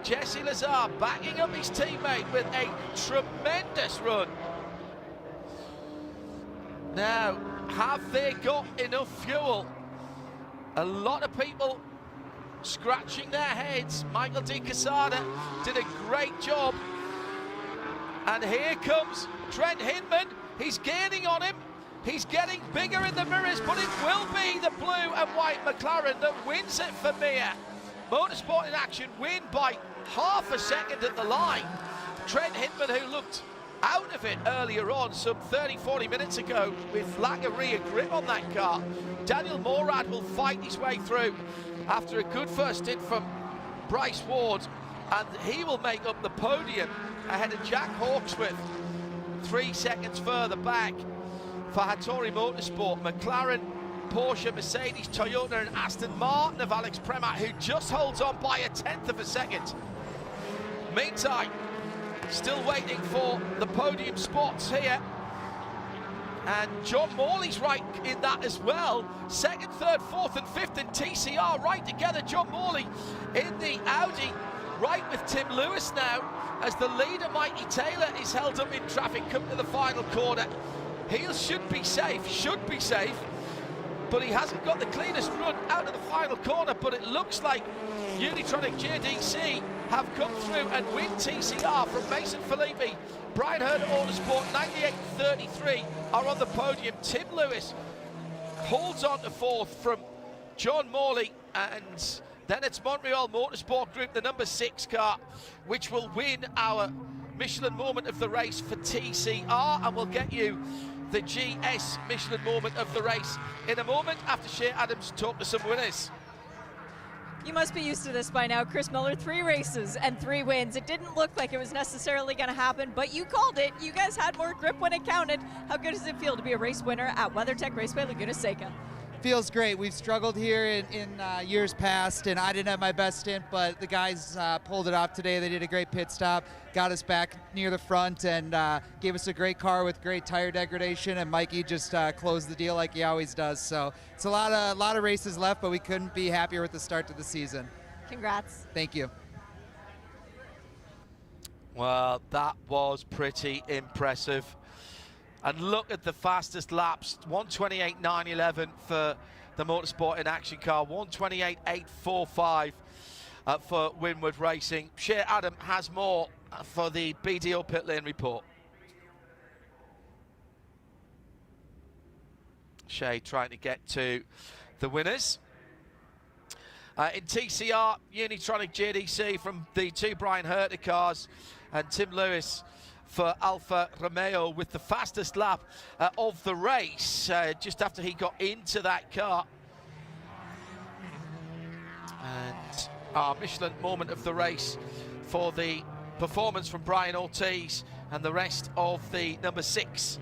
Jesse Lazar backing up his teammate with a tremendous run. Now, have they got enough fuel? A lot of people scratching their heads. Michael De Quesada did a great job. And here comes Trent Hinman. He's gaining on him. He's getting bigger in the mirrors, but it will be the blue and white McLaren that wins it for Mia. Motorsport in action win by half a second at the line. Trent Hinman, who looked out of it earlier on, some 30-40 minutes ago, with lack of rear grip on that car. Daniel Morad will fight his way through after a good first stint from Bryce Ward, and he will make up the podium ahead of Jack Hawksworth, 3 seconds further back for Hattori Motorsport. McLaren, Porsche, Mercedes, Toyota and Aston Martin of Alex Premat, who just holds on by 1/10 of a second. Meantime, still waiting for the podium spots here, and John Morley's right in that as well. 2nd, 3rd, 4th and 5th in TCR right together. John Morley in the Audi right with Tim Lewis now, as the leader Mikey Taylor is held up in traffic coming to the final corner. He should be safe, but he hasn't got the cleanest run out of the final corner. But it looks like Unitronic JDC have come through and win TCR from Mason Filippi. Brian Hurd Autosport 98-33 are on the podium. Tim Lewis holds on to 4th from John Morley, and then it's Montreal Motorsport Group, the number 6 car, which will win our Michelin moment of the race for TCR, and we'll get you the GS Michelin moment of the race in a moment after Shea Adams talk to some winners. You must be used to this by now, Chris Miller. 3 races and 3 wins. It didn't look like it was necessarily going to happen, but you called it. You guys had more grip when it counted. How good does it feel to be a race winner at WeatherTech Raceway Laguna Seca? Feels great. We've struggled here in years past, and I didn't have my best stint, but the guys pulled it off today. They did a great pit stop, got us back near the front, and gave us a great car with great tire degradation, and Mikey just closed the deal like he always does. So it's a lot of races left, but we couldn't be happier with the start to the season. Congrats. Thank you. Well, that was pretty impressive. And look at the fastest laps, 1:28.911 for the Motorsport in Action car, 1:28.845 for Winward Racing. Shea Adam has more for the BDO pit lane report. Shea trying to get to the winners. In TCR, Unitronic JDC from the 2 Brian Herter cars, and Tim Lewis for Alfa Romeo with the fastest lap of the race, just after he got into that car. And our Michelin moment of the race for the performance from Brian Ortiz and the rest of the number 6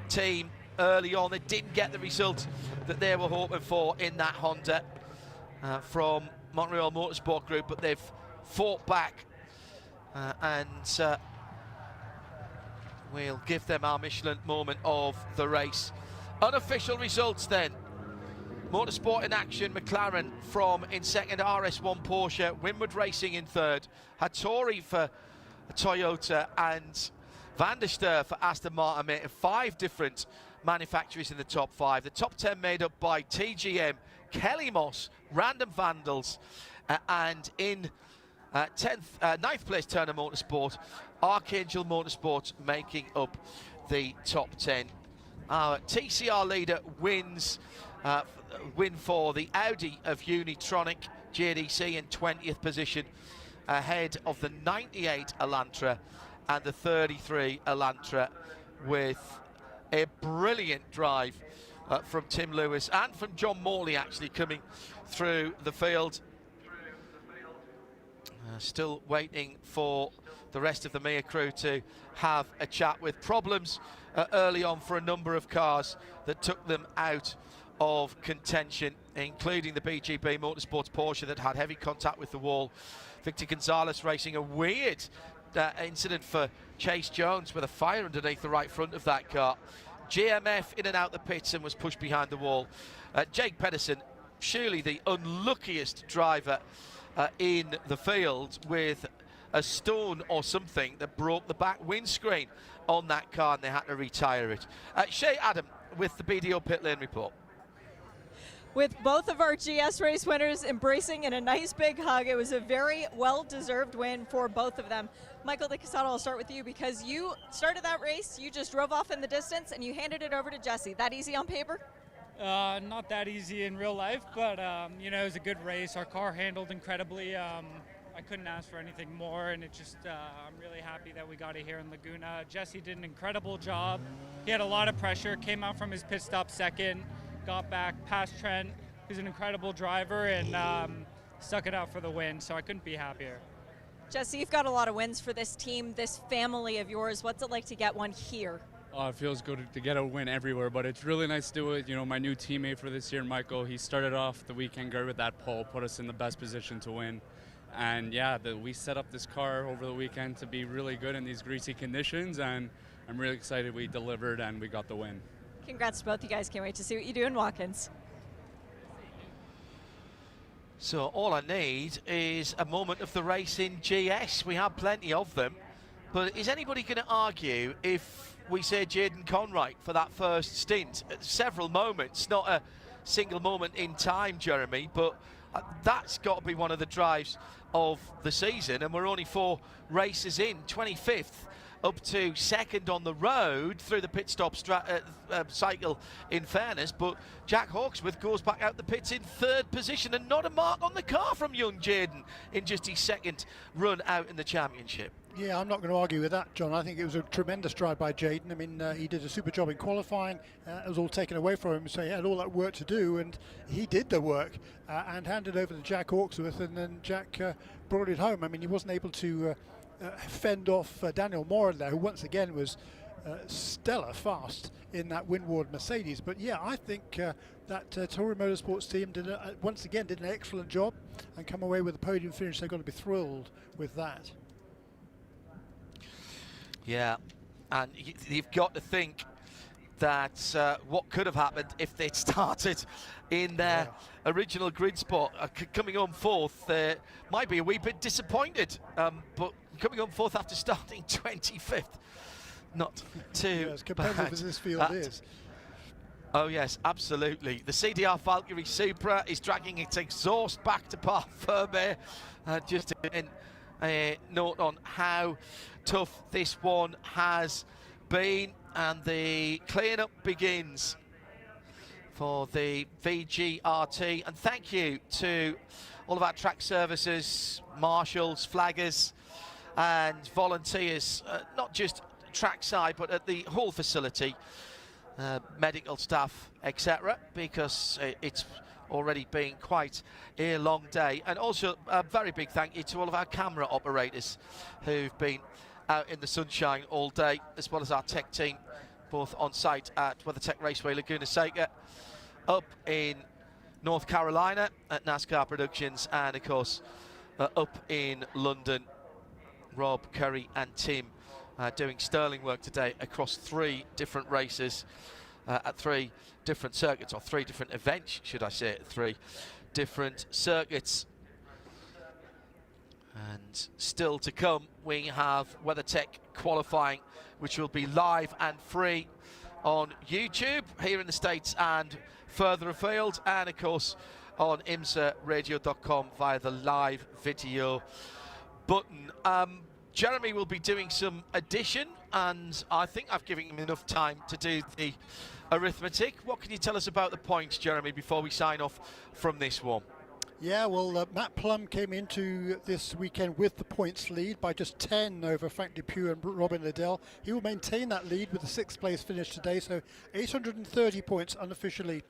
team early on. They didn't get the result that they were hoping for in that Honda from Montreal Motorsport Group, but they've fought back and we'll give them our Michelin moment of the race. Unofficial results then. Motorsport in action, McLaren in second, RS1 Porsche, Winward Racing in third, Hattori for Toyota and Van der Steur for Aston Martin, made 5 different manufacturers in the top 5. The top 10 made up by TGM, Kelly Moss, Random Vandals, and in 9th place Turner Motorsport, Archangel Motorsport making up the top 10. Our TCR leader wins win for the Audi of Unitronic, JDC in 20th position, ahead of the 98 Elantra and the 33 Elantra, with a brilliant drive from Tim Lewis and from John Morley actually coming through the field. Still waiting for the rest of the Mia crew to have a chat, with problems early on for a number of cars that took them out of contention, including the BGB Motorsports Porsche that had heavy contact with the wall. Victor Gonzalez racing a weird incident for Chase Jones with a fire underneath the right front of that car. GMF in and out the pits and was pushed behind the wall. Jake Pedersen, surely the unluckiest driver in the field, with a stone or something that broke the back windscreen on that car and they had to retire it. Shay Adam with the BDO Pit Lane report. With both of our GS race winners embracing in a nice big hug, it was a very well-deserved win for both of them. Michael De Casado, I'll start with you, because you started that race, you just drove off in the distance and you handed it over to Jesse. That easy on paper? Not that easy in real life, but you know, it was a good race. Our car handled incredibly. I couldn't ask for anything more, and it just, I'm really happy that we got it here in Laguna. Jesse did an incredible job. He had a lot of pressure, came out from his pit stop second, got back past Trent, who's an incredible driver, and stuck it out for the win, so I couldn't be happier. Jesse, you've got a lot of wins for this team, this family of yours. What's it like to get one here? It feels good to get a win everywhere, but it's really nice to do it. You know, my new teammate for this year, Michael, he started off the weekend great with that pole, put us in the best position to win. And yeah, we set up this car over the weekend to be really good in these greasy conditions, and I'm really excited we delivered and we got the win. Congrats to both you guys. Can't wait to see what you do in Watkins. So all I need is a moment of the race in GS. We have plenty of them, but is anybody going to argue if we say Jaden Conwright for that first stint? Several moments, not a single moment in time, Jeremy, but that's got to be one of the drives of the season, and we're only 4 races in, 25th up to 2nd on the road through the pit stop cycle, in fairness, but Jack Hawksworth goes back out the pits in 3rd position, and not a mark on the car from young Jaden in just his 2nd run out in the championship. Yeah, I'm not going to argue with that, John. I think it was a tremendous drive by Jaden. I mean, he did a super job in qualifying. It was all taken away from him, so he had all that work to do, and he did the work and handed over to Jack Hawksworth, and then Jack brought it home. I mean, he wasn't able to fend off Daniel Moran there, who once again was stellar fast in that Winward Mercedes. But yeah, I think that Tory Motorsports team once again did an excellent job and come away with a podium finish. They've got to be thrilled with that. Yeah, and you've got to think that what could have happened if they'd started in their original grid spot, coming on 4th, might be a wee bit disappointed, but coming on 4th after starting 25th, not too as competitive as this field is. Oh yes, absolutely. The CDR Valkyrie Supra is dragging its exhaust back to par firme. Just a note on how tough this one has been, and the clean-up begins for the VGRT. And thank you to all of our track services, marshals, flaggers and volunteers, not just trackside but at the whole facility, medical staff, etc., because it's already been quite a long day. And also a very big thank you to all of our camera operators who've been out in the sunshine all day, as well as our tech team, both on site at WeatherTech Raceway Laguna Seca, up in North Carolina at NASCAR Productions, and of course up in London, Rob, Curry and Tim doing sterling work today across 3 different races at 3 different circuits, or 3 different events, should I say, at 3 different circuits. And still to come, we have WeatherTech qualifying, which will be live and free on YouTube here in the States and further afield, and of course on IMSARadio.com via the live video button. Jeremy will be doing some addition, and I think I've given him enough time to do the arithmetic. What can you tell us about the points, Jeremy, before we sign off from this one? Yeah, well, Matt Plum came into this weekend with the points lead by just 10 over Frank Depew and Robin Liddell. He will maintain that lead with the 6th place finish today, so 830 points unofficially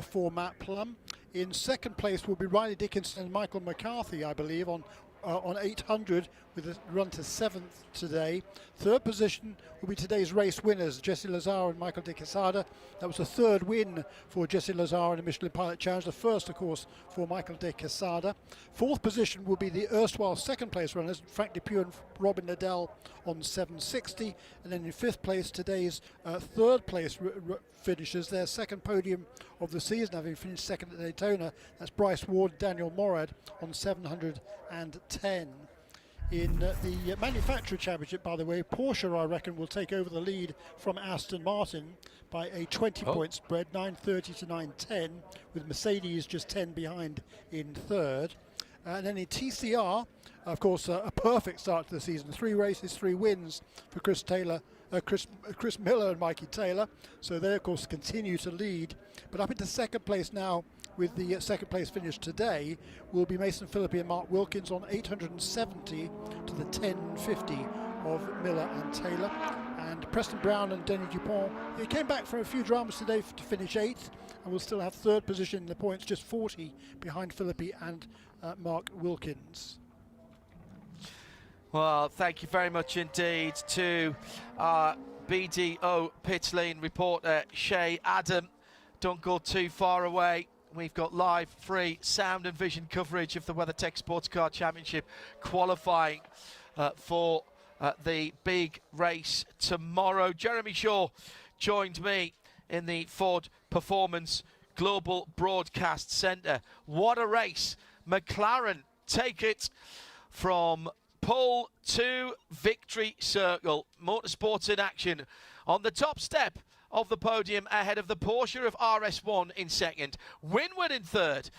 for Matt Plum. In 2nd place will be Riley Dickinson and Michael McCarthy, I believe, on 800 with a run to 7th today. 3rd position will be today's race winners, Jesse Lazar and Michael De Quesada. That was the 3rd win for Jesse Lazar in the Michelin Pilot Challenge, the 1st, of course, for Michael De Quesada. 4th position will be the erstwhile 2nd place runners, Frank Depew and Robin Liddell on 760. And then in 5th place, today's 3rd place finishers, their 2nd podium of the season, having finished 2nd at Daytona. That's Bryce Ward, Daniel Morad on 710. In the Manufacturer Championship, by the way, Porsche, I reckon, will take over the lead from Aston Martin by a 20-point spread, 930 to 910, with Mercedes just 10 behind in 3rd. And then in TCR, of course, a perfect start to the season. 3 races, 3 wins for Chris Miller and Mikey Taylor. So they, of course, continue to lead. But up into 2nd place now, with the 2nd place finish today, will be Mason Philippi and Mark Wilkins on 870 to the 1050 of Miller and Taylor. And Preston Brown and Denny Dupont, they came back from a few dramas today to finish 8th, and will still have 3rd position in the points, just 40 behind Philippi and Mark Wilkins. Well, thank you very much indeed to our BDO pit lane reporter, Shay Adam. Don't go too far away. We've got live, free sound and vision coverage of the WeatherTech SportsCar Championship qualifying for the big race tomorrow. Jeremy Shaw joined me in the Ford Performance Global Broadcast Centre. What a race. McLaren take it from pole to victory circle. Motorsports in action on the top step of the podium ahead of the Porsche of RS1 in 2nd, Winward in 3rd,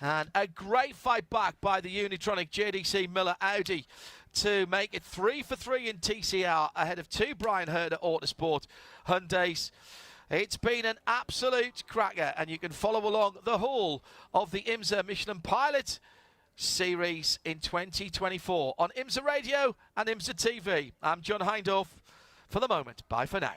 and a great fight back by the Unitronic JDC Miller Audi to make it 3 for 3 in TCR ahead of 2 Brian Herder Autosport Hyundais. It's been an absolute cracker, and you can follow along the whole of the IMSA Michelin Pilot Series in 2024 on IMSA Radio and IMSA TV. I'm John Hindorf. For the moment, bye for now.